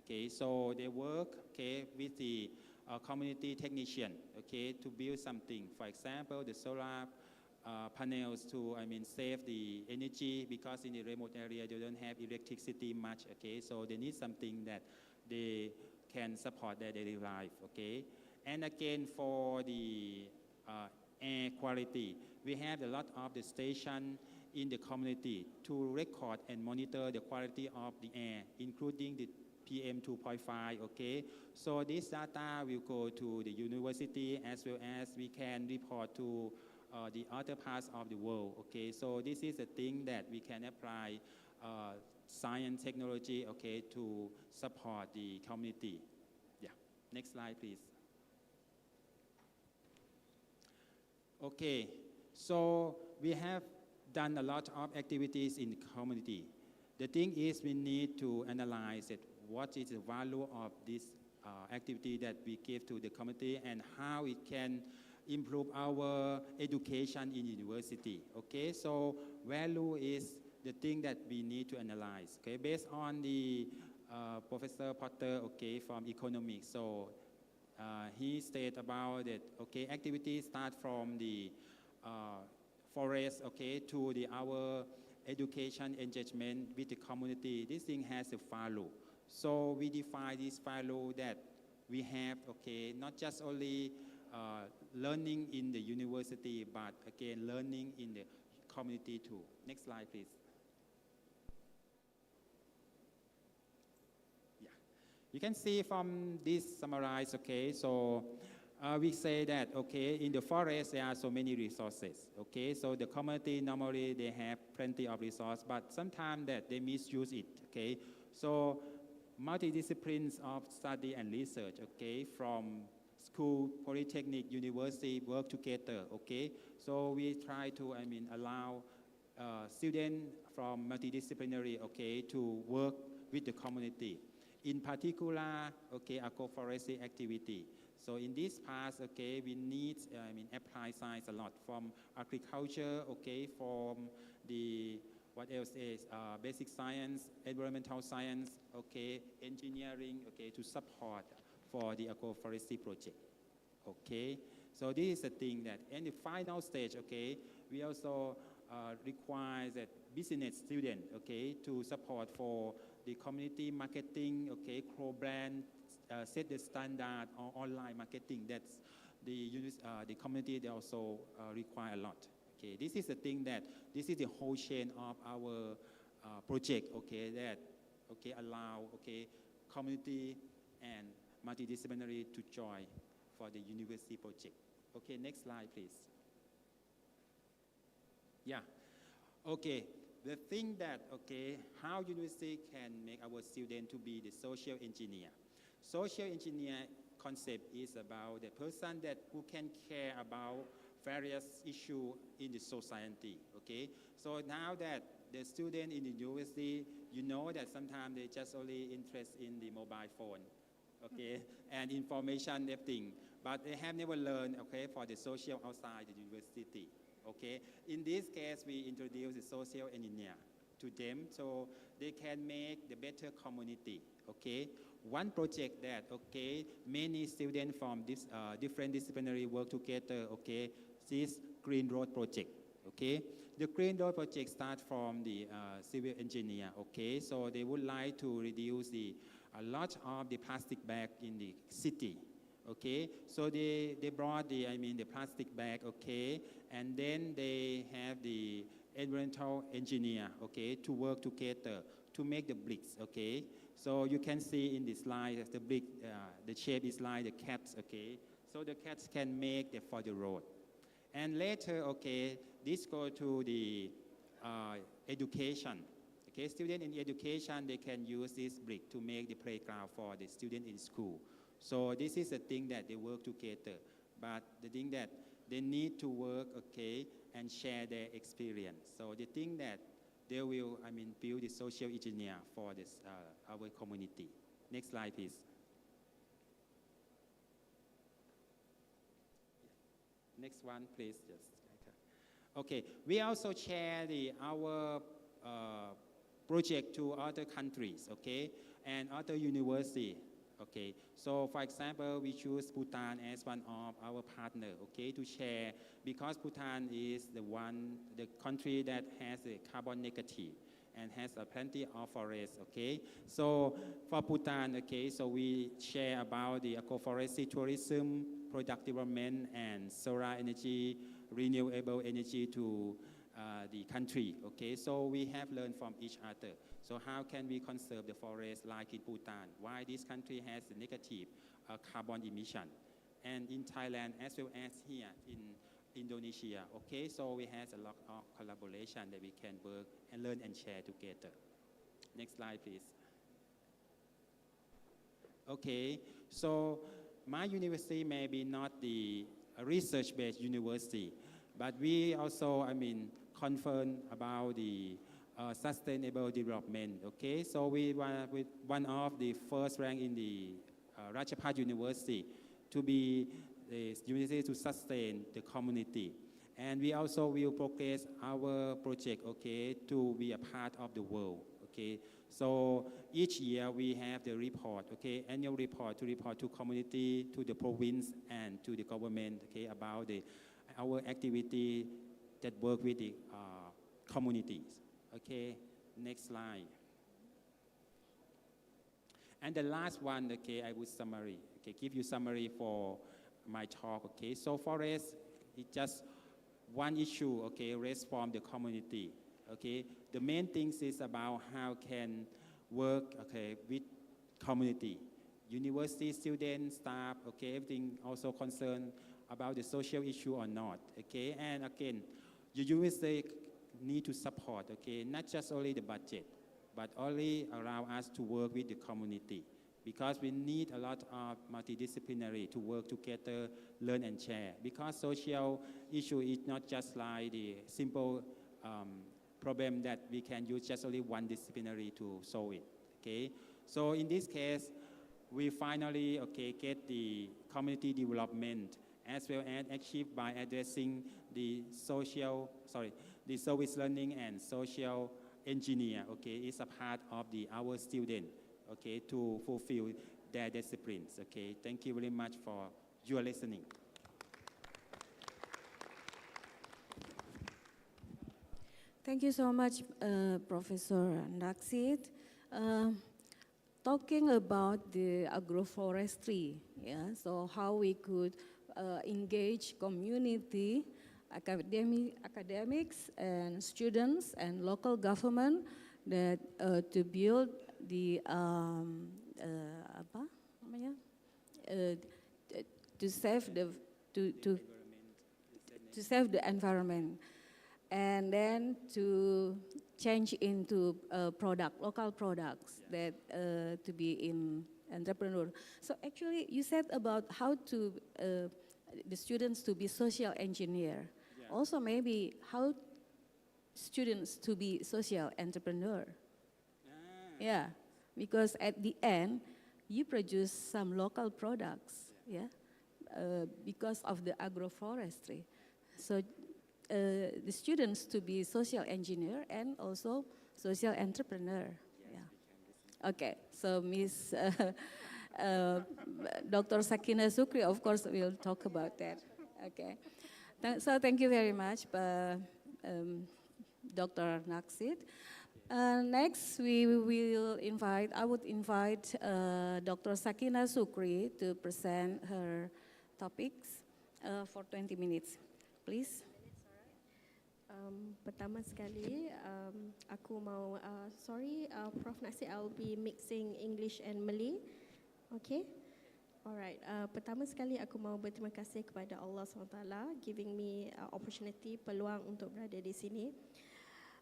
okay. So they work, okay, with the community technician, okay, to build something. For example, the solar panels to, save the energy because in the remote area they don't have electricity much, okay. So they need something that they can support their daily life, okay. And again, for the air quality, we have a lot of the station in the community to record and monitor the quality of the air, including the PM 2.5, okay. So this data will go to the university as well as we can report to the other parts of the world, okay. So this is a thing that we can apply science technology, okay, to support the community. Yeah, Next slide, please. Okay, so we have done a lot of activities in the community. The thing is we need to analyze it. What is the value of this activity that we give to the community and how it can improve our education in university. Okay, so value is the thing that we need to analyze. Okay, based on the Professor Potter, okay, from economics. So he stated about that. Okay, activities start from the forest, okay, to our education engagement with the community. This thing has a value. So we define this value that we have, okay, not just only learning in the university, but again, learning in the community too. Next slide, please. Yeah, you can see from this summarized, okay, so we say that, okay, in the forest, there are so many resources, okay, so the community normally, they have plenty of resources, but sometimes that they misuse it, okay, so multidisciplines of study and research, okay, from school, polytechnic, university work together, okay? So we try to, allow students from multidisciplinary, okay, to work with the community. In particular, okay, agroforestry activity. So in this part, okay, we need, applied science a lot from agriculture, okay, from the what else is basic science, environmental science, okay, engineering, okay, to support for the agroforestry project, okay. So this is the thing that, in the final stage, okay, we also require that business student, okay, to support for the community marketing, okay, co-brand, set the standard on online marketing. That's the community, they also require a lot. Okay, this is the thing that, this is the whole chain of our project, okay, that, okay, allow, okay, community and multidisciplinary to join for the university project. Okay, next slide, please. Yeah, okay, the thing that, okay, how university can make our student to be the social engineer. Social engineer concept is about the person that who can care about various issues in the society, okay? So now that the student in the university, you know that sometimes they just only interested in the mobile phone, okay, and information, everything, but they have never learned, okay, for the social outside the university, okay? In this case, we introduce the social engineer to them so they can make the better community, okay? One project that, okay, many students from this different disciplinary work together, okay, this Green Road project, okay? The Green Road project starts from the civil engineer, okay? So they would like to reduce a lot of the plastic bag in the city, okay? So they brought the plastic bag, okay? And then they have the environmental engineer, okay, to work together to make the bricks, okay? So you can see in this slide the brick, the shape is like the cats, okay? So the cats can make it for the road. And later, okay, this go to the education. Okay, students in education, they can use this brick to make the playground for the student in school. So this is the thing that they work together. But the thing that they need to work, okay, and share their experience. So the thing that they will, build the social engineer for this, our community. Next slide, please. Next one, please. Just okay. We also share our project to other countries, okay, and other universities, okay. So, for example, we choose Bhutan as one of our partners, okay, to share because Bhutan is the country that has a carbon negative and has plenty of forests, okay. So, for Bhutan, okay, so we share about the agroforestry tourism, product development, and solar energy, renewable energy to the country, okay? So we have learned from each other. So how can we conserve the forest like in Bhutan? Why this country has a negative carbon emission? And in Thailand as well as here in Indonesia, okay? So we have a lot of collaboration that we can work and learn and share together. Next slide, please. Okay, so my university may be not the research-based university, but we also, concerned about the sustainable development. Okay, so we were with one of the first rank in the Rajabhat University to be the university to sustain the community. And we also will progress our project, okay, to be a part of the world, okay. So each year we have the report, okay, annual report to community, to the province, and to the government, okay, about our activity that work with the communities. Okay, next slide. And the last one, okay, I would summary, okay, give you summary for my talk, okay. So forest, it's just one issue, okay, raised from the community, okay. The main things is about how can work, okay, with community, university students, staff, okay, everything also concerned about the social issue or not, okay. And again, the university need to support, okay, not just only the budget, but only allow us to work with the community, because we need a lot of multidisciplinary to work together, learn and share, because social issue is not just like the simple problem that we can use just only one disciplinary to solve it, okay. So in this case, we finally, okay, get the community development as well as achieved by addressing the the service learning and social engineer, okay, is a part of our student, okay, to fulfill their disciplines, okay. Thank you very much for your listening.
Thank you so much, Professor Naksit. Talking about the agroforestry, yeah, so how we could engage community, academics and students and local government that to build the to save the environment, and then to change into local products that to be in entrepreneur. So actually, you said about how to the students to be social engineer. Yeah. Also, maybe how students to be social entrepreneur. Yeah, because at the end, you produce some local products. Yeah, because of the agroforestry. So the students to be social engineer and also social entrepreneur. Yeah. Okay, so Miss Dr. Sakina Sukri, of course, will talk about that. Okay, so thank you very much, Dr. Naksit. Next, I would invite Dr. Sakina Sukri to present her topics for 20 minutes, please.
Pertama sekali, aku mau, Prof Naksit, I'll be mixing English and Malay. Okay? Alright, pertama sekali aku mau berterima kasih kepada Allah SWT giving me opportunity, peluang untuk berada di sini.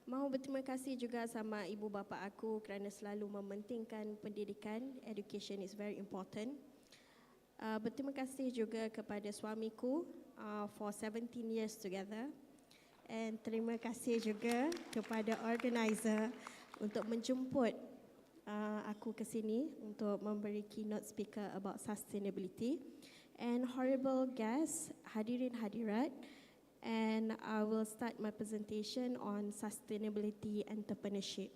Mau berterima kasih juga sama ibu bapa aku kerana selalu mementingkan pendidikan, education is very important. Berterima kasih juga kepada suamiku for 17 years together. And terima kasih juga kepada organizer untuk menjemput aku ke sini untuk memberi keynote speaker about sustainability. And horrible guests, hadirin hadirat, and I will start my presentation on sustainability entrepreneurship.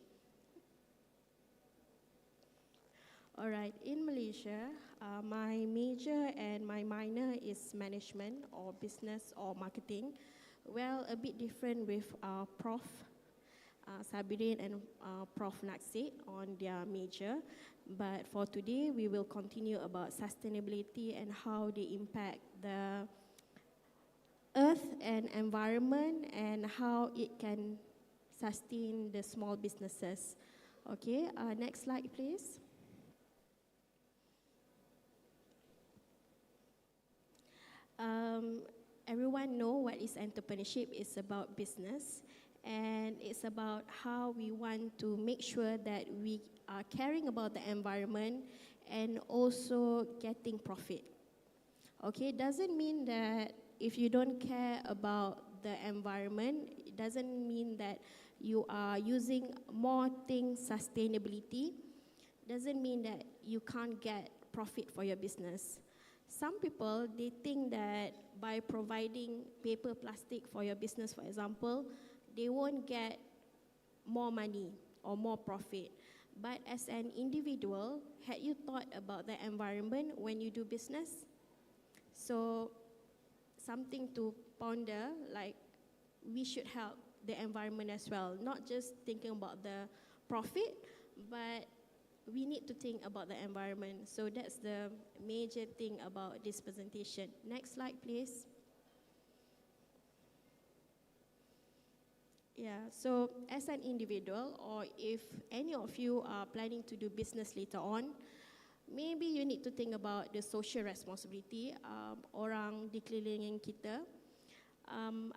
Alright, in Malaysia, my major and my minor is management or business or marketing. Well, a bit different with Prof Sabirin and Prof Naksit on their major. But for today, we will continue about sustainability and how they impact the earth and environment and how it can sustain the small businesses. Okay, next slide, please. Everyone know what is entrepreneurship. It's about business, and it's about how we want to make sure that we are caring about the environment and also getting profit. Okay, doesn't mean that if you don't care about the environment, it doesn't mean that you are using more things sustainability, doesn't mean that you can't get profit for your business. Some people, they think that by providing paper plastic for your business, for example, they won't get more money or more profit. But as an individual, had you thought about the environment when you do business? So something to ponder, like we should help the environment as well, not just thinking about the profit, but we need to think about the environment. So that's the major thing about this presentation. Next slide, please. Yeah, so as an individual, or if any of you are planning to do business later on, maybe you need to think about the social responsibility orang di kelilingin kita,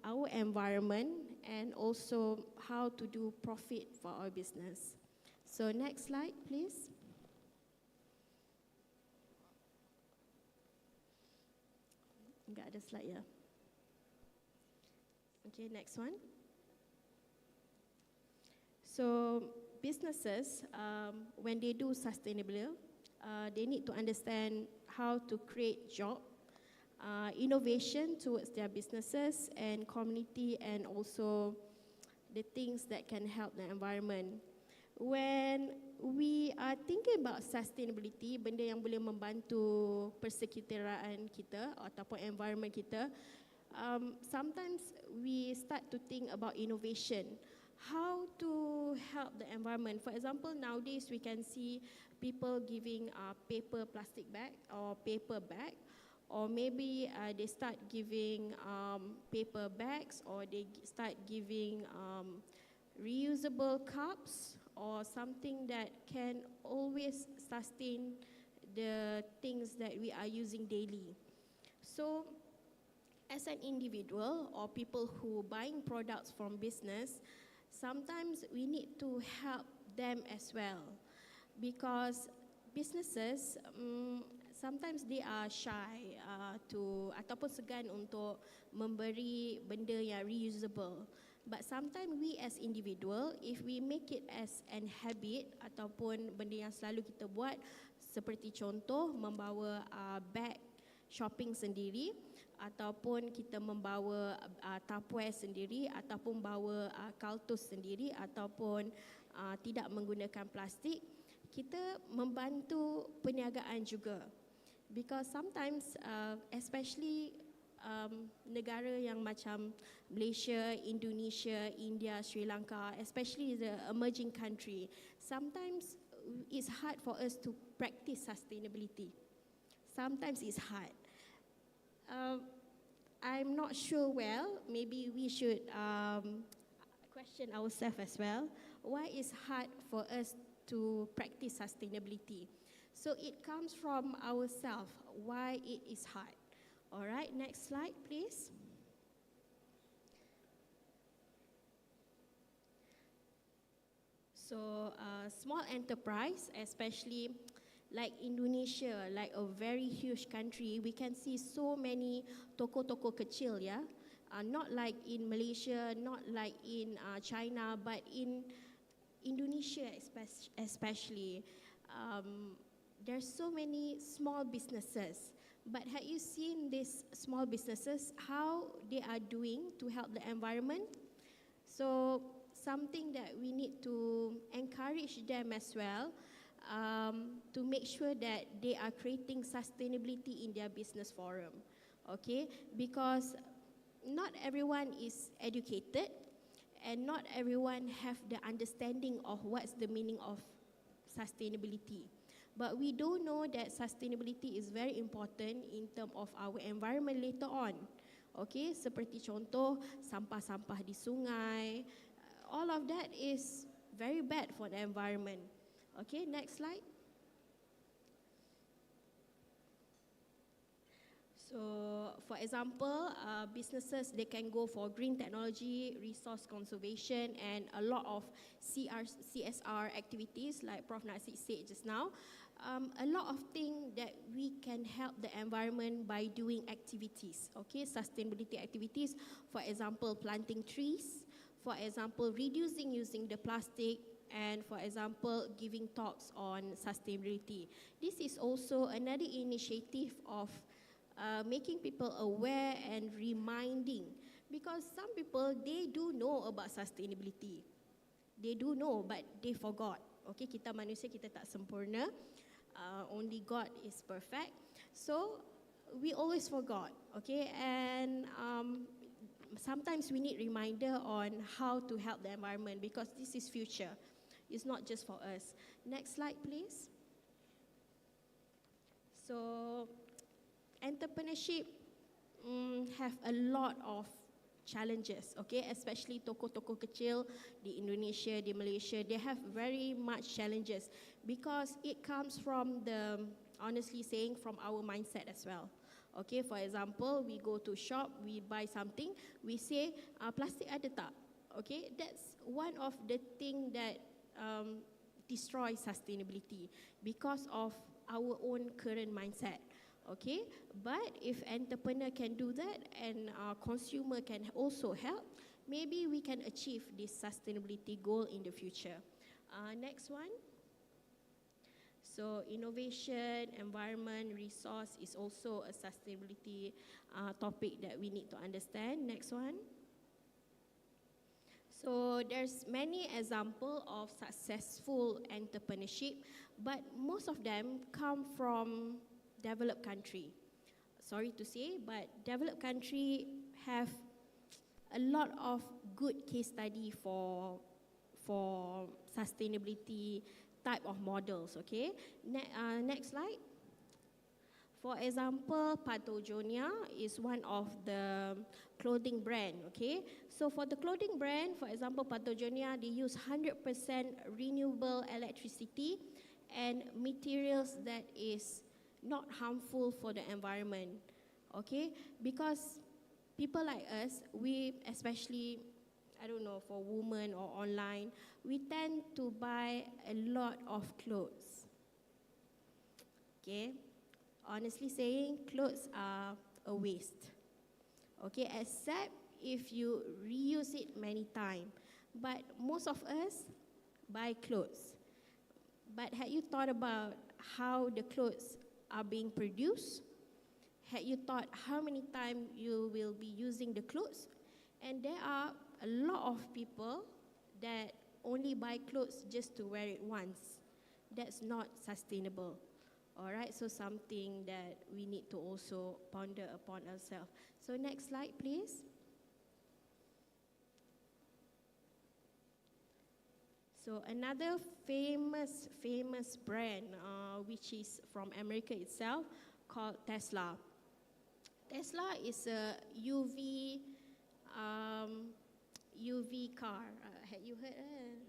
our environment, and also how to do profit for our business. So next slide, please. Enggak ada slide ya. Okay, next one. So businesses, when they do sustainability, they need to understand how to create job, innovation towards their businesses and community, and also the things that can help the environment. When we are thinking about sustainability, benda yang boleh membantu persekitaran kita ataupun environment kita, sometimes we start to think about innovation. How to help the environment. For example, nowadays we can see people giving paper plastic bag or paper bag, or maybe they start giving paper bags, or they start giving reusable cups, or something that can always sustain the things that we are using daily. So as an individual or people who buying products from business, sometimes we need to help them as well, because businesses sometimes they are shy ataupun segan untuk memberi benda yang reusable. But sometimes we as individual, if we make it as an habit ataupun benda yang selalu kita buat, seperti contoh membawa bag shopping sendiri, ataupun kita membawa Tupperware sendiri, ataupun bawa kaltus sendiri, ataupun tidak menggunakan plastik, kita membantu perniagaan juga. Because sometimes, especially negara yang macam Malaysia, Indonesia, India, Sri Lanka, especially the emerging country, sometimes it's hard for us to practice sustainability. Sometimes it's hard. I'm not sure well, maybe we should question ourselves as well. Why is hard for us to practice sustainability? So it comes from ourselves, why it is hard. All right, next slide, please. So small enterprise, especially like Indonesia, like a very huge country, we can see so many toko-toko kecil, yeah? Not like in Malaysia, not like in China, but in Indonesia especially. There's so many small businesses. But have you seen these small businesses, how they are doing to help the environment? So something that we need to encourage them as well, to make sure that they are creating sustainability in their business forum, okay? Because not everyone is educated and not everyone have the understanding of what's the meaning of sustainability. But we do know that sustainability is very important in terms of our environment later on, okay? Seperti contoh, sampah-sampah di sungai, all of that is very bad for the environment. Okay, next slide. So, for example, businesses, they can go for green technology, resource conservation, and a lot of CSR activities, like Prof. Nasir said just now. a lot of things that we can help the environment by doing activities, okay, sustainability activities. For example, planting trees, for example, reducing using the plastic, and for example, giving talks on sustainability. This is also another initiative of making people aware and reminding, because some people, they do know about sustainability. They do know, but they forgot. Okay, kita manusia, kita tak sempurna. Only God is perfect. So, we always forgot, okay? And sometimes we need reminder on how to help the environment, because this is future. It's not just for us. Next slide, please. So, entrepreneurship have a lot of challenges, okay? Especially toko-toko kecil di Indonesia, di Malaysia, they have very much challenges because it comes from the, honestly saying, from our mindset as well. Okay, for example, we go to shop, we buy something, we say, plastic ada tak? Okay, that's one of the thing that destroys sustainability because of our own current mindset. Okay, but if entrepreneur can do that and consumer can also help, maybe we can achieve this sustainability goal in the future. Next one. So innovation, environment, resource is also a sustainability topic that we need to understand. Next one. So there's many examples of successful entrepreneurship, but most of them come from developed country. Sorry to say, but developed country have a lot of good case study for sustainability type of models, okay? Next slide. For example, Patagonia is one of the clothing brand, okay? So for the clothing brand, for example, Patagonia, they use 100% renewable electricity and materials that is not harmful for the environment, okay? Because people like us, we especially, I don't know, for women or online, we tend to buy a lot of clothes, okay? Honestly saying, clothes are a waste, okay? Except if you reuse it many times. But most of us buy clothes. But have you thought about how the clothes are being produced? Have you thought how many times you will be using the clothes? And there are a lot of people that only buy clothes just to wear it once. That's not sustainable. All right, so something that we need to also ponder upon ourselves. So next slide, please. So another famous brand, which is from America itself, called Tesla. Tesla is a UV car. Have you heard?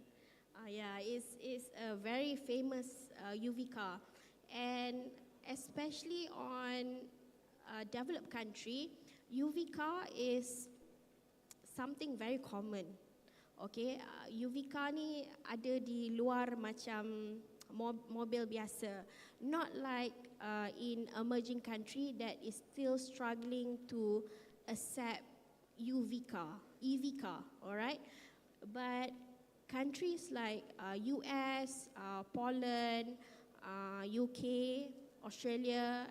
Yeah, it's a very famous UV car. And especially on a developed country, UV car is something very common. Okay, UV car ni ada di luar macam mobil biasa. Not like in emerging country that is still struggling to accept UV car, EV car, alright? But countries like US, Poland, UK, Australia,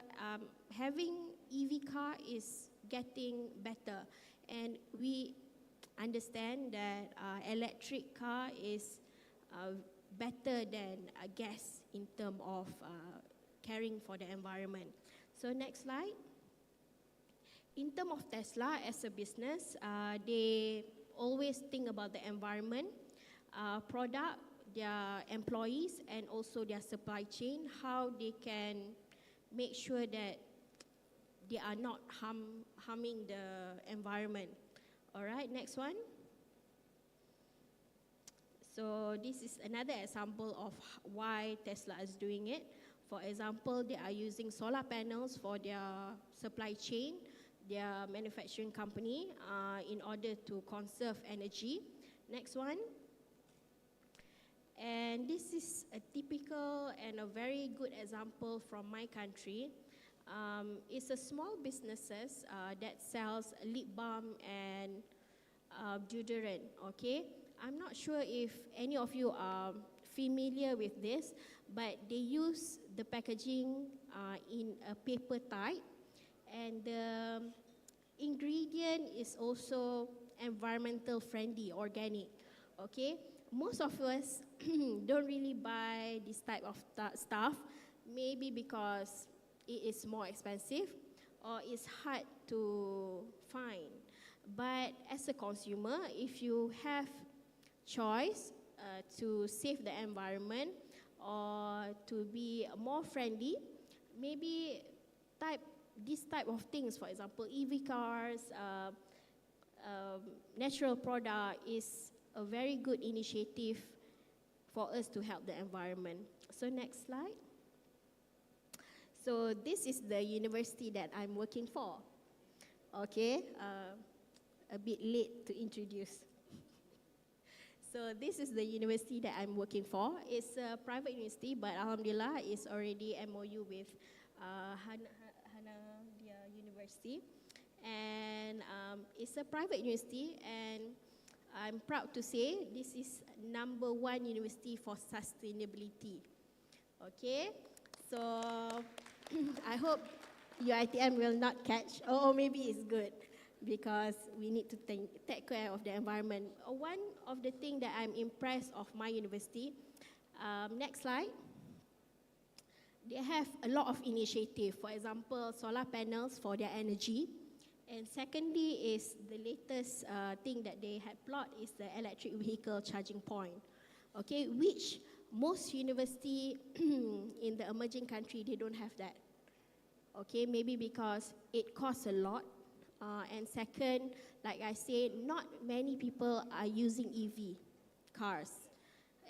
having EV car is getting better. And we understand that electric car is better than gas in terms of caring for the environment. So next slide. In terms of Tesla as a business, they always think about the environment, product, their employees, and also their supply chain, how they can make sure that they are not harming the environment. All right, next one. So this is another example of why Tesla is doing it. For example, they are using solar panels for their supply chain, their manufacturing company, in order to conserve energy. Next one. And this is a typical and a very good example from my country. It's a small businesses that sells lip balm and deodorant, okay? I'm not sure if any of you are familiar with this, but they use the packaging in a paper type, and the ingredient is also environmental friendly, organic, okay? Most of us don't really buy this type of stuff, maybe because it is more expensive or it's hard to find. But as a consumer, if you have choice to save the environment or to be more friendly, maybe this type of things, for example, EV cars, natural product is a very good initiative for us to help the environment. So next slide. So this is the university that I'm working for. Okay, a bit late to introduce. So this is the university that I'm working for. It's a private university, but alhamdulillah, it's already MOU with Hanadia University. And it's a private university, and I'm proud to say this is #1 university for sustainability. Okay, so I hope UiTM will not catch, or maybe it's good, because we need to take care of the environment. One of the things that I'm impressed of my university, next slide, they have a lot of initiative. For example, solar panels for their energy. And secondly is the latest thing that they had plot is the electric vehicle charging point. Okay, which most university in the emerging country, they don't have that. Okay, maybe because it costs a lot. And second, like I said, not many people are using EV cars,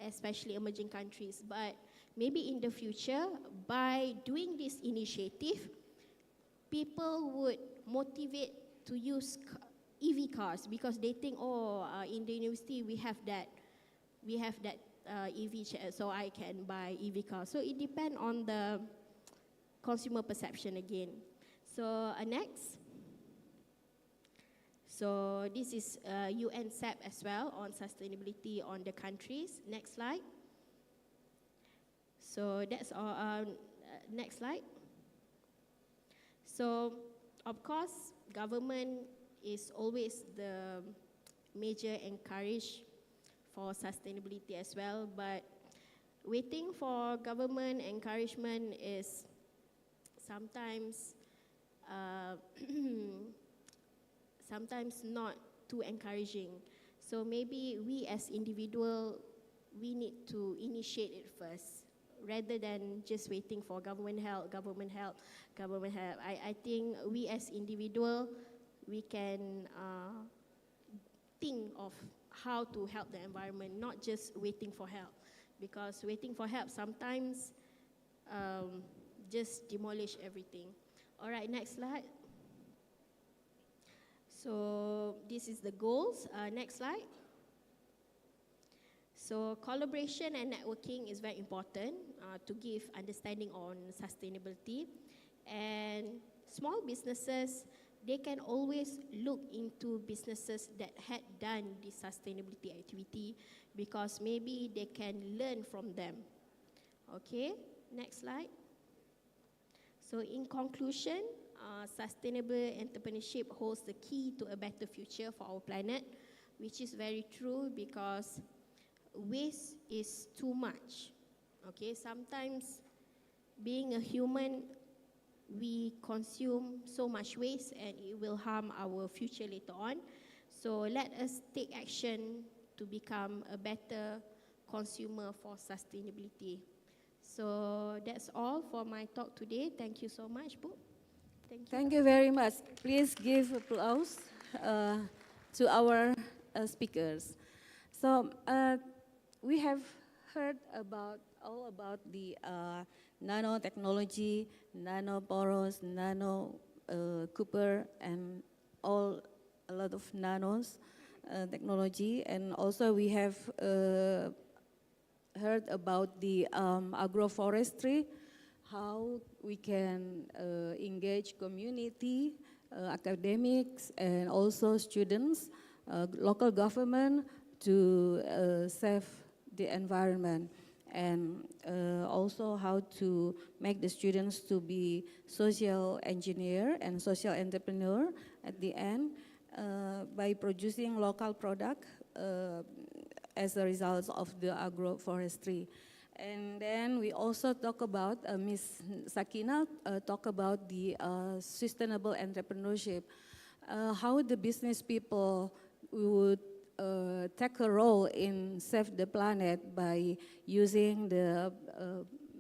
especially emerging countries. But maybe in the future, by doing this initiative, people would motivate to use EV cars because they think, in the university we have that EV, so I can buy EV cars. So it depends on the consumer perception again. So next. So this is UN SAP as well on sustainability on the countries. Next slide. So that's all. Next slide. So of course, government is always the major encourage for sustainability as well, but waiting for government encouragement is sometimes sometimes not too encouraging. So maybe we as individual, we need to initiate it first, rather than just waiting for government help. I think we as individual, we can think of how to help the environment, not just waiting for help. Because waiting for help sometimes just demolish everything. All right, next slide. So this is the goals. Next slide. So collaboration and networking is very important to give understanding on sustainability. And small businesses, they can always look into businesses that had done this sustainability activity because maybe they can learn from them. Okay, next slide. So in conclusion, sustainable entrepreneurship holds the key to a better future for our planet, which is very true because waste is too much. Okay, sometimes being a human, we consume so much waste and it will harm our future later on. So let us take action to become a better consumer for sustainability. So that's all for my talk today. Thank you so much, Bu. Thank you.
Thank you very much. Please give applause to our speakers. So we have heard all about the nanotechnology, nanoporos, nano Cooper, and a lot of nanos technology, and also we have heard about the agroforestry, how we can engage community, academics, and also students, local government to save the environment, and also how to make the students to be social engineer and social entrepreneur at the end by producing local product as a result of the agroforestry. And then we also talk about, Ms. Sakina talk about the sustainable entrepreneurship, how the business people would take a role in save the planet by using the,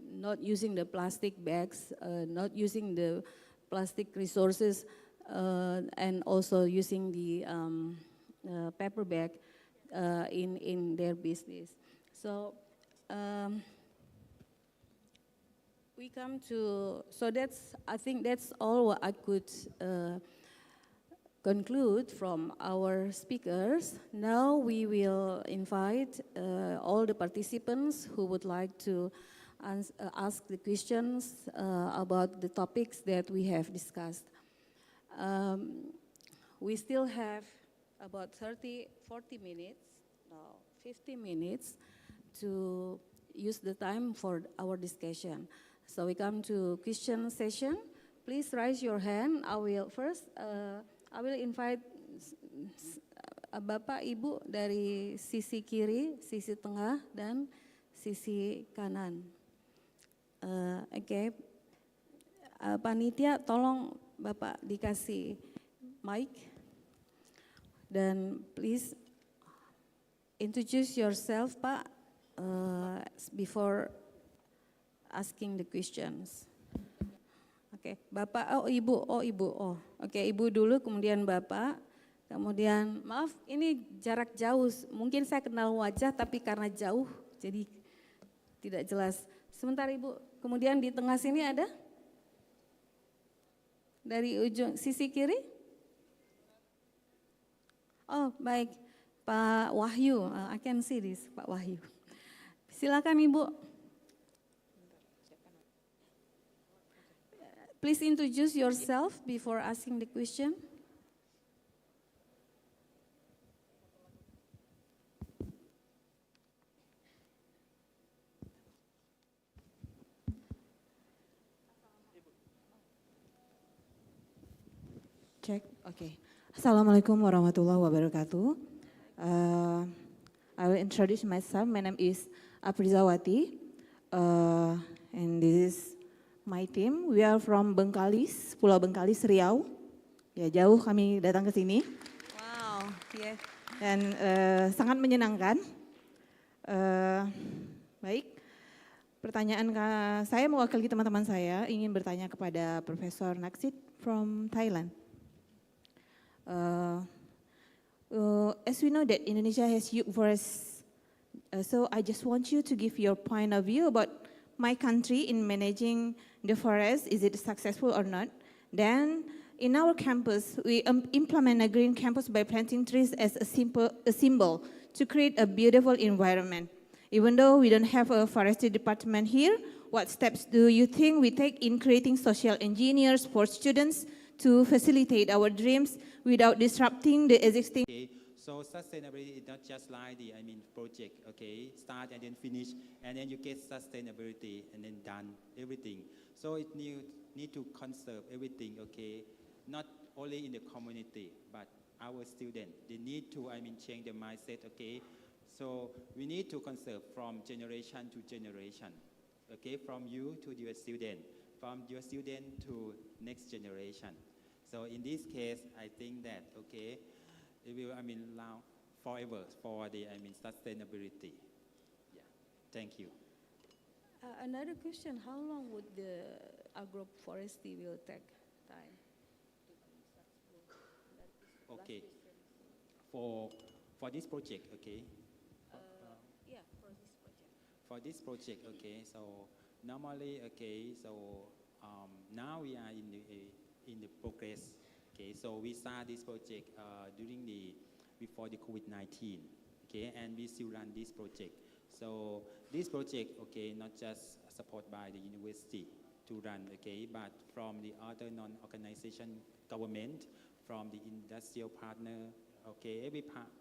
not using the plastic bags, not using the plastic resources, and also using the paper bag in their business. So we come to, so that's, I think that's all what I could conclude from our speakers. Now we will invite all the participants who would like to ask the questions about the topics that we have discussed. We still have about 40 minutes, no, 50 minutes to use the time for our discussion. So we come to question session. Please raise your hand. I will first, I will invite Bapak Ibu dari sisi kiri, sisi tengah, dan sisi kanan. Oke, panitia tolong Bapak dikasih mic. Dan please introduce yourself, Pak, before asking the questions. Oke, Bapak, Ibu, Oke, Ibu dulu, kemudian Bapak, kemudian maaf ini jarak jauh, mungkin saya kenal wajah tapi karena jauh jadi tidak jelas. Sebentar Ibu, kemudian di tengah sini ada? Dari ujung sisi kiri? Oh baik, Pak Wahyu, I can see this, Pak Wahyu. Silakan Ibu. Please introduce yourself before asking the question.
Cek, oke. Assalamualaikum warahmatullahi wabarakatuh. I will introduce myself. My name is Aprizawati, and this is my team. We are from Bengkalis, Pulau Bengkalis, Riau. Ya jauh kami datang ke sini.
Wow, yeah.
Dan sangat menyenangkan. Baik, pertanyaan saya mewakili teman-teman saya ingin bertanya kepada Profesor Naksit from Thailand. As we know that Indonesia has huge forests, so I just want you to give your point of view about my country in managing the forest. Is it successful or not? Then in our campus, we implement a green campus by planting trees as a symbol to create a beautiful environment. Even though we don't have a forestry department here, what steps do you think we take in creating social engineers for students to facilitate our dreams without disrupting the existing?
Okay, so sustainability is not just like the project, okay, start and then finish, and then you get sustainability and then done everything. So it need to conserve everything, okay, not only in the community, but our students, they need to, change the mindset, okay. So we need to conserve from generation to generation, okay, from you to your student, from your student to next generation. So in this case, I think that, okay, it will, last forever for the, sustainability. Yeah, thank you.
Another question, how long would the agroforestry will take time?
Okay, for this project, okay.
Yeah, for this project.
For this project, okay, so normally, okay, so now we are in the progress, okay, so we start this project before the COVID-19, okay, and we still run this project. So this project, okay, not just supported by the university to run, okay, but from the other non-organization government, from the industrial partner, okay,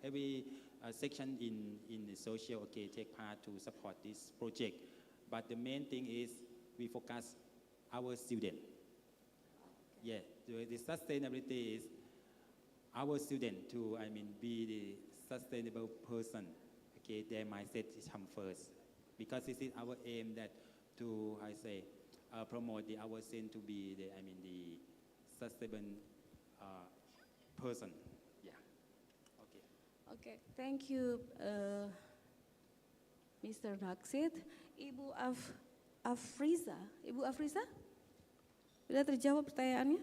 every section in the social, okay, take part to support this project. But the main thing is we focus our student. Yeah, the sustainability is our student to, be the sustainable person. Okay, their mindset is come first, because this is our aim that to, promote our student to be the, the sustainable person. Yeah. Okay.
Okay, thank you, Mr. Raksit. Ibu Afriza, Ibu Afriza, sudah terjawab pertanyaannya?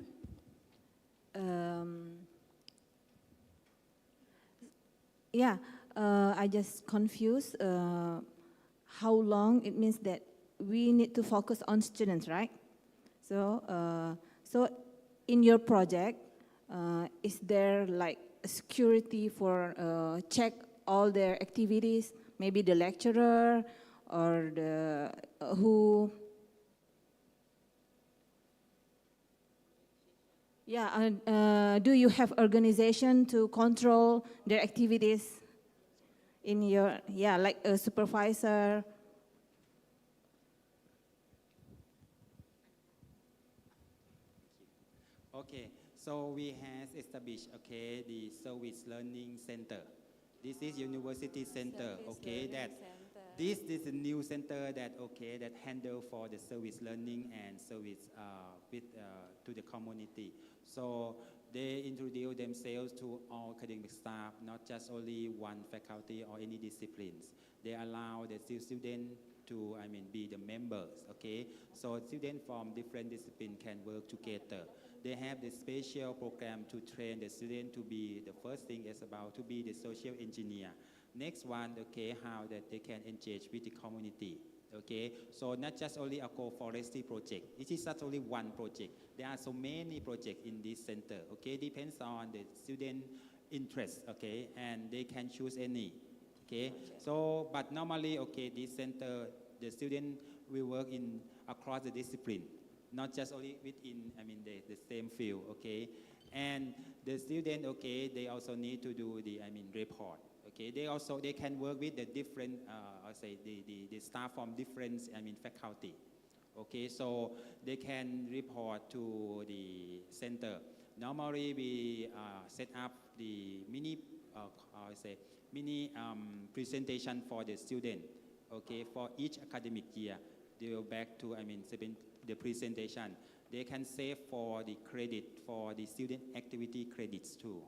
Yeah, I just confused how long it means that we need to focus on students, right? So, so in your project, is there like security for check all their activities? Maybe the lecturer or the who? Yeah, do you have organization to control their activities in your, like a supervisor?
Okay, so we have established, okay, the service learning center. This is university center, okay, that this is a new center that, okay, that handle for the service learning and service to the community. So they introduce themselves to all academic staff, not just only one faculty or any disciplines. They allow the students to, be the members, okay? So students from different disciplines can work together. They have the special program to train the student to be, the first thing is about to be the social engineer. Next one, okay, how that they can engage with the community, okay? So not just only a co-forestry project. It is not only one project. There are so many projects in this center, okay? Depends on the student interest, okay? And they can choose any, okay? So, but normally, okay, this center, the student will work in across the discipline, not just only within, the same field, okay? And the student, okay, they also need to do the, report. Okay, they can work with the different, the staff from different, faculty. Okay, so they can report to the center. Normally, we set up the mini presentation for the student. Okay, for each academic year, they go back to, the presentation. They can save for the credit for the student activity credits too.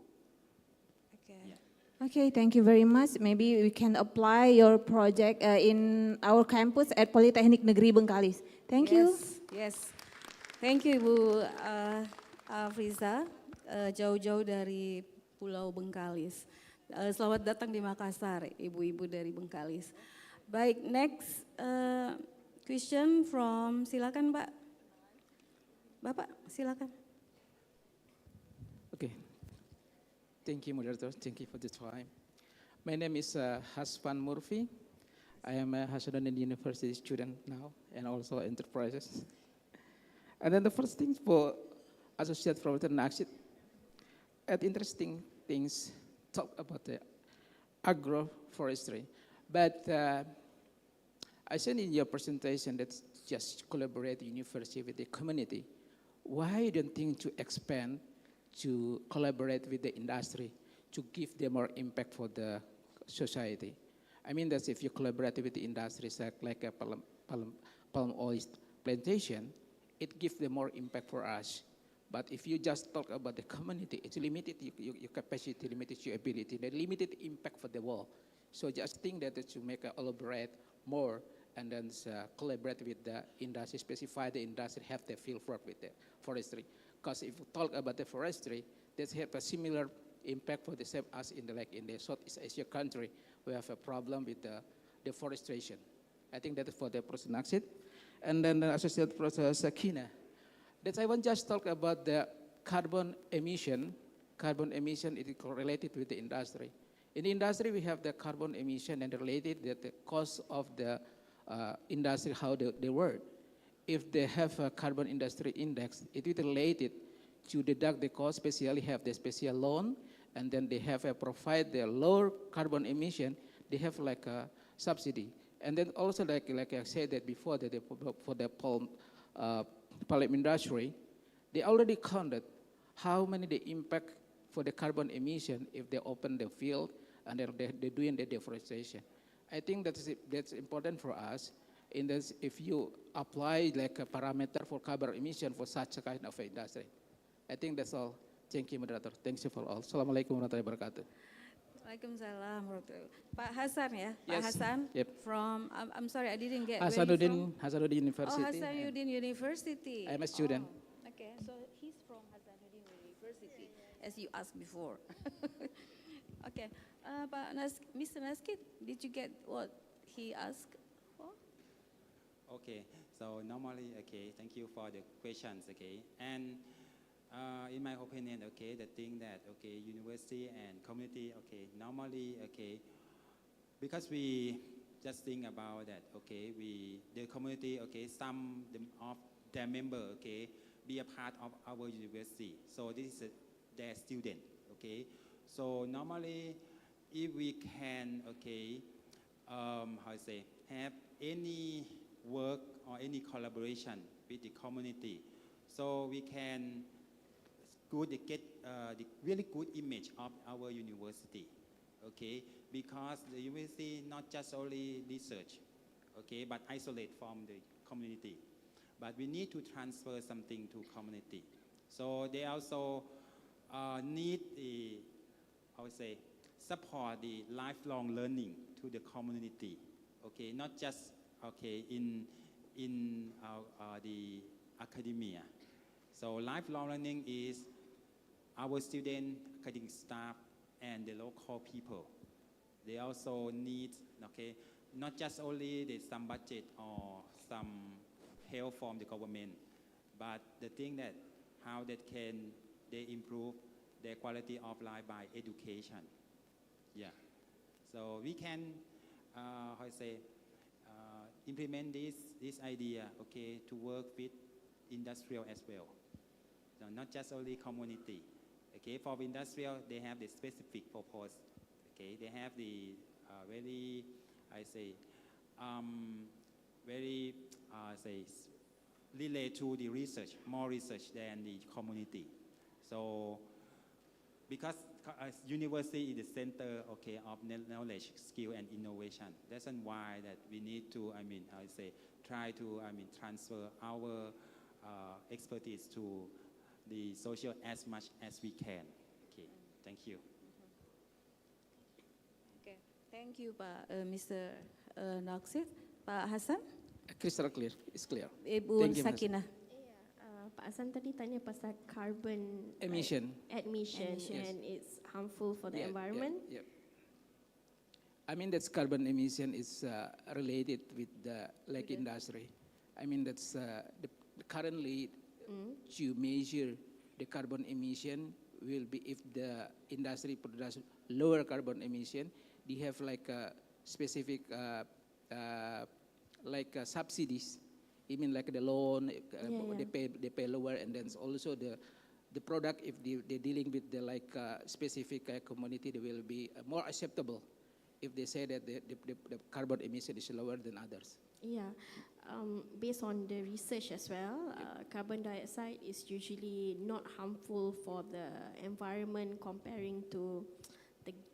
Okay.
Yeah.
Okay, thank you very much. Maybe we can apply your project in our campus at Politeknik Negeri Bengkalis. Thank you.
Yes, thank you Ibu Afriza, jauh-jauh dari Pulau Bengkalis. Selamat datang di Makassar, ibu-ibu dari Bengkalis. Baik, next question from, silakan Pak. Bapak, silakan.
Okay. Thank you, moderator. Thank you for the time. My name is Haspan Murphy. I am a Nasional University student now and also enterprises. And then the first thing for Associate Professor Naksit, at interesting things, talk about the agroforestry. But I said in your presentation that just collaborate university with the community. Why don't you think to expand to collaborate with the industry to give them more impact for the society? I mean that if you collaborate with the industry, like a palm oil plantation, it gives them more impact for us. But if you just talk about the community, it's limited, your capacity, limited your ability, the limited impact for the world. So just think that to make a collaborate more and then collaborate with the industry, specify the industry, have the field work with the forestry. Because if you talk about the forestry, they have a similar impact for the same as in the Southeast Asia country. We have a problem with the deforestation. I think that is for the Professor Naksit. And then the Associate Professor Sakina. That I want just talk about the carbon emission. Carbon emission is related with the industry.
In the industry, we have the carbon emission and related the cost of the industry, how they work. If they have a carbon industry index, it is related to deduct the cost, especially have the special loan, and then they have provide the lower carbon emission, they have like a subsidy. And then also like I said that before, that for the palm industry, they already counted how many the impact for the carbon emission if they open the field and they're doing the deforestation. I think that's important for us. In this, if you apply like a parameter for carbon emission for such a kind of industry. I think that's all. Thank you, moderator. Thank you for all. Assalamualaikum warahmatullahi wabarakatuh.
Waalaikumsalam warahmatullahi wabarakatuh. Pak Hasan ya, Pak
Yes.
Hasan
Yep.
from, I'm sorry, I didn't get where you're from.
Hasanuddin University.
Oh, Hasanuddin University.
I'm a student.
Oh, okay, so he's from Hasanuddin University, as you asked before. Okay, Mr. Naskit, did you get what he asked for?
Okay, so normally, okay, thank you for the questions, okay, and in my opinion, okay, the thing that, okay, university and community, okay, normally, okay, because we just think about that, okay, the community, okay, some of their member, okay, be a part of our university, so this is their student, okay, so normally, if we can, okay, how to say, have any work or any collaboration with the community, so we can get the really good image of our university, okay? Because the university not just only research, okay, but isolate from the community, but we need to transfer something to community. So they also need the, how to say, support the lifelong learning to the community, okay? Not just, okay, in the academia. So lifelong learning is our student, academic staff, and the local people. They also need, okay, not just only some budget or some help from the government, but the thing that how they improve their quality of life by education. Yeah. So we can, how to say, implement this idea, okay, to work with industrial as well. So not just only community. Okay, for industrial, they have the specific purpose. Okay, they have the very, I say, very, say, relate to the research, more research than the community. So, because university is the center, okay, of knowledge, skill, and innovation. That's why that we need to, I mean, I say, try to, I mean, transfer our expertise to the social as much as we can. Okay, thank you.
Okay, thank you, Pak Mr. Naksit. Pak Hasan?
Crystal clear, it's clear.
Ibu
Thank you,
Sakinah.
Pak Hasan tadi tanya pasal carbon
Emission.
Emission,
Yes.
and it's harmful for the
Yeah,
environment.
yeah, yeah. I mean, that's carbon emission is related with the industry. I mean, that's currently to measure the carbon emission will be if the industry produces lower carbon emission, they have like a specific subsidies. I mean, like the loan, they pay lower, and then also the product, if they're dealing with the specific community, they will be more acceptable if they say that the carbon emission is lower than others.
Yeah, based on the research as well, carbon dioxide is usually not harmful for the environment comparing to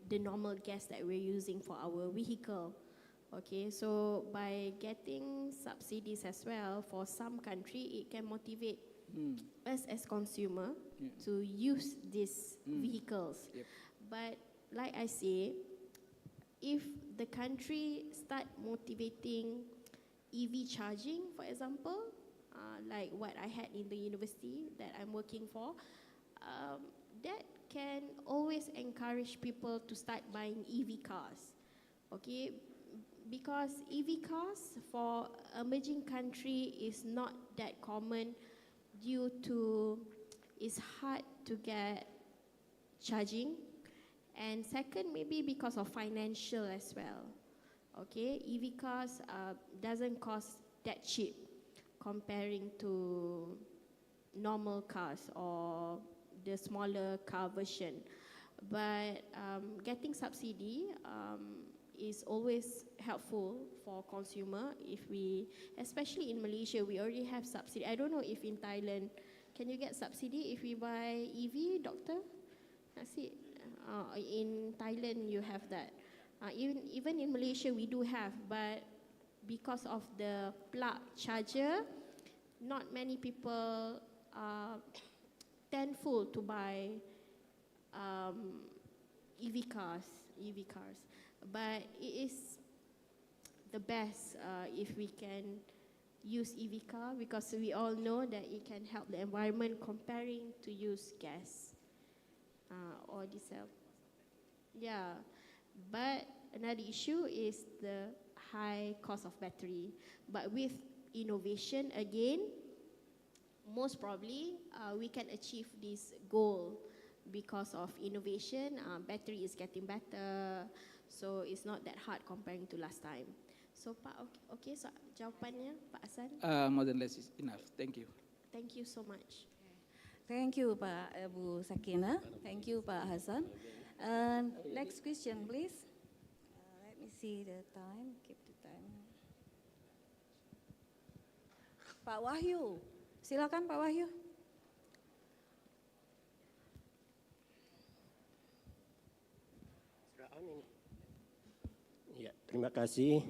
the normal gas that we're using for our vehicle. Okay, so by getting subsidies as well, for some country, it can motivate us as consumer to use these vehicles.
Yep.
But like I say, if the country start motivating EV charging, for example, like what I had in the university that I'm working for, that can always encourage people to start buying EV cars, okay? Because EV cars for emerging country is not that common due to it's hard to get charging, And second, maybe because of financial as well. Okay, EV cars doesn't cost that cheap comparing to normal cars or the smaller car version. But getting subsidy is always helpful for consumer. If we, especially in Malaysia, we already have subsidy. I don't know if in Thailand, can you get subsidy if we buy EV, doctor? That's it. In Thailand, you have that. Even in Malaysia, we do have, but because of the plug charger, not many people are thankful to buy EV cars. But it is the best if we can use EV car, because we all know that it can help the environment comparing to use gas or diesel. Yeah, but another issue is the high cost of battery. But with innovation, again, most probably we can achieve this goal because of innovation. Battery is getting better, so it's not that hard comparing to last time. So Pak, okay, so jawapannya Pak Hasan?
More than less is enough. Thank you.
Thank you so much.
Thank you, Pak Bu Sakina. Thank you, Pak Hasan. Next question, please. Let me see the time. Keep the time. Pak Wahyu, silakan Pak Wahyu.
Ya, terima kasih.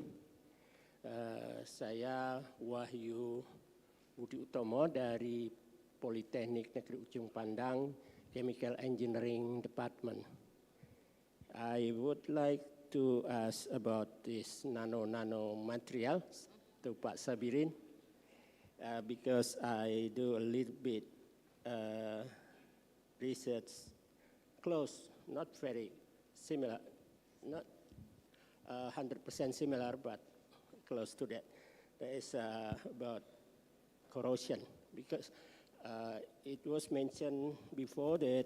Saya Wahyu Budi Utomo dari Politeknik Negeri Ujung Pandang, Chemical Engineering Department. I would like to ask about this nano materials to Pak Sabirin, because I do a little bit research close, not very similar, not 100% similar, but close to that. That is about corrosion, because it was mentioned before that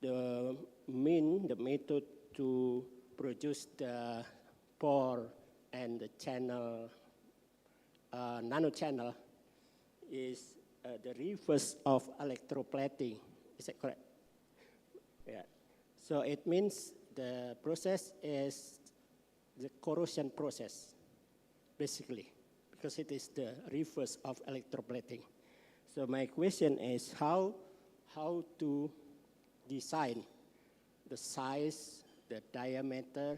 the method to produce the pore and the channel, nano channel, is the reverse of electroplating. Is that correct? Yeah. So it means the process is the corrosion process, basically, because it is the reverse of electroplating. So my question is how to design the size, the diameter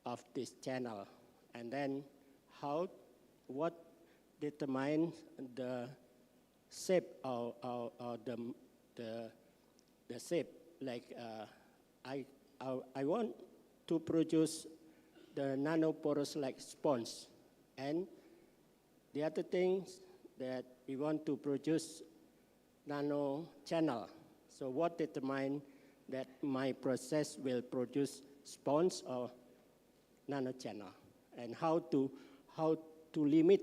of this channel, and then what determines the shape or the shape. Like I want to produce the nanoporous like sponge, and the other things that we want to produce nano channel. So what determines that my process will produce sponge or nano channel, and how to limit?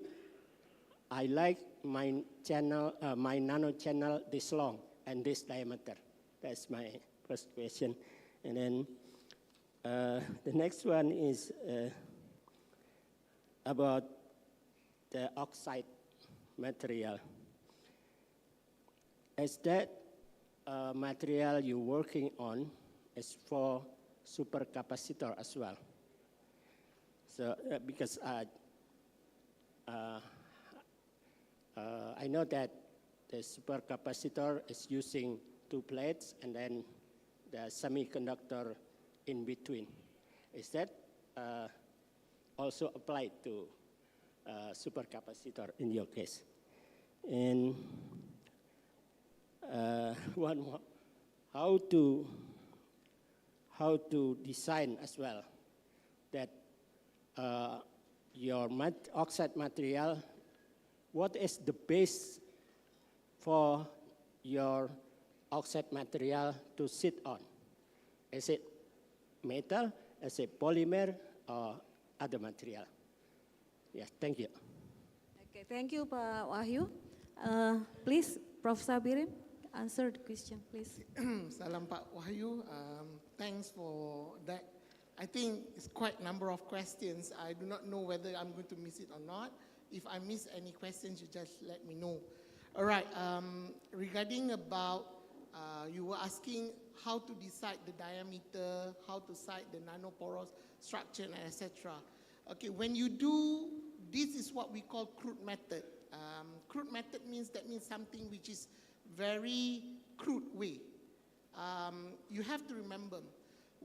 I like my channel, my nano channel this long and this diameter. That's my first question. And then the next one is about the oxide material. Is that material you're working on is for supercapacitor as well? So because I know that the supercapacitor is using two plates and then the semiconductor in between. Is that also applied to supercapacitor in your case? And one more, how to design as well that your oxide material, what is the base for your oxide material to sit on? Is it metal, is it polymer, or other material? Yes, thank you.
Okay, thank you Pak Wahyu. Please, Prof. Sabirin, answer the question, please.
Salam Pak Wahyu. Thanks for that. I think it's quite a number of questions. I do not know whether I'm going to miss it or not. If I miss any questions, you just let me know. All right. Regarding about, you were asking how to decide the diameter, how to decide the nanoporous structure, and etc. Okay, when you do, this is what we call crude method. Crude method means something which is very crude way. You have to remember,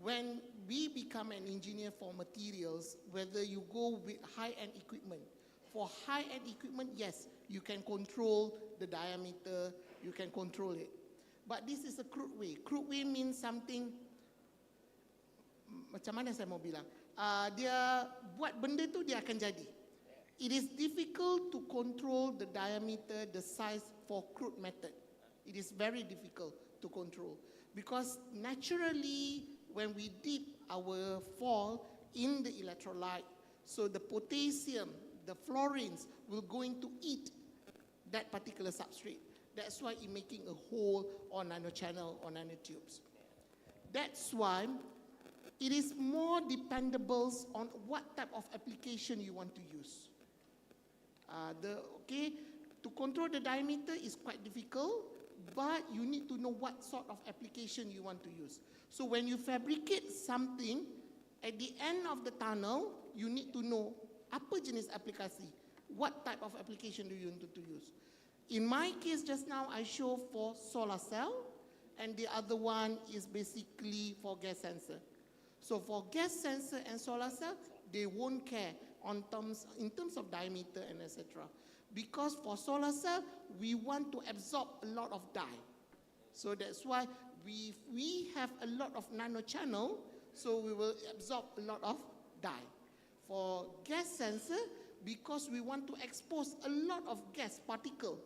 when we become an engineer for materials, whether you go with high-end equipment, for high-end equipment, yes, you can control the diameter, you can control it. But this is a crude way. Crude way means something, macam mana saya mau bilang, dia buat benda tu dia akan jadi. It is difficult to control the diameter, the size for crude method. It is very difficult to control because naturally when we dip our fall in the electrolyte, so the potassium, the fluorines will going to eat that particular substrate. That's why it's making a hole or nanochannel or nanotubes. That's why it is more dependable on what type of application you want to use. To control the diameter is quite difficult, but you need to know what sort of application you want to use. So when you fabricate something, at the end of the tunnel, you need to know apa jenis aplikasi, what type of application do you want to use. In my case just now, I show for solar cell, and the other one is basically for gas sensor. So for gas sensor and solar cell, they won't care in terms of diameter and etc. Because for solar cell, we want to absorb a lot of dye. So that's why we have a lot of nanochannel, so we will absorb a lot of dye. For gas sensor, because we want to expose a lot of gas particle,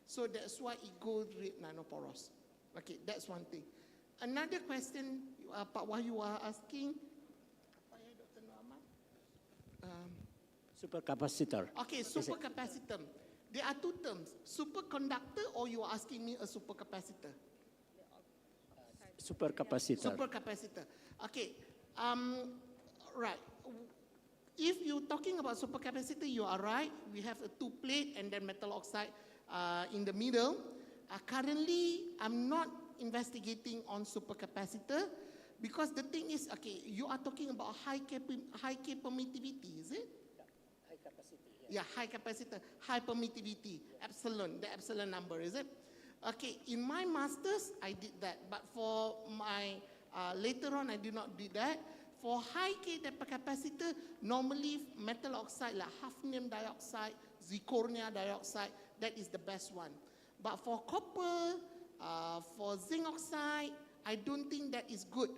so that's why it goes with nanoporous. Okay, that's one thing. Another question, Pak Wahyu was asking,
supercapacitor.
Okay, supercapacitor. There are two terms, superconductor, or you are asking me a supercapacitor?
Supercapacitor.
Supercapacitor. Okay, right. If you're talking about supercapacitor, you are right. We have a two plate and then metal oxide in the middle. Currently, I'm not investigating on supercapacitor because the thing is, okay, you are talking about high K permittivity, is it?
High capacity.
Yeah, high capacitor, high permittivity, epsilon, the epsilon number, is it? Okay, in my master's, I did that, but for my, later on, I did not do that. For high K capacitor, normally metal oxide like hafnium dioxide, zirconia dioxide, that is the best one. But for copper, for zinc oxide, I don't think that is good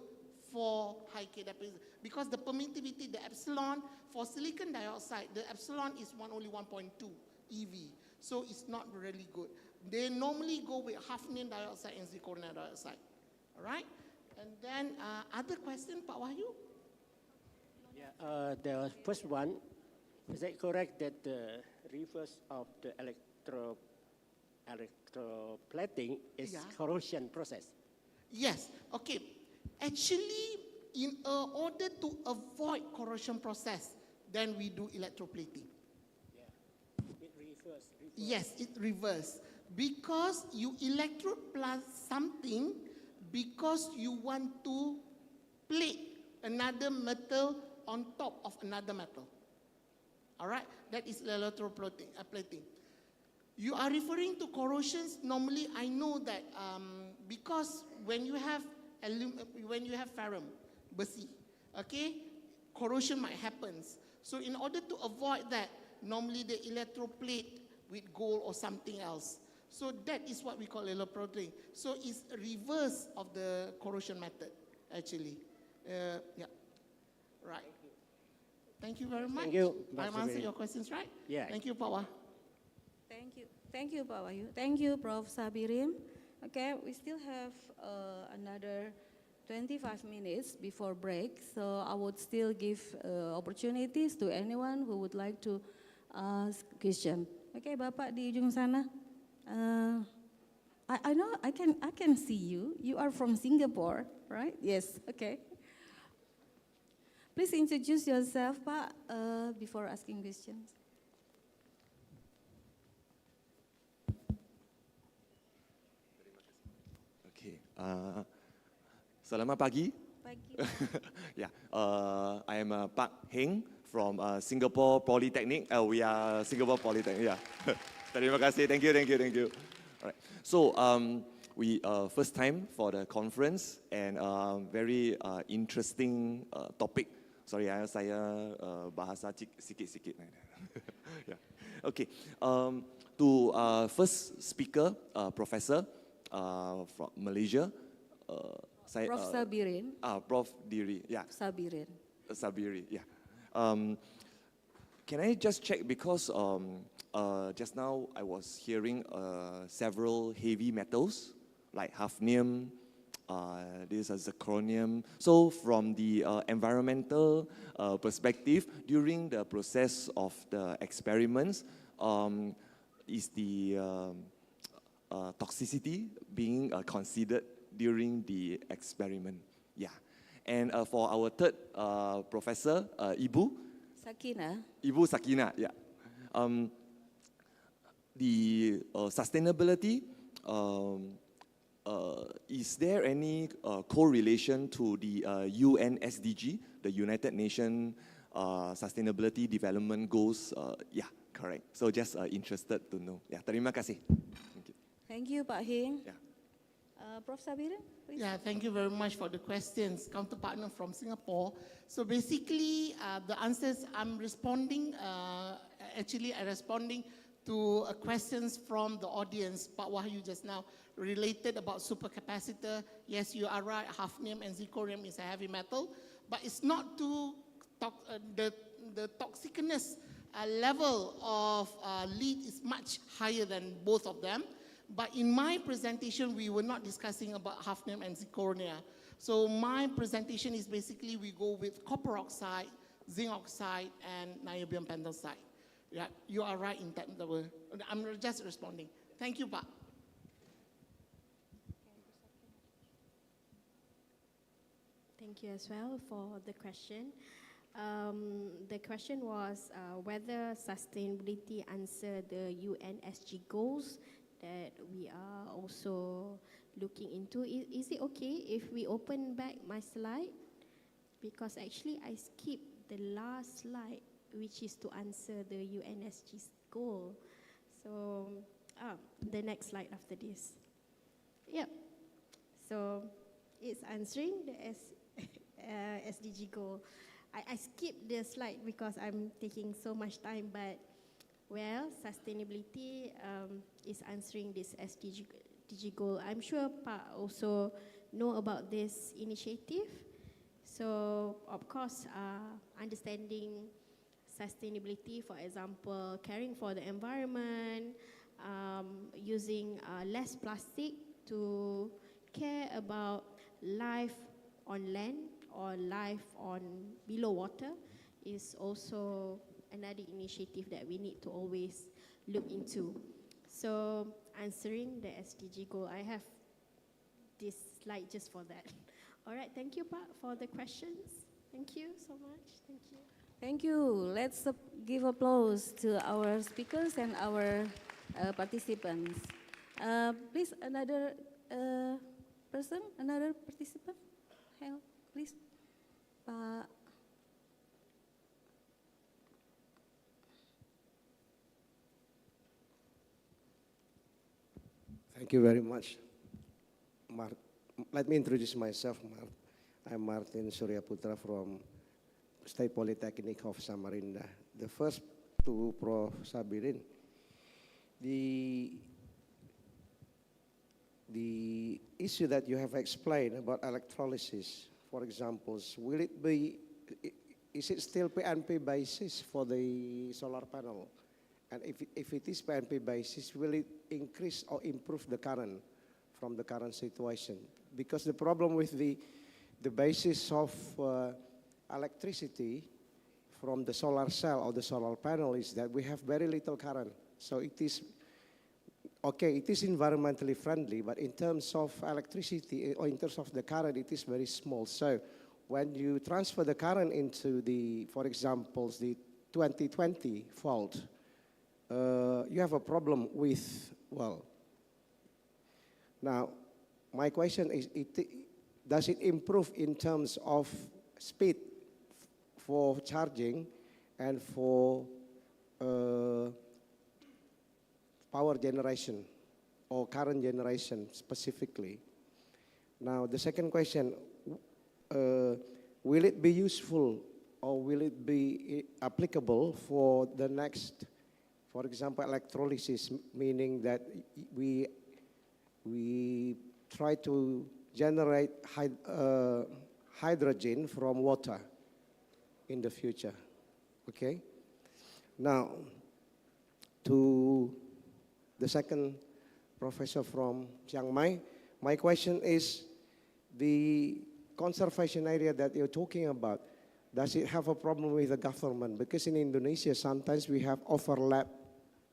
for high K capacitor because the permittivity, the epsilon, for silicon dioxide, the epsilon is only 1.2 EV, so it's not really good. They normally go with hafnium dioxide and zirconia dioxide, all right? And then other question, Pak Wahyu?
Yeah, the first one, is it correct that the reverse of the electroplating is corrosion process?
Yes, okay. Actually, in order to avoid corrosion process, then we do electroplating.
Yeah, it reverse.
Yes, it reverse. Because you electroplate something because you want to plate another metal on top of another metal. All right, that is electroplating. You are referring to corrosions. Normally, I know that because when you have ferrum, besi, okay, corrosion might happen. So in order to avoid that, normally they electroplate with gold or something else. So that is what we call electroplating. So it's a reverse of the corrosion method, actually. Yeah, right. Thank you very much.
Thank you.
I've answered your questions, right?
Yeah.
Thank you, Pak Wah.
Thank you, Pak Wahyu. Thank you, Prof. Sabirin. Okay, we still have another 25 minutes before break, so I would still give opportunities to anyone who would like to ask question. Okay, Bapak di ujung sana. I know I can see you. You are from Singapore, right? Yes. Okay. Please introduce yourself, Pak, before asking questions.
Okay. Selamat pagi.
Pagi.
Yeah. I am Pak Heng from Singapore Polytechnic. We are Singapore Polytechnic. Yeah. Terima kasih. Thank you. All right. So we first time for the conference and very interesting topic. Sorry, saya bahasa sikit-sikit. Yeah. Okay. To first speaker, professor from Malaysia.
Prof. Sabirin.
Prof. Diri. Yeah.
Sabirin.
Sabiri. Yeah. Can I just check because just now I was hearing several heavy metals like hafnium, this is zirconium. So from the environmental perspective, during the process of the experiments, is the toxicity being considered during the experiment? Yeah. And for our third professor, Ibu Sakina, yeah. The sustainability, is there any correlation to the UN SDG, the United Nations Sustainability Development Goals? Yeah, correct. So just interested to know. Yeah, terima kasih. Thank you.
Thank you, Pak Heng.
Yeah.
Prof. Sabirin, please.
Yeah, thank you very much for the questions. Counterpartner from Singapore. So basically, the answers I'm responding, I'm responding to questions from the audience. Pak Wahyu just now related about supercapacitor. Yes, you are right, hafnium and zirconium is a heavy metal, but it's not too, the toxicness level of lead is much higher than both of them. But in my presentation, we were not discussing about hafnium and zirconia. So my presentation is basically we go with copper oxide, zinc oxide, and niobium pentoxide. Yeah, you are right in that. I'm just responding. Thank you, Pak.
Thank you as well for the question. The question was whether sustainability answer the UN SG goals that we are also looking into. Is it okay if we open back my slide? Because actually I skipped the last slide, which is to answer the UNSG's goal. So, the next slide after this. Yep. So, it's answering the SDG goal. I skipped the slide because I'm taking so much time, but well, sustainability is answering this SDG goal. I'm sure Pak also know about this initiative. So, of course, understanding sustainability, for example, caring for the environment, using less plastic to care about life on land or life on below water is also another initiative that we need to always look into. So, answering the SDG goal, I have this slide just for that. All right, thank you, Pak, for the questions. Thank you so much. Thank you.
Thank you. Let's give applause to our speakers and our participants. Please, another person, another participant. Help, please. Pak.
Thank you very much. Let me introduce myself. I'm Martin Suryaputra from State Polytechnic of Samarinda. The first to Prof. Sabirin, the issue that you have explained about electrolysis, for example, will it be, is it still PNP basis for the solar panel? And if it is PNP basis, will it increase or improve the current from the current situation? Because the problem with the basis of electricity from the solar cell or the solar panel is that we have very little current. So it is okay, it is environmentally friendly, but in terms of electricity or in terms of the current, it is very small. So when you transfer the current into the, for example, the 2020 fault, you have a problem with, well, now my question is, does it improve in terms of speed for charging and for power generation or current generation specifically? Now, the second question, will it be useful or will it be applicable for the next, for example, electrolysis, meaning that we try to generate hydrogen from water in the future, okay? Now, to the second professor from Chiang Mai, my question is, the conservation area that you're talking about, does it have a problem with the government? Because in Indonesia, sometimes we have overlap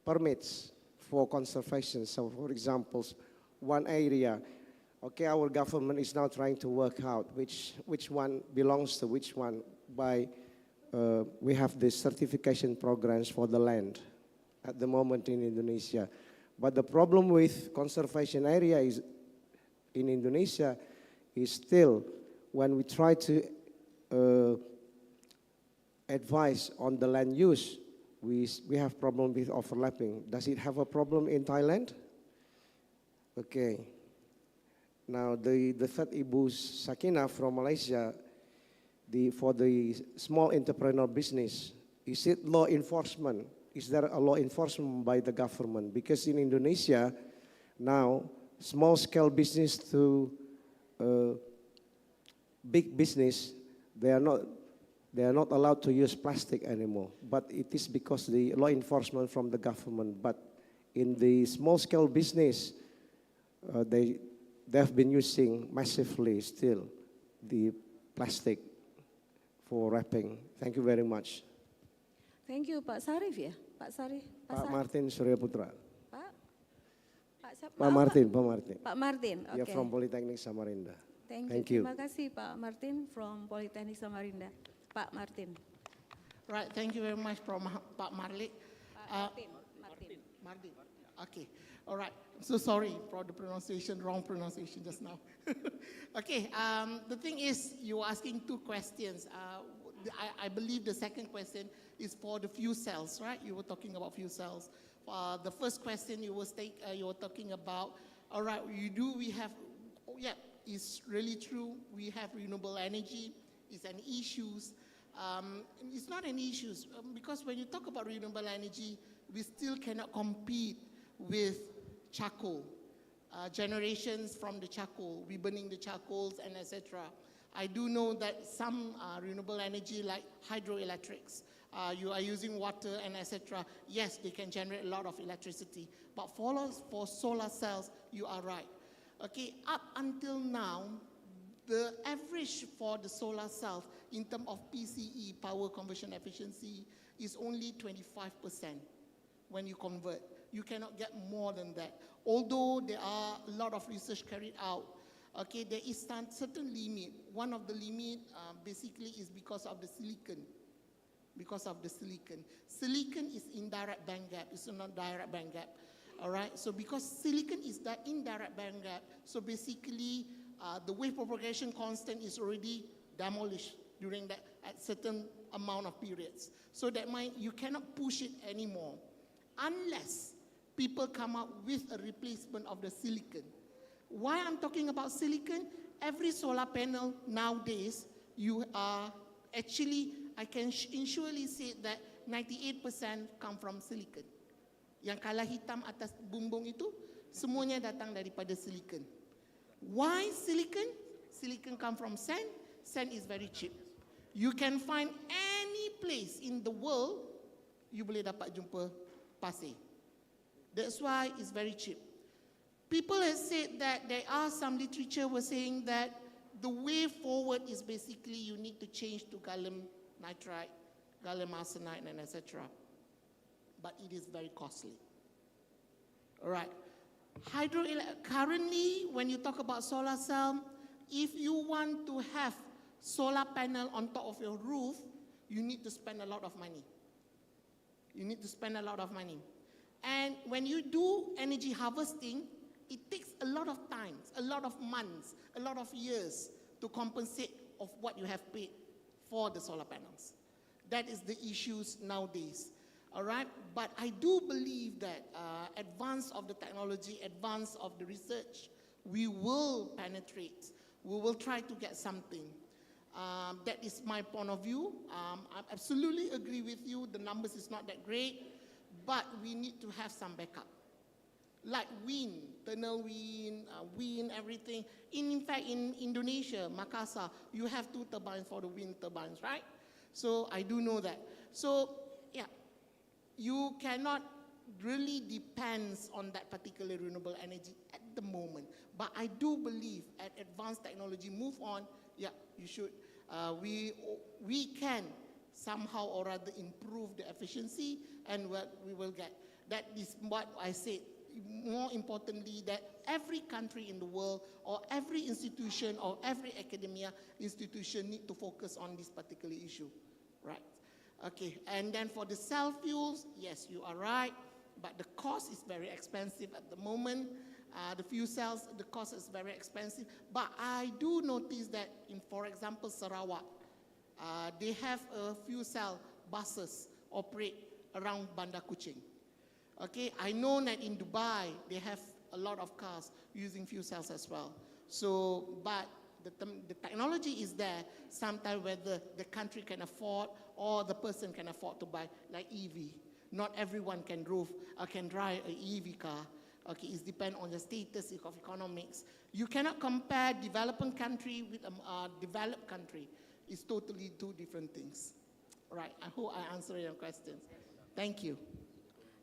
permits for conservation. So for example, one area, okay, our government is now trying to work out which one belongs to which one by, we have the certification programs for the land at the moment in Indonesia. But the problem with conservation area is, in Indonesia, is still when we try to advise on the land use, we have problem with overlapping. Does it have a problem in Thailand? Okay. Now the third Ibu Sakina from Malaysia, for the small entrepreneur business, is it law enforcement? Is there a law enforcement by the government? Because in Indonesia, now small scale business to big business, they are not allowed to use plastic anymore. But it is because the law enforcement from the government. But in the small scale business, they have been using massively still the plastic for wrapping. Thank you very much.
Thank you, Pak Sarif ya, Pak Sarif.
Pak Martin Surya Putra.
Pak
Martin.
Pak Martin, okay.
Yeah, from Polytechnic Samarinda.
Thank you. Terima kasih Pak Martin from Polytechnic Samarinda. Pak Martin.
Right, thank you very much, Pak Marlik. Martin. Okay, all right. I'm so sorry for the wrong pronunciation just now. Okay, the thing is, you were asking two questions. I believe the second question is for the fuel cells, right? You were talking about fuel cells. The first question you were talking about, all right, it's really true. We have renewable energy. It's an issue. It's not an issue because when you talk about renewable energy, we still cannot compete with charcoal. Generations from the charcoal, we burning the charcoals and etc. I do know that some renewable energy like hydroelectrics, you are using water and etc. Yes, they can generate a lot of electricity. But for solar cells, you are right. Okay, up until now, the average for the solar cells in terms of PCE, power conversion efficiency, is only 25% when you convert. You cannot get more than that. Although there are a lot of research carried out, okay, there is certain limit. One of the limit basically is because of the silicon. Silicon is indirect band gap, it's not direct band gap. All right, so because silicon is the indirect band gap, so basically the wave propagation constant is already demolished during that at certain amount of periods. So that you cannot push it anymore unless people come up with a replacement of the silicon. Why I'm talking about silicon? Every solar panel nowadays, you are actually, I can surely say that 98% come from silicon. Yang kalah hitam atas bumbung itu, semuanya datang daripada silicon. Why silicon? Silicon come from sand. Sand is very cheap. You can find any place in the world, you boleh dapat jumpa pasir. That's why it's very cheap. People have said that there are some literature was saying that the way forward is basically you need to change to gallium nitride, gallium arsenide, and etc. But it is very costly. All right. Currently, when you talk about solar cell, if you want to have solar panel on top of your roof, you need to spend a lot of money. You need to spend a lot of money. And when you do energy harvesting, it takes a lot of time, a lot of months, a lot of years to compensate of what you have paid for the solar panels. That is the issues nowadays. All right, but I do believe that advance of the technology, advance of the research, we will penetrate. We will try to get something. That is my point of view. I absolutely agree with you. The numbers is not that great, but we need to have some backup. Like wind, tunnel wind, wind, everything. In fact, in Indonesia, Makassar, you have 2 turbines for the wind turbines, right? So I do know that. So yeah, you cannot really depend on that particular renewable energy at the moment. But I do believe as advanced technology move on, yeah, you should. We can somehow or rather improve the efficiency, and what we will get. That is what I said. More importantly, that every country in the world, or every institution, or every academia institution need to focus on this particular issue, right? Okay, and then for the cell fuels, yes, you are right, but the cost is very expensive at the moment. The fuel cells, the cost is very expensive. But I do notice that in, for example, Sarawak, they have fuel cell buses operate around Bandar Kuching. Okay, I know that in Dubai, they have a lot of cars using fuel cells as well. So, but the technology is there, sometimes whether the country can afford or the person can afford to buy, like EV. Not everyone can drive an EV car. Okay, it depends on the status of economics. You cannot compare developing country with a developed country. It's totally 2 different things. Right, I hope I answered your questions. Thank you.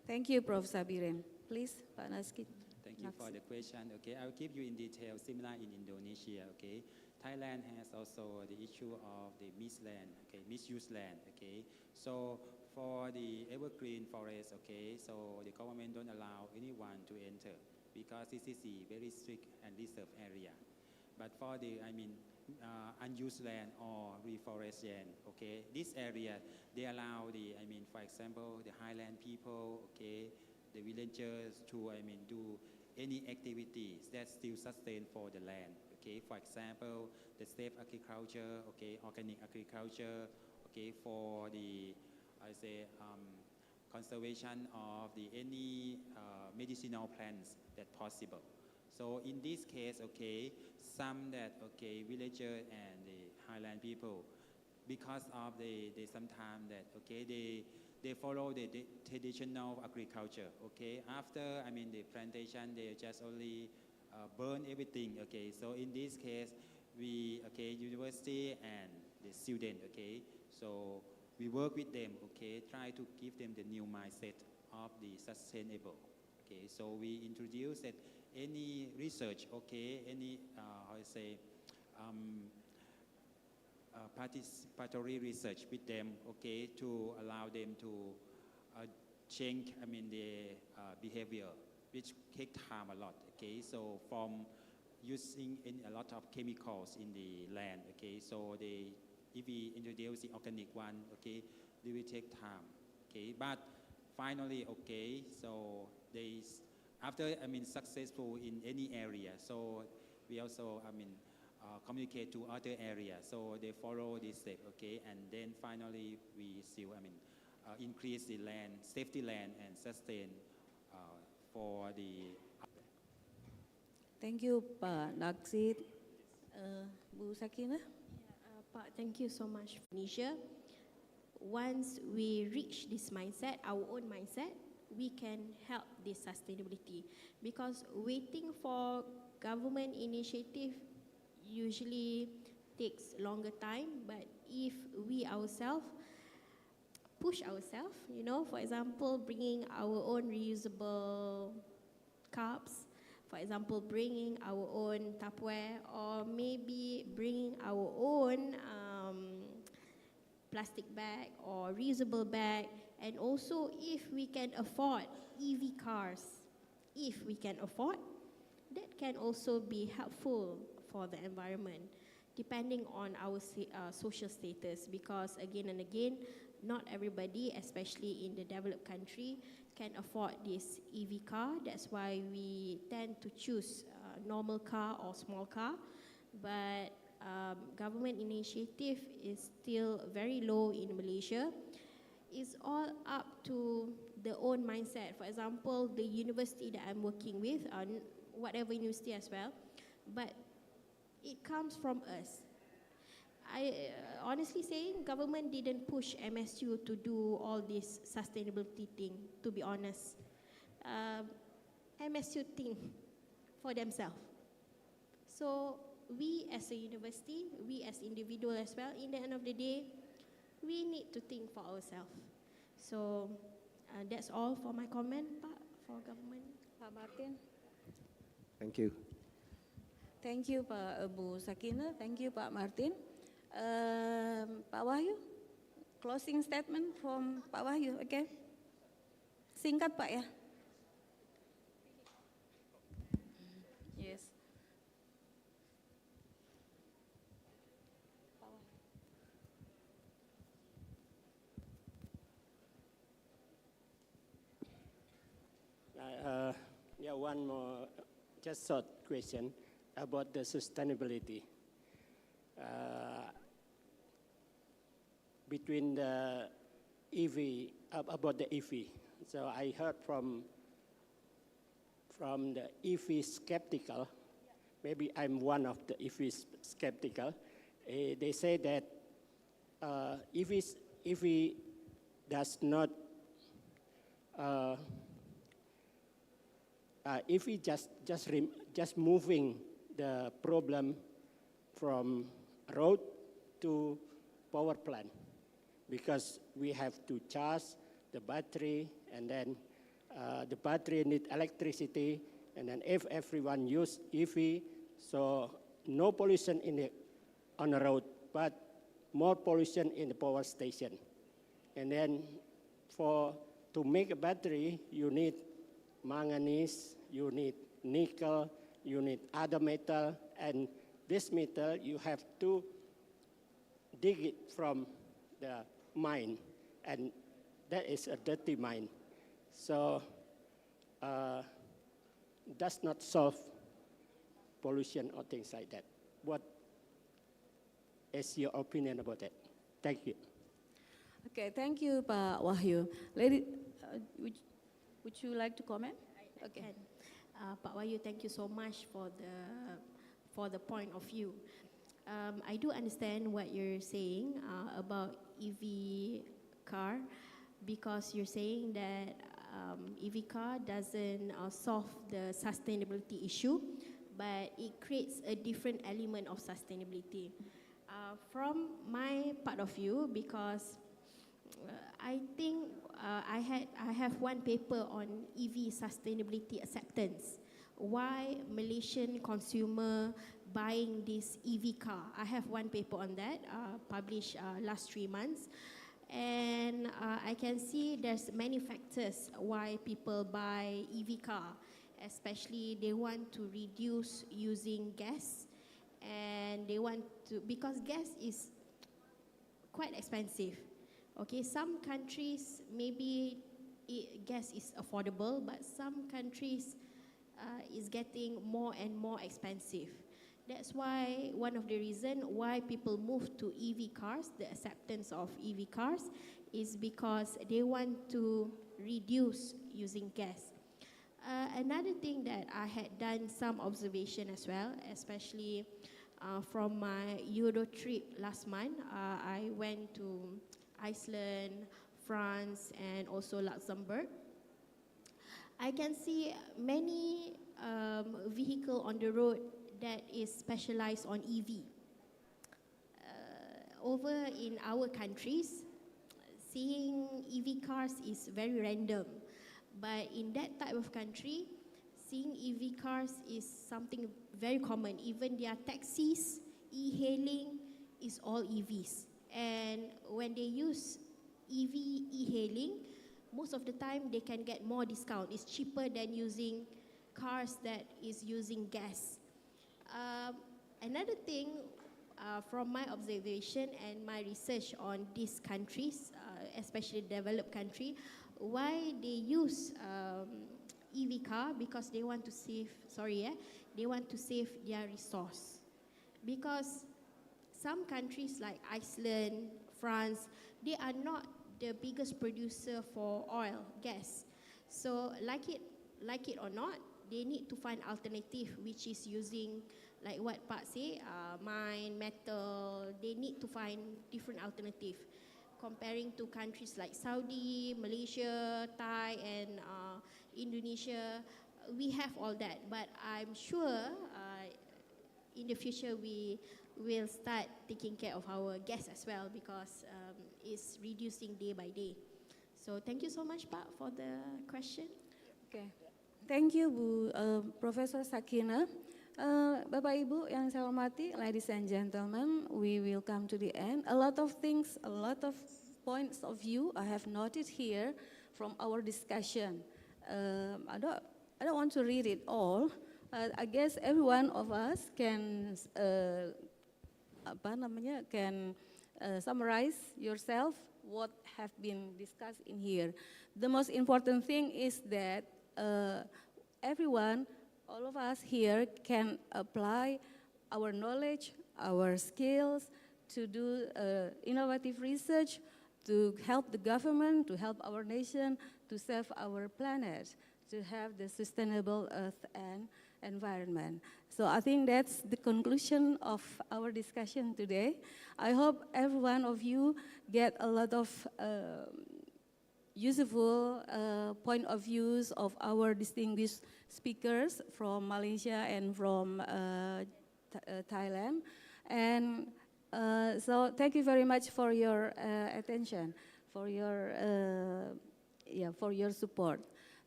Thank you, Prof. Sabirin. Please, Pak Naskit.
Thank you for the question. Okay, I'll give you in detail, similar in Indonesia. Okay, Thailand has also the issue of the misused land. Okay, so for the evergreen forest, okay, so the government don't allow anyone to enter because this is a very strict and reserved area. But for the, unused land or reforestation, okay, this area, they allow the, for example, the highland people, okay, the villagers to, do any activities that still sustain for the land, okay, for example, the safe agriculture, okay, organic agriculture, okay, for the, conservation of the any medicinal plants that possible. So in this case, okay, some that, okay, villager and the highland people, because of they sometimes that, okay, they follow the traditional agriculture, okay. After, the plantation, they just only burn everything, okay. So in this case, we, okay, university and the student, okay, so we work with them, okay, try to give them the new mindset of the sustainable, okay. So we introduce that any research, okay, any, participatory research with them, okay, to allow them to change, their behavior, which take time a lot, okay. So from using a lot of chemicals in the land, okay, so if we introduce the organic one, okay, they will take time, okay. But finally, okay, so they, after, successful in any area, so we also, communicate to other areas, so they follow this step, okay, and then finally we still, increase the land, safety land, and sustain for the.
Thank you, Pak Naksit. Bu Sakinah?
Pak, thank you so much, Indonesia. Once we reach this mindset, our own mindset, we can help this sustainability. Because waiting for government initiative usually takes longer time, but if we ourselves push ourselves, for example, bringing our own reusable cups, for example, bringing our own Tupperware, or maybe bringing our own plastic bag or reusable bag, and also if we can afford EV cars, if we can afford, that can also be helpful for the environment, depending on our social status, because again and again, not everybody, especially in the developed country, can afford this EV car. That's why we tend to choose normal car or small car. But government initiative is still very low in Malaysia. It's all up to the own mindset. For example, the university that I'm working with, whatever university as well, but it comes from us. I honestly saying, government didn't push MSU to do all this sustainability thing, to be honest. MSU think for themselves. So we as a university, we as individual as well, in the end of the day, we need to think for ourselves. So that's all for my comment, Pak, for government.
Pak Martin.
Thank you.
Thank you, Pak Bu Sakina. Thank you, Pak Martin. Pak Wahyu, closing statement from Pak Wahyu, okay? Singkat, Pak, ya. Yes.
Yeah, one more, just short question about the sustainability. Between the EV, about the EV. So I heard from the EV skeptical, maybe I'm one of the EV skeptical, they say that EV does not, EV just moving the problem from road to power plant, because we have to charge the battery, and then the battery need electricity, and then if everyone use EV, so no pollution on the road, but more pollution in the power station. And then to make a battery, you need manganese, you need nickel, you need other metal, and this metal you have to dig it from the mine, and that is a dirty mine. So does not solve pollution or things like that. What is your opinion about that? Thank you.
Okay, thank you, Pak Wahyu. Lady, would you like to comment? Okay.
Pak Wahyu, thank you so much for the point of view. I do understand what you're saying about EV car, because you're saying that EV car doesn't solve the sustainability issue, but it creates a different element of sustainability. From my part of view, because I think I have one paper on EV sustainability acceptance. Why Malaysian consumer buying this EV car? I have one paper on that, published last 3 months. And I can see there's many factors why people buy EV car, especially they want to reduce using gas, and they want to, because gas is quite expensive. Okay, some countries maybe gas is affordable, but some countries is getting more and more expensive. That's why one of the reasons why people move to EV cars, the acceptance of EV cars, is because they want to reduce using gas. Another thing that I had done some observation as well, especially from my Euro trip last month. I went to Iceland, France, and also Luxembourg. I can see many vehicle on the road that is specialized on EV. Over in our countries, seeing EV cars is very random. But in that type of country, seeing EV cars is something very common. Even their taxis, e-hailing is all EVs. And when they use EV e-hailing, most of the time they can get more discount. It's cheaper than using cars that is using gas. Another thing, from my observation and my research on these countries, especially developed country, why they use EV car, because they want to save, they want to save their resource. Because some countries like Iceland, France, they are not the biggest producer for oil, gas. So like it or not, they need to find alternative, which is using, like what Pak say, mine, metal. They need to find different alternative. Comparing to countries like Saudi, Malaysia, Thai, and Indonesia, we have all that. But I'm sure in the future we will start taking care of our gas as well, because it's reducing day by day. So thank you so much, Pak, for the question.
Okay. Thank you, Bu Profesor Sakina. Bapak Ibu yang saya hormati, ladies and gentlemen, we will come to the end. A lot of things, a lot of points of view I have noted here from our discussion. I don't want to read it all. I guess every one of us can summarize yourself what have been discussed in here. The most important thing is that everyone, all of us here can apply our knowledge, our skills to do innovative research, to help the government, to help our nation, to save our planet, to have the sustainable earth and environment. So I think that's the conclusion of our discussion today. I hope every one of you get a lot of useful point of views of our distinguished speakers from Malaysia and from Thailand. And so thank you very much for your attention, for your support.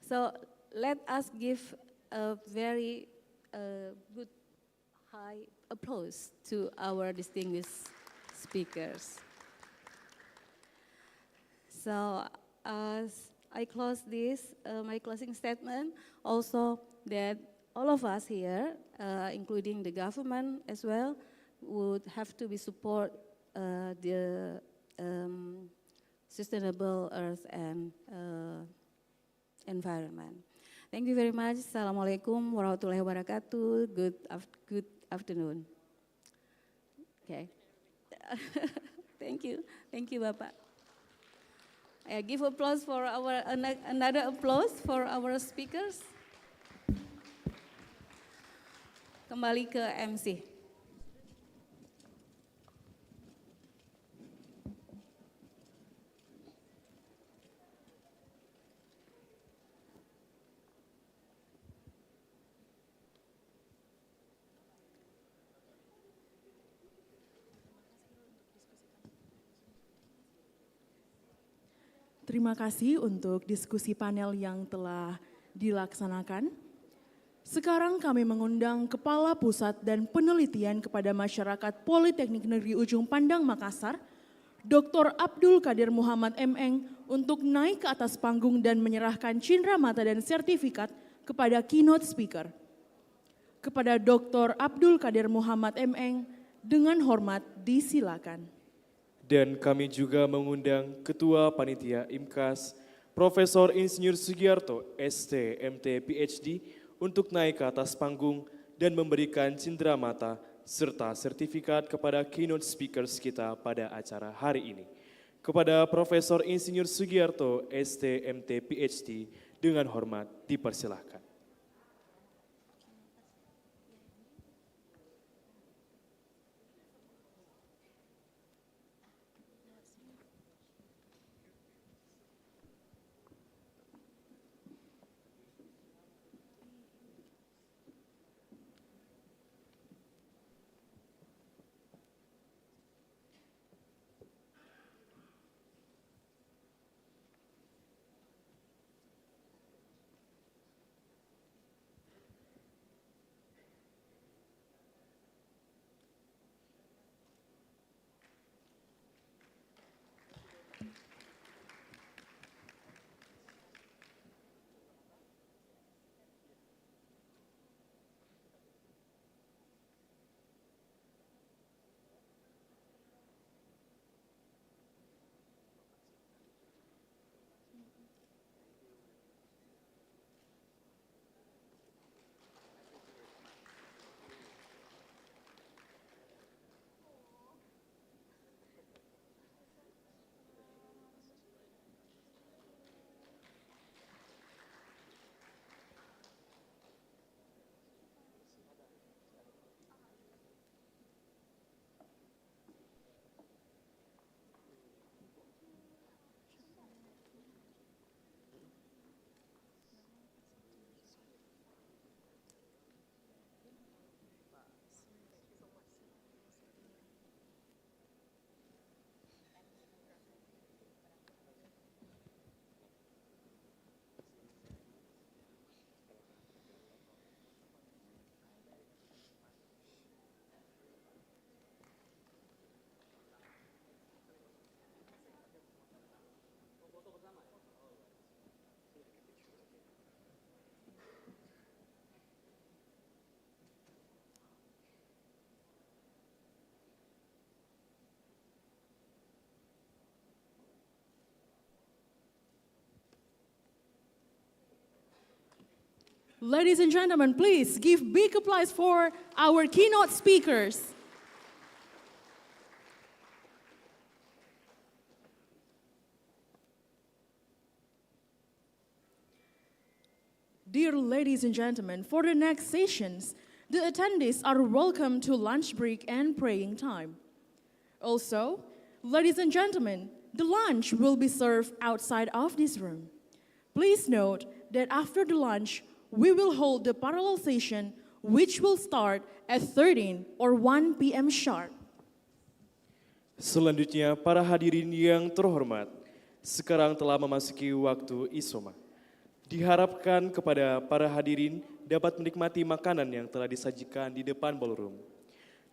So let us give a very good high applause to our distinguished speakers. So as I close this, my closing statement, also that all of us here, including the government as well, would have to be support the sustainable earth and environment. Thank you very much. Assalamualaikum warahmatullahi wabarakatuh. Good afternoon. Okay. Thank you, Bapak. Give applause for another applause for our speakers. Kembali ke MC.
Terima kasih untuk diskusi panel yang telah dilaksanakan. Sekarang kami mengundang Kepala Pusat dan Penelitian kepada Masyarakat Politeknik Negeri Ujung Pandang Makassar, Dr. Abdul Qadir Muhammad M.Eng, untuk naik ke atas panggung dan menyerahkan cindera mata dan sertifikat kepada keynote speaker. Kepada Dr. Abdul Qadir Muhammad M.Eng, dengan hormat disilakan.
Dan kami juga mengundang Ketua Panitia Imcas, Profesor Insinyur Sugiarto, ST, MT, PhD, untuk naik ke atas panggung dan memberikan cindera mata serta sertifikat kepada keynote speakers kita pada acara hari ini. Kepada Profesor Insinyur Sugiarto, ST, MT, PhD, dengan hormat dipersilahkan.
Ladies and gentlemen, please give big applause for our keynote speakers. Dear ladies and gentlemen, for the next sessions, the attendees are welcome to lunch break and praying time. Also, ladies and gentlemen, the lunch will be served outside of this room. Please note that after the lunch, we will hold the parallel session which will start at 13 or 1 p.m. sharp.
Selanjutnya, para hadirin yang terhormat, sekarang telah memasuki waktu isoma. Diharapkan kepada para hadirin dapat menikmati makanan yang telah disajikan di depan ballroom.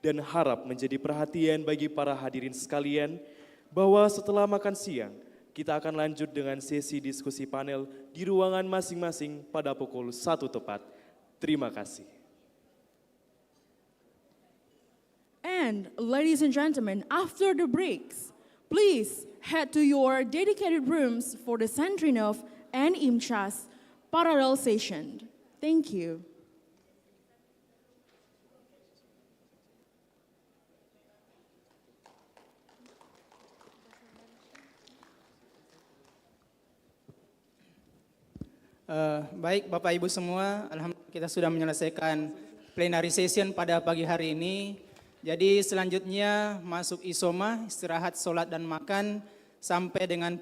Dan harap menjadi perhatian bagi para hadirin sekalian bahwa setelah makan siang, kita akan lanjut dengan sesi diskusi panel di ruangan masing-masing pada pukul 1 tepat. Terima kasih.
And ladies and gentlemen, after the breaks, please head to your dedicated rooms for the Sentrinov and Imcas parallel session. Thank you.
Baik Bapak Ibu semua, alhamdulillah kita sudah menyelesaikan plenary session pada pagi hari ini. Jadi selanjutnya masuk isoma, istirahat, sholat dan makan sampai dengan